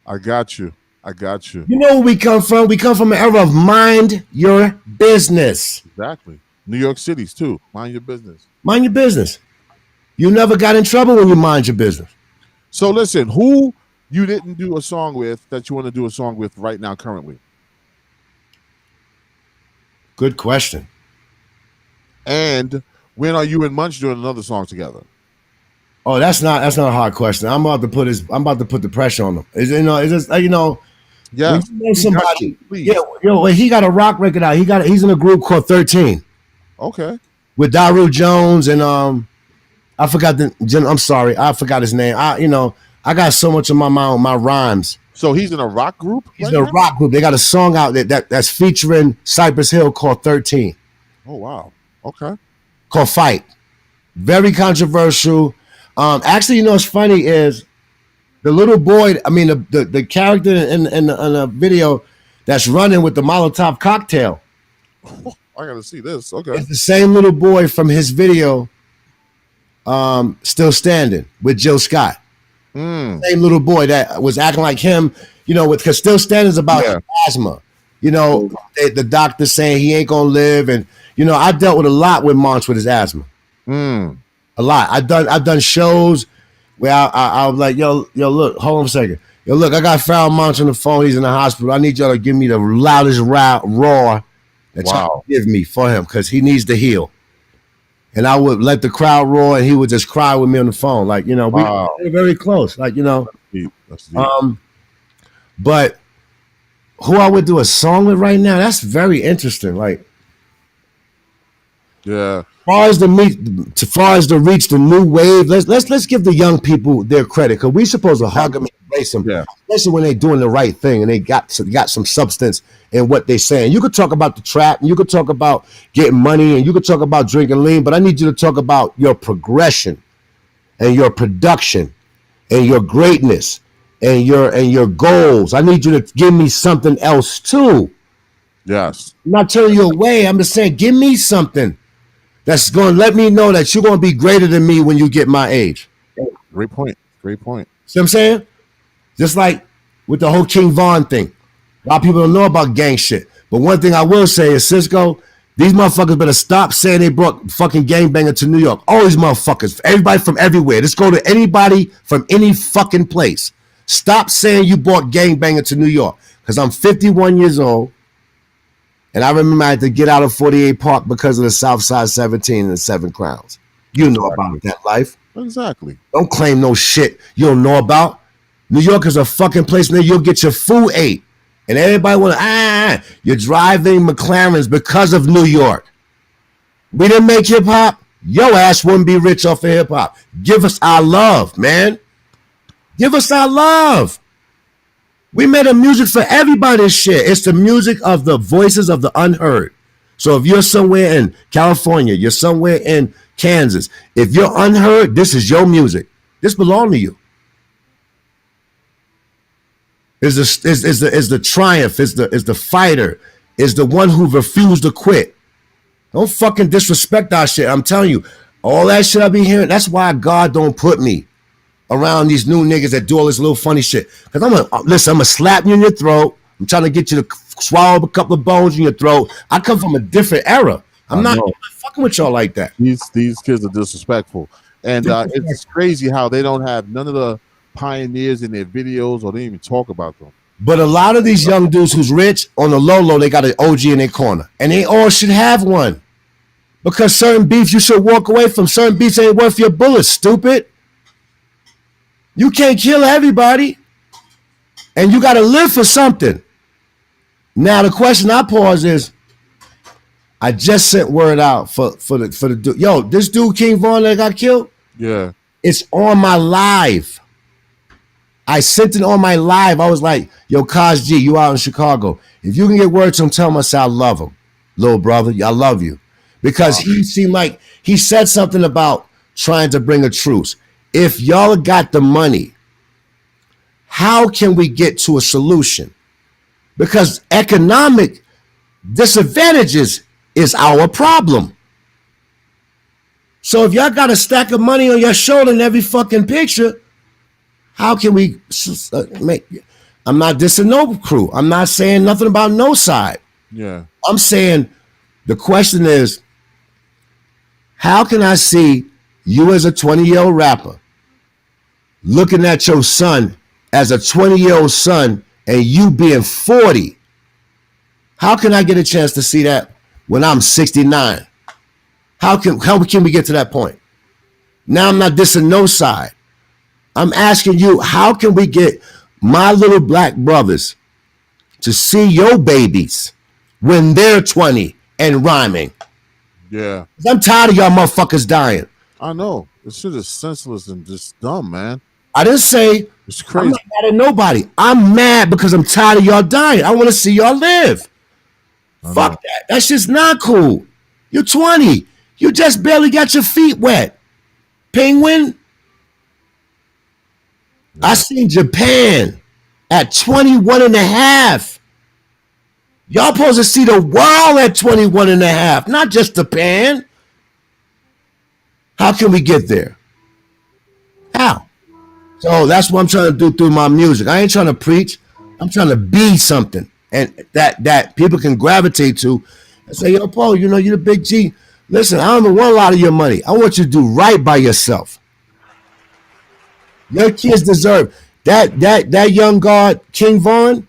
I got you. You know where we come from? We come from an era of mind your business. Exactly. New York City's too. Mind your business. Mind your business. You never got in trouble when you mind your business. So listen, who you didn't do a song with that you want to do a song with right now currently? Good question. And when are you and Munch doing another song together? Oh, that's not a hard question. I'm about to put the pressure on him. Yeah. You know somebody. He got a rock record out. He's in a group called 13. Okay. With Daru Jones and I forgot I forgot his name. I got so much in my mind, my rhymes. So he's in a rock group? He's in a rock group. They got a song out that's featuring Cypress Hill called 13. Oh wow. Okay. Called Fight. Very controversial. Actually, what's funny is the little boy, the character in the video that's running with the Molotov cocktail. Oh, I gotta see this. Okay. It's the same little boy from his video, Still Standing with Jill Scott. Same little boy that was acting like him, because Still Standing is about asthma. The doctor saying he ain't gonna live, and I dealt with a lot with Monch with his asthma. A lot. I've done shows where I was like, yo, look, hold on a second. Yo, look, I got Farrell Monch on the phone. He's in the hospital. I need y'all to give me the loudest roar that y'all give me for him because he needs to heal. And I would let the crowd roar, and he would just cry with me on the phone. Like, we were very close. Like, That's deep. But who I would do a song with right now, that's very interesting. Like, yeah. As far as to reach the new wave, let's give the young people their credit because we're supposed to hug them and embrace them, especially when they're doing the right thing and they got some substance in what they're saying. You could talk about the trap, and you could talk about getting money, and you could talk about drinking lean, but I need you to talk about your progression and your production and your greatness and your goals. I need you to give me something else too. Yes. I'm not turning you away. I'm just saying, give me something that's going to let me know that you're going to be greater than me when you get my age. Great point. See what I'm saying? Just like with the whole King Von thing. A lot of people don't know about gang shit. But one thing I will say is, Cisco, these motherfuckers better stop saying they brought fucking gangbanger to New York. All these motherfuckers, everybody from everywhere. Just go to anybody from any fucking place. Stop saying you brought gangbanger to New York. Because I'm 51 years old. And I remember I had to get out of 48 Park because of the Southside 17 and the 7 Crowns. You know about that life. Exactly. Don't claim no shit you don't know about. New York is a fucking place where you'll get your food ate. And everybody want to, you're driving McLarens because of New York. We didn't make hip hop. Your ass wouldn't be rich off of hip hop. Give us our love, man. Give us our love. We made a music for everybody's shit. It's the music of the voices of the unheard. So if you're somewhere in California, you're somewhere in Kansas, if you're unheard, this is your music. This belongs to you. Is the triumph, is the fighter, is the one who refused to quit. Don't fucking disrespect our shit. I'm telling you, all that shit I be hearing, that's why God don't put me around these new niggas that do all this little funny shit. Because I'm gonna slap you in your throat. I'm trying to get you to swallow a couple of bones in your throat. I come from a different era. I'm not fucking with y'all like that. These kids are disrespectful. And it's crazy how they don't have none of the pioneers in their videos, or they even talk about them. But a lot of these young dudes who's rich, on the low, they got an OG in their corner. And they all should have one. Because certain beefs you should walk away from. Certain beefs ain't worth your bullets, stupid. You can't kill everybody. And you got to live for something. Now, the question I pose is, I just sent word out for the dude. Yo, this dude, King Von, that got killed? Yeah. It's on my live. I sent it on my live. I was like, yo, Kaz G, you out in Chicago. If you can get word to him, tell him I said I love him. Little brother, I love you. Because he seemed like he said something about trying to bring a truce. If y'all got the money, how can we get to a solution? Because economic disadvantages is our problem. So if y'all got a stack of money on your shoulder in every fucking picture, how can we make? I'm not dissing no crew. I'm not saying nothing about no side. Yeah. I'm saying the question is, how can I see you as a 20-year-old rapper looking at your son as a 20-year-old son and you being 40? How can I get a chance to see that when I'm 69? How can we get to that point? Now I'm not dissing no side. I'm asking you, how can we get my little black brothers to see your babies when they're 20 and rhyming? Yeah. I'm tired of y'all motherfuckers dying. I know. This shit is senseless and just dumb, man. I didn't say it's crazy. I'm not mad at nobody. I'm mad because I'm tired of y'all dying. I want to see y'all live. Fuck that. That's just not cool. You're 20. You just barely got your feet wet. Penguin. I seen Japan at 21 and a half. Y'all supposed to see the world at 21 and a half, not just Japan. How can we get there? How? So that's what I'm trying to do through my music. I ain't trying to preach. I'm trying to be something, and that people can gravitate to and say, yo, Paul, you know, you're the big G. Listen, I don't even want a lot of your money. I want you to do right by yourself. Your kids deserve that young god, King Von,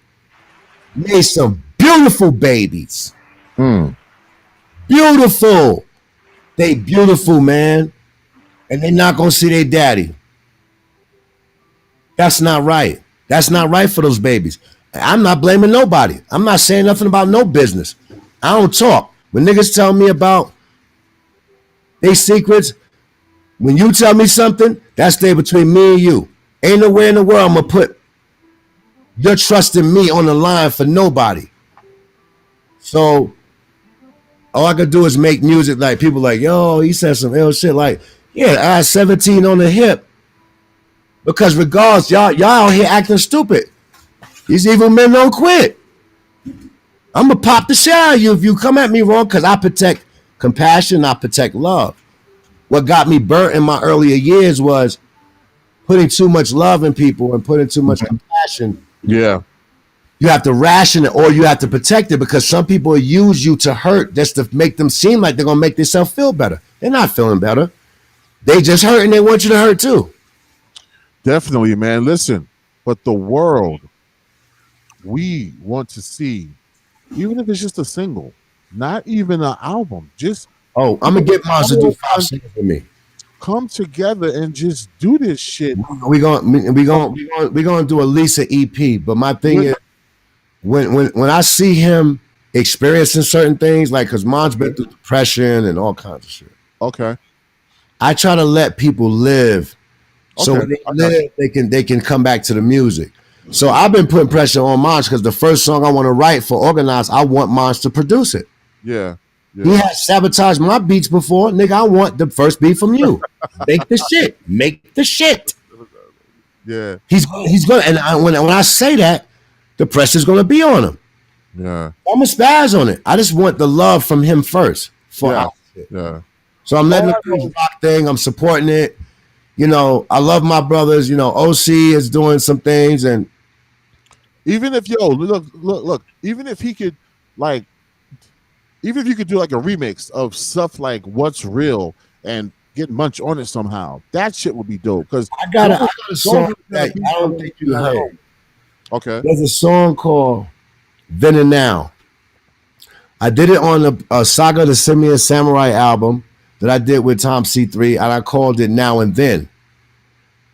made some beautiful babies. Beautiful. They beautiful, man. And they not gonna see their daddy. That's not right. That's not right for those babies. I'm not blaming nobody. I'm not saying nothing about no business. I don't talk. When niggas tell me about they secrets, when you tell me something, that's stay between me and you. Ain't nowhere in the world I'm gonna put your trust in me on the line for nobody. So all I could do is make music like people like, yo, he said some ill shit. Like, yeah, I had 17 on the hip. Because regardless, y'all out here acting stupid. These evil men don't quit. I'm gonna pop the shit out of you if you come at me wrong, because I protect compassion, I protect love. What got me burnt in my earlier years was putting too much love in people and putting too much compassion. Yeah. You have to ration it or you have to protect it, because some people use you to hurt just to make them seem like they're going to make themselves feel better. They're not feeling better. They just hurt and they want you to hurt too. Definitely, man. Listen, but the world, we want to see, even if it's just a single, not even an album, just I'm gonna get Mars to do 5 singles with me. Come together and just do this shit. We gonna do at least an EP. But my thing is, when I see him experiencing certain things, like because mom's been through depression and all kinds of shit. Okay. I try to let people live, so when they live, they can come back to the music. So I've been putting pressure on Monch because the first song I want to write for Organized, I want Monch to produce it. Yeah. He has sabotaged my beats before, nigga. I want the first beat from you. Make the shit. Make the shit. Yeah. He's gonna, and when I say that, the pressure's gonna be on him. Yeah. I'm a spaz on it. I just want the love from him first. Yeah. So I'm letting him do the rock thing. I'm supporting it. You know, I love my brothers. You know, OC is doing some things, and even if look, even if he could like, even if you could do like a remix of stuff like What's Real and get Munch on it somehow, that shit would be dope. Because I got a song that I don't think you heard. Okay. There's a song called Then and Now. I did it on a Saga the Simian Samurai album that I did with Tom C3, and I called it Now and Then.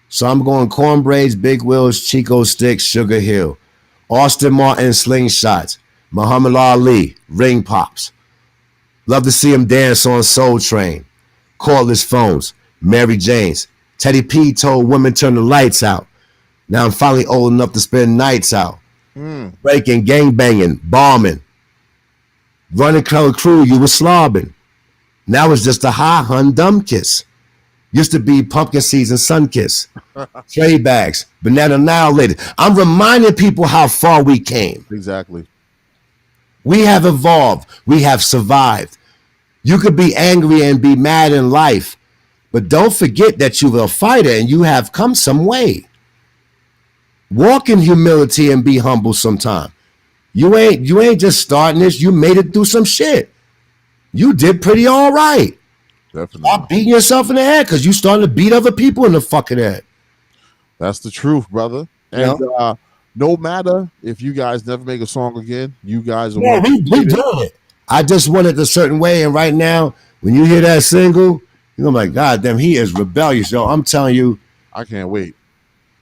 So I'm going Corn Braids, Big Wheels, Chico Sticks, Sugar Hill, Austin Martin Slingshots, Muhammad Ali, Ring Pops. Love to see him dance on Soul Train, Cordless Phones, Mary Jane's. Teddy P told women turn the lights out. Now I'm finally old enough to spend nights out. Breaking, gang banging, bombing. Running color crew, you were slobbing. Now it's just a high hun dumb kiss. Used to be pumpkin seeds and sun kiss. Trade bags, banana now later. I'm reminding people how far we came. Exactly. We have evolved. We have survived. You could be angry and be mad in life, but don't forget that you're a fighter and you have come some way. Walk in humility and be humble sometime. You ain't just starting this. You made it through some shit. You did pretty all right. Definitely. Stop beating yourself in the head because you starting to beat other people in the fucking head. That's the truth, brother. And no matter if you guys never make a song again, you guys are we doing it. I just want it a certain way, and right now, when you hear that single, you're gonna be like, God damn, he is rebellious, yo. I'm telling you. I can't wait.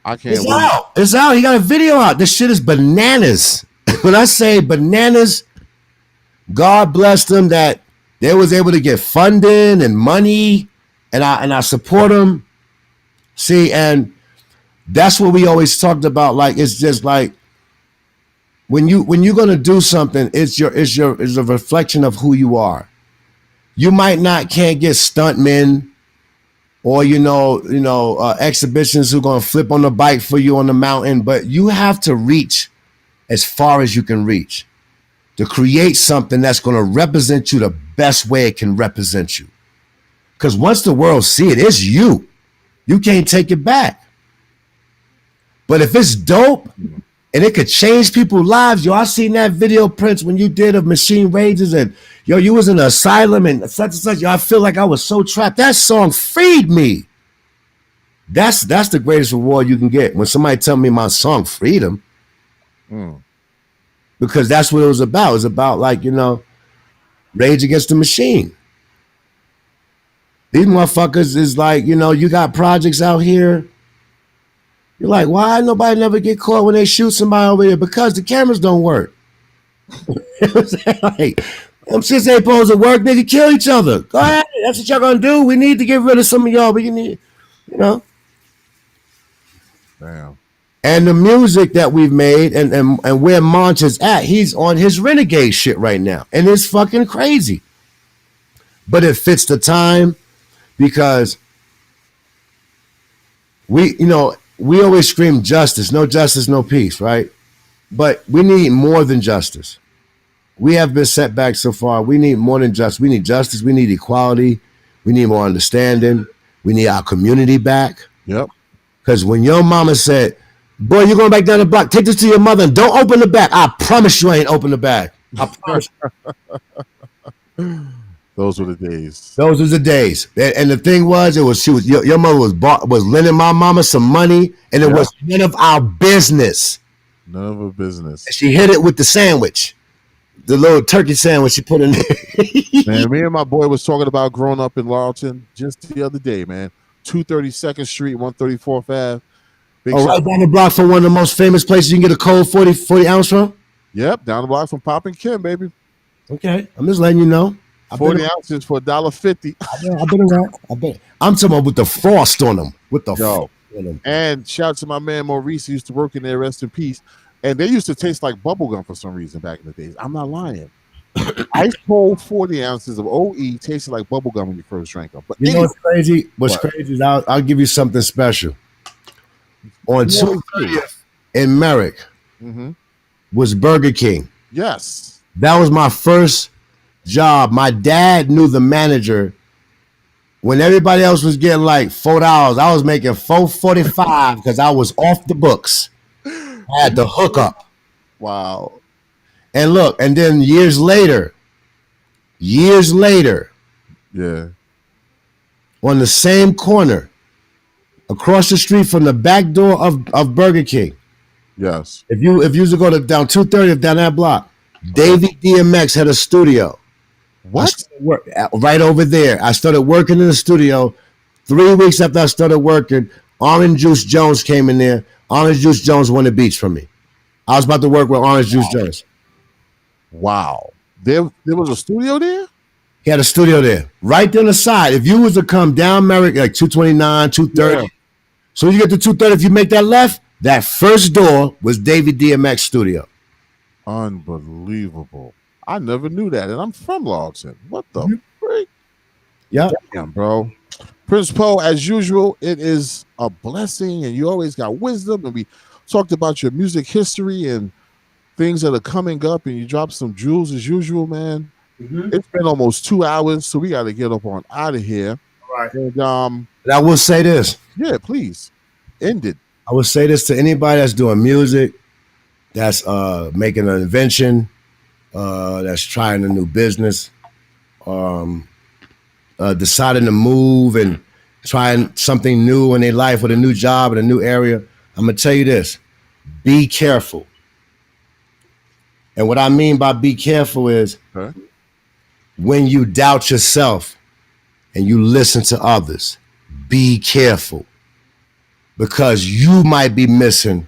It's out. It's out. He got a video out. This shit is bananas. When I say bananas, God bless them that they was able to get funding and money, and I support them. See, and that's what we always talked about. Like, it's just like when you're gonna do something, it's a reflection of who you are. You can't get stuntmen or exhibitions who gonna flip on the bike for you on the mountain, but you have to reach as far as you can reach to create something that's gonna represent you the best way it can represent you. Because once the world see it, it's you. You can't take it back. But if it's dope and it could change people's lives, yo, I seen that video, Prince, when you did of Machine Rages, and yo, you was in an asylum and such and such. Yo, I feel like I was so trapped. That song freed me. That's the greatest reward you can get when somebody tell me my song freed them. Because that's what it was about. It was about, like, Rage Against the Machine. These motherfuckers is like, you got projects out here. You're like, why nobody never get caught when they shoot somebody over here? Because the cameras don't work. Like, them shits ain't supposed to work. Nigga, kill each other. Go ahead. That's what y'all gonna do. We need to get rid of some of y'all, but you need, Damn. And the music that we've made and where Monch is at, he's on his renegade shit right now. And it's fucking crazy. But it fits the time because we always scream justice, no peace, right? But we need more than justice. We have been set back so far. We need more than justice. We need justice. We need equality. We need more understanding. We need our community back. Yep. Because when your mama said, boy, you're going back down the block, take this to your mother and don't open the bag. I promise you I ain't open the bag. I promise you. Those were the days. Those were the days. And the thing was, your mother was lending my mama some money, and it was none of our business. None of her business. She hit it with the sandwich, the little turkey sandwich she put in there. Man, me and my boy was talking about growing up in Laurelton just the other day, man. 232nd Street, 134th Ave. Right down the block from one of the most famous places you can get a cold 40 ounce from? Yep, down the block from Pop and Kim, baby. Okay, I'm just letting you know. 40 ounces for $1.50. I've been around. I'm talking about with the frost on them. With the Yo. frost on them. And shout out to my man Maurice. He used to work in there. Rest in peace. And they used to taste like bubblegum for some reason back in the days. I'm not lying. Ice cold 40 ounces of OE tasted like bubblegum when you first drank them. But you know what's crazy? What's crazy is I'll give you something special. On 230th in Merrick was Burger King. Yes. That was my first job. My dad knew the manager. When everybody else was getting like $4, I was making $4.45 because I was off the books. I had the hookup. Wow. And look, and then years later, yeah, on the same corner, across the street from the back door of Burger King. Yes. If you was to go down 230th down that block, Davey DMX had a studio. What? Right over there. I started working in the studio. 3 weeks after I started working, Orange Juice Jones came in there. Orange Juice Jones won the beats from me. I was about to work with Orange Juice Jones. Wow. There was a studio there? He had a studio there. Right there on the side. If you was to come down Merrick, like 229, 230. So when you get to 230, if you make that left, that first door was David DMX studio. Unbelievable. I never knew that. And I'm from Lawton. What the freak? Yeah. Damn, bro. Prince Poe, as usual, it is a blessing, and you always got wisdom. And we talked about your music history and things that are coming up, and you dropped some jewels as usual, man. It's been almost 2 hours, so we got to get up on out of here. Right. And I will say this. Yeah, please. End it. I will say this to anybody that's doing music, that's making an invention, that's trying a new business, deciding to move and trying something new in their life with a new job in a new area. I'm going to tell you this. Be careful. And what I mean by be careful is when you doubt yourself and you listen to others, be careful, because you might be missing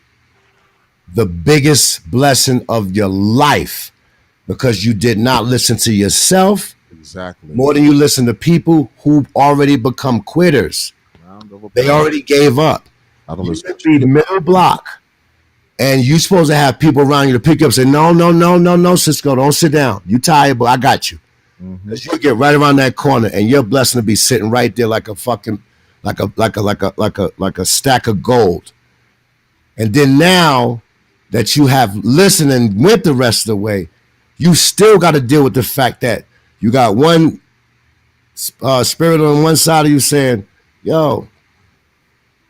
the biggest blessing of your life because you did not listen to yourself. Exactly. More than you listen to people who already become quitters. They already gave up. You should be the middle block. And you're supposed to have people around you to pick you up and say, no, Cisco, don't sit down. You tired, but I got you. Because you get right around that corner and your blessing to be sitting right there like a fucking, like a stack of gold. And then now that you have listened and went the rest of the way, you still got to deal with the fact that you got one spirit on one side of you saying, yo,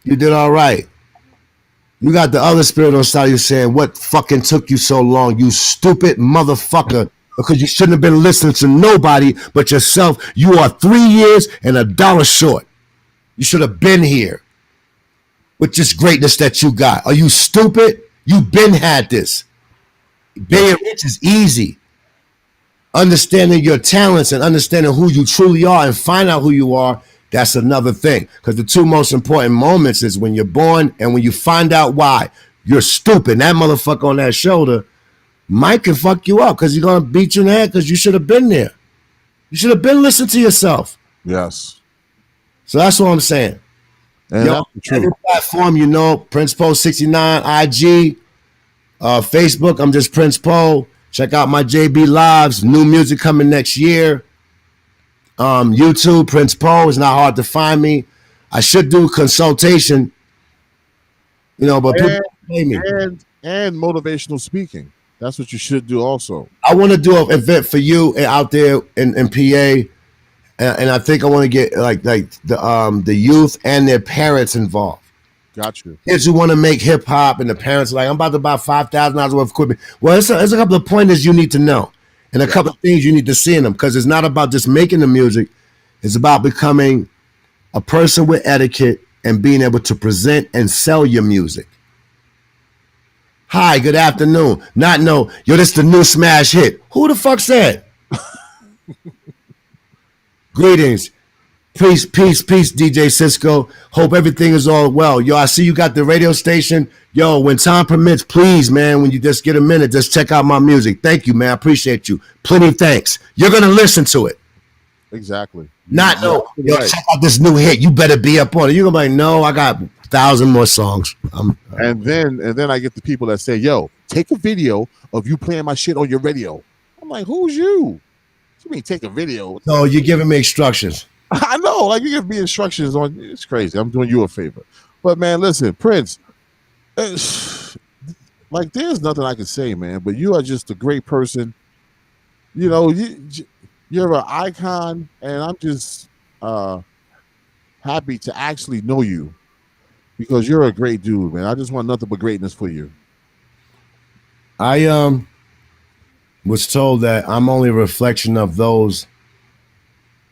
you did all right. You got the other spirit on the side of you saying, what fucking took you so long, you stupid motherfucker, because you shouldn't have been listening to nobody but yourself. You are 3 years and $1 short. You should have been here with this greatness that you got. Are you stupid? You been had this. Being rich is easy. Understanding your talents and understanding who you truly are and find out who you are, that's another thing. Because the two most important moments is when you're born and when you find out why you're stupid. That motherfucker on that shoulder might can fuck you up because you're going to beat you in the head because you should have been there. You should have been listening to yourself. Yes. So that's what I'm saying. And that's the truth. Every platform, you know, Prince Poe 69, IG, Facebook, I'm just Prince Poe. Check out my JB Lives, new music coming next year. YouTube, Prince Poe. It's not hard to find me. I should do consultation, you know, but people pay me. And motivational speaking. That's what you should do also. I want to do an event for you out there in PA. And I think I want to get like the youth and their parents involved. Got you. Kids who want to make hip hop and the parents are like, I'm about to buy $5,000 worth of equipment. Well, it's a couple of pointers you need to know and a couple of things you need to see in them, because it's not about just making the music. It's about becoming a person with etiquette and being able to present and sell your music. Hi, good afternoon. Not no, yo, this the new smash hit. Who the fuck said? Greetings. Peace, DJ Cisco. Hope everything is all well. Yo, I see you got the radio station. Yo, when time permits, please, man, when you just get a minute, just check out my music. Thank you, man. I appreciate you. Plenty thanks. You're going to listen to it. Exactly. Not no, yo, check out this new hit. You better be up on it. You're going to be like, no, I got 1,000 more songs. And then I get the people that say, yo, take a video of you playing my shit on your radio. I'm like, who's you? What you mean take a video? No, you're giving me instructions. I know, like you give me instructions on. It's crazy. I'm doing you a favor, but man, listen, Prince. Like, there's nothing I can say, man. But you are just a great person. You know, you're an icon, and I'm just happy to actually know you because you're a great dude, man. I just want nothing but greatness for you. I was told that I'm only a reflection of those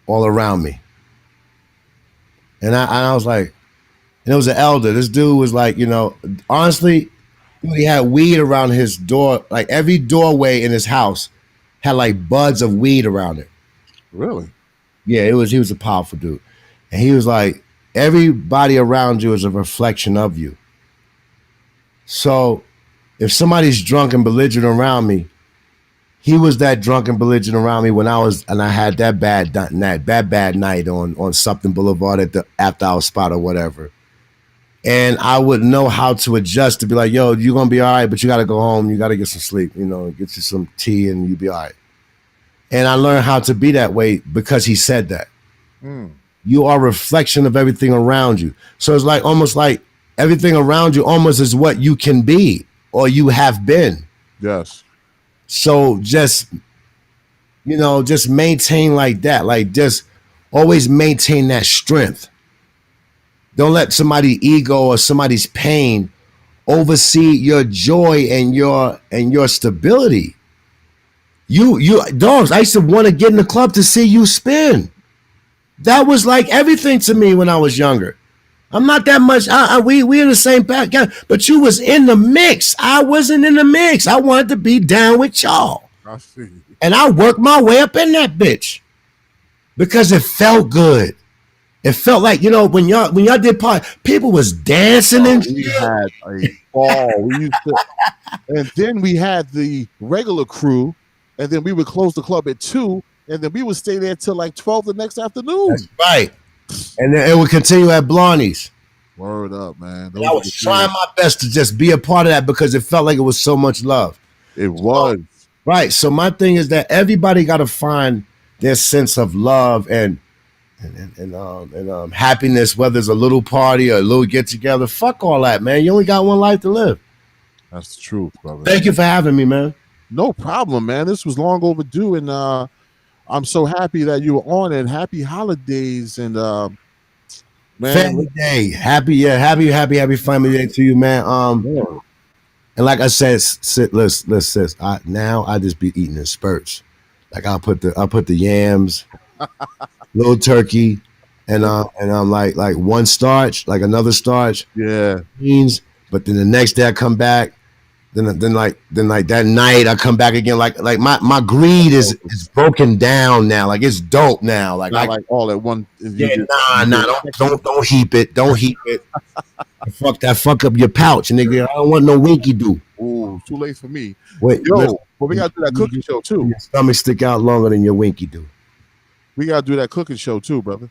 all around me. And I was like, and it was an elder. This dude was like, you know, honestly, he had weed around his door. Like every doorway in his house had like buds of weed around it. Really? Yeah, he was a powerful dude. And he was like, everybody around you is a reflection of you. So if somebody's drunk and belligerent around me, he was that drunk and belligerent around me when I had that bad night on something Boulevard after our spot or whatever. And I would know how to adjust to be like, yo, you're going to be all right, but you got to go home. You got to get some sleep, you know, get you some tea and you'll be all right. And I learned how to be that way because he said that. You are a reflection of everything around you. So it's like almost like everything around you almost is what you can be or you have been. Yes. So just, you know, just maintain like that. Like just always maintain that strength. Don't let somebody's ego or somebody's pain oversee your joy and your stability. You dogs, I used to want to get in the club to see you spin. That was like everything to me when I was younger. I'm not that much. We in the same pack, but you was in the mix. I wasn't in the mix. I wanted to be down with y'all. I see. And I worked my way up in that bitch because it felt good. It felt like, you know, when y'all did part, people was dancing and we had a ball. We used to, and then we had the regular crew, and then we would close the club at 2, and then we would stay there till like 12 the next afternoon. That's right. And then it would continue at Blawnies. Word up, man. I was trying my best to just be a part of that because it felt like it was so much love. It was. Right. So my thing is that everybody got to find their sense of love and happiness, whether it's a little party or a little get together. Fuck all that, man. You only got one life to live. That's the truth, brother. Thank you for having me, man. No problem, man. This was long overdue, and I'm so happy that you were on it. Happy holidays, and man, family day. Happy family day to you, man. And like I said, sis, I just be eating in spurts. Like I'll put the yams, little turkey, and I'm like one starch, like another starch, beans. But then the next day I come back. Then like that night I come back again. Like my greed is broken down now. Like it's dope now. Like all at one. Don't heap it. Don't heap it. Fuck up your pouch, nigga. I don't want no winky do. Ooh, too late for me. Wait, but we gotta do that cooking show too. Your stomach stick out longer than your winky do. We gotta do that cooking show too, brother.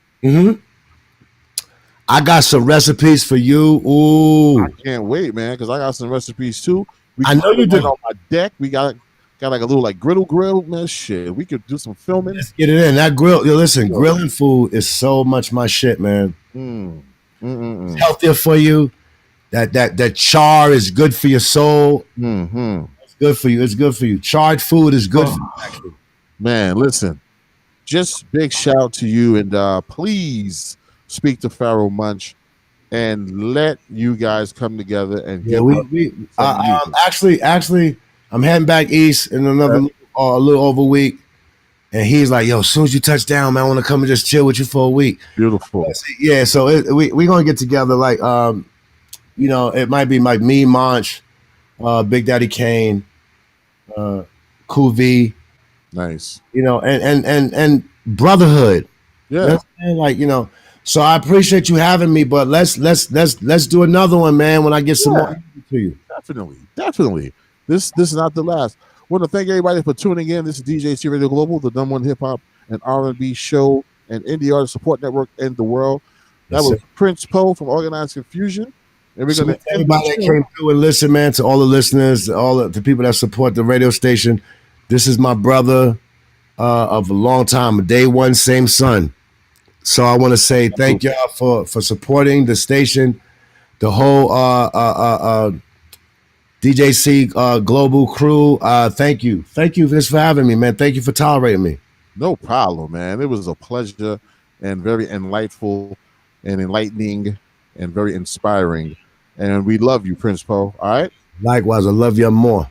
I got some recipes for you. Ooh, I can't wait, man, because I got some recipes too. I know you do. On my deck, we got like a little like grill, man. Shit, we could do some filming. Let's get it in. That grill. Yo, listen, grilling food is so much my shit, man. It's healthier for you. That char is good for your soul. It's good for you. It's good for you. Charred food is good for you, actually. Man, listen. Just big shout out to you, and please speak to Pharaoh Munch and let you guys come together and get. Actually, I'm heading back east in another a little over a week, and he's like, "Yo, as soon as you touch down, man, I want to come and just chill with you for a week." Beautiful. Yeah, so we gonna get together. Like, you know, it might be like me, Munch, Big Daddy Kane, Cool V. Nice. You know, and brotherhood. Yeah. You know what I'm saying? Like, you know, so I appreciate you having me, but let's do another one, man, when I get some more to you. Definitely. This is not the last. I want to thank everybody for tuning in. This is DJC Radio Global, the #1 hip hop and R&B show and indie artist support network in the world. That Yes, was sir. Prince Poe from Organized Confusion. And we're So going to end everybody that came through and listen, man, to all the listeners, all the people that support the radio station. This is my brother of a long time, day one, same son. So I want to say thank y'all for supporting the station, the whole DJC global crew. Thank you just for having me, man. Thank you for tolerating me. No problem, man. It was a pleasure and very enlightful and enlightening and very inspiring. And we love you, Prince Poe. All right? Likewise, I love you more.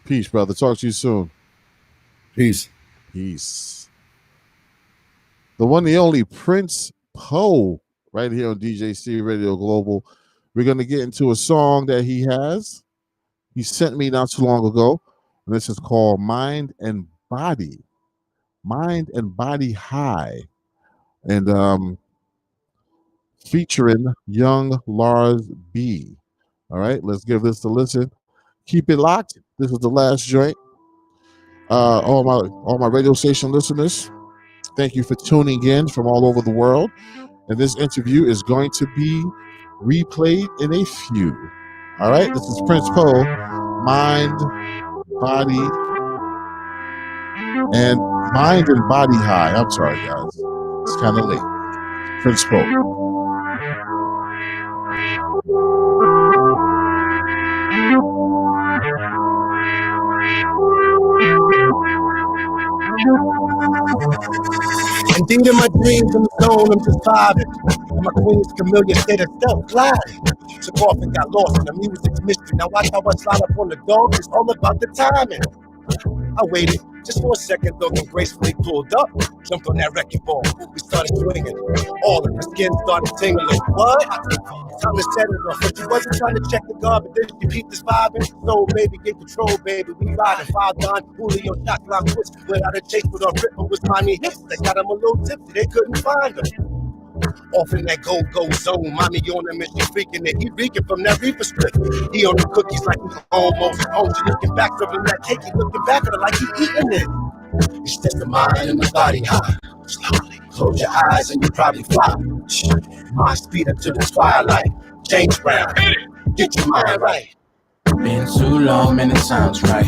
Peace, brother. Talk to you soon. Peace. Peace. The one, the only Prince Poe right here on DJC Radio Global. We're going to get into a song that he has. He sent me not too long ago. And this is called Mind and Body. Mind and Body High. And featuring young Lars B. All right, let's give this a listen. Keep it locked. This is the last joint. All my radio station listeners, thank you for tuning in from all over the world. And this interview is going to be replayed in a few. All right, this is Prince Poe, Mind, Body, and Body High. I'm sorry, guys. It's kind of late. Prince Poe. Indeed, in my dreams, in the zone, I'm just vibing. In my queen's familiar state of stealth, gliding. Took off and got lost in the music's mystery. Now watch how I slide up on the dog. It's all about the timing. I waited just for a second, though, then gracefully pulled up, jumped on that wrecking ball. We started swinging. All of the skin started tingling. What? Time to set it off. But you wasn't trying to check the guard, but then you keep this vibing. So, baby, get control, baby. We riding. 5 Don Julio shot line twist without a chase, but our ripper was mommy hips. They got him a little tipsy. They couldn't find him. Off in that go-go zone, mommy on him and she freaking it. He reeking from that reefer strip. He on the cookies like he's almost home. She looking back from that cake, he looking back at her like he eating it. It's just the mind and the body high. Slowly close your eyes and you probably fly. Mind speed up to the twilight. James Brown, get your mind right. Been too long, man, it sounds right.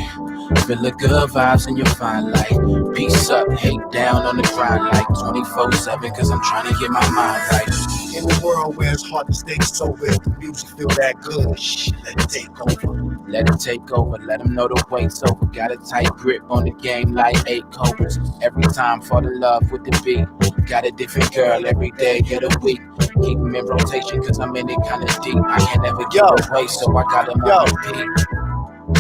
Feel the good vibes and you'll find light. Peace up, hate down on the grind like 24/7, cause I'm trying to get my mind right. In a world where it's hard to stay sober, if the music feel that good, shh, let it take over. Let it take over, let them know the wait's over. Got a tight grip on the game like 8 cobras. Every time fall in love with the beat. Got a different girl every day of the week. Keep them in rotation cause I'm in it kinda deep. I can't ever get away, so I got them on repeat.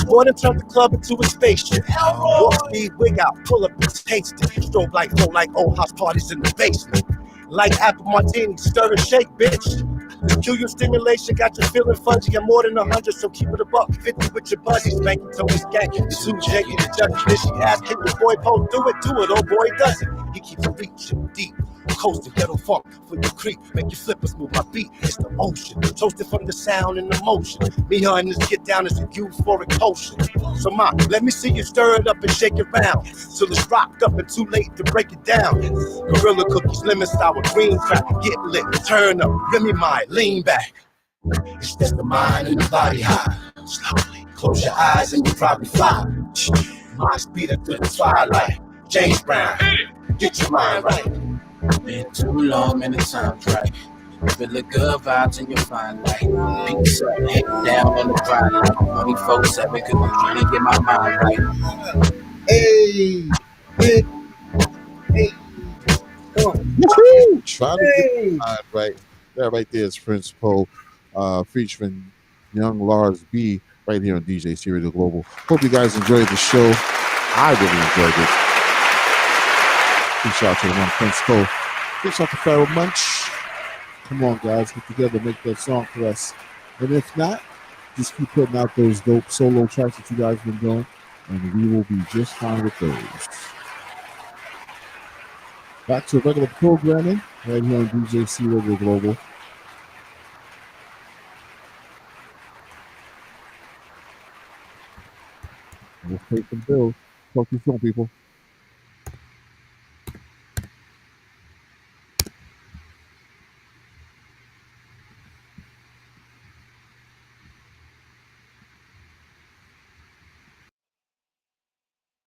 Boy, to turn the club into a spaceship. Walk speed, wig out, pull up and taste it. Strobe like flow like old house parties in the basement. Like apple martini, stir and shake, bitch. This QU stimulation got you feeling fudgy. I'm more than 100, so keep it $150 with your buddies. Spanking Tony's gang, the two Jake and the judge. Then she asked, can your boy Poe do it? Oh boy, does it. He keeps reaching deep. Coasting, ghetto funk for your creep. Make your flippers move my beat. It's the ocean. Toasted from the sound and the motion. Me, her, and this get down is a euphoric potion. So, ma, let me see you stir it up and shake it round. Till it's rocked up and too late to break it down. Gorilla cookies, lemon sour, green crack. Get lit, turn up, Remy my, lean back. It's just the mind and the body high. Slowly close your eyes and you probably fly. Mind speed up to the twilight. James Brown, get your mind right. Been too long, man, it sounds right. Feel the good vibes and you'll find light. Peace up, hate down on the grind like 24/7, cause I'm trying to get my mind right. Hey, Trying to get your mind right. That right there is Prince Poe, featuring young Lars B. right here on DJC Radio Global. Hope you guys enjoyed the show. I really enjoyed it. Big shout out to the one Prince Poe. Big shout out to Pharaoh Munch. Come on, guys, get together, make that song for us. And if not, just keep putting out those dope solo tracks that you guys been doing, and we will be just fine with those. Back to regular programming right here on DJC Radio Global. Let's pay some bills. Talk to you soon, people.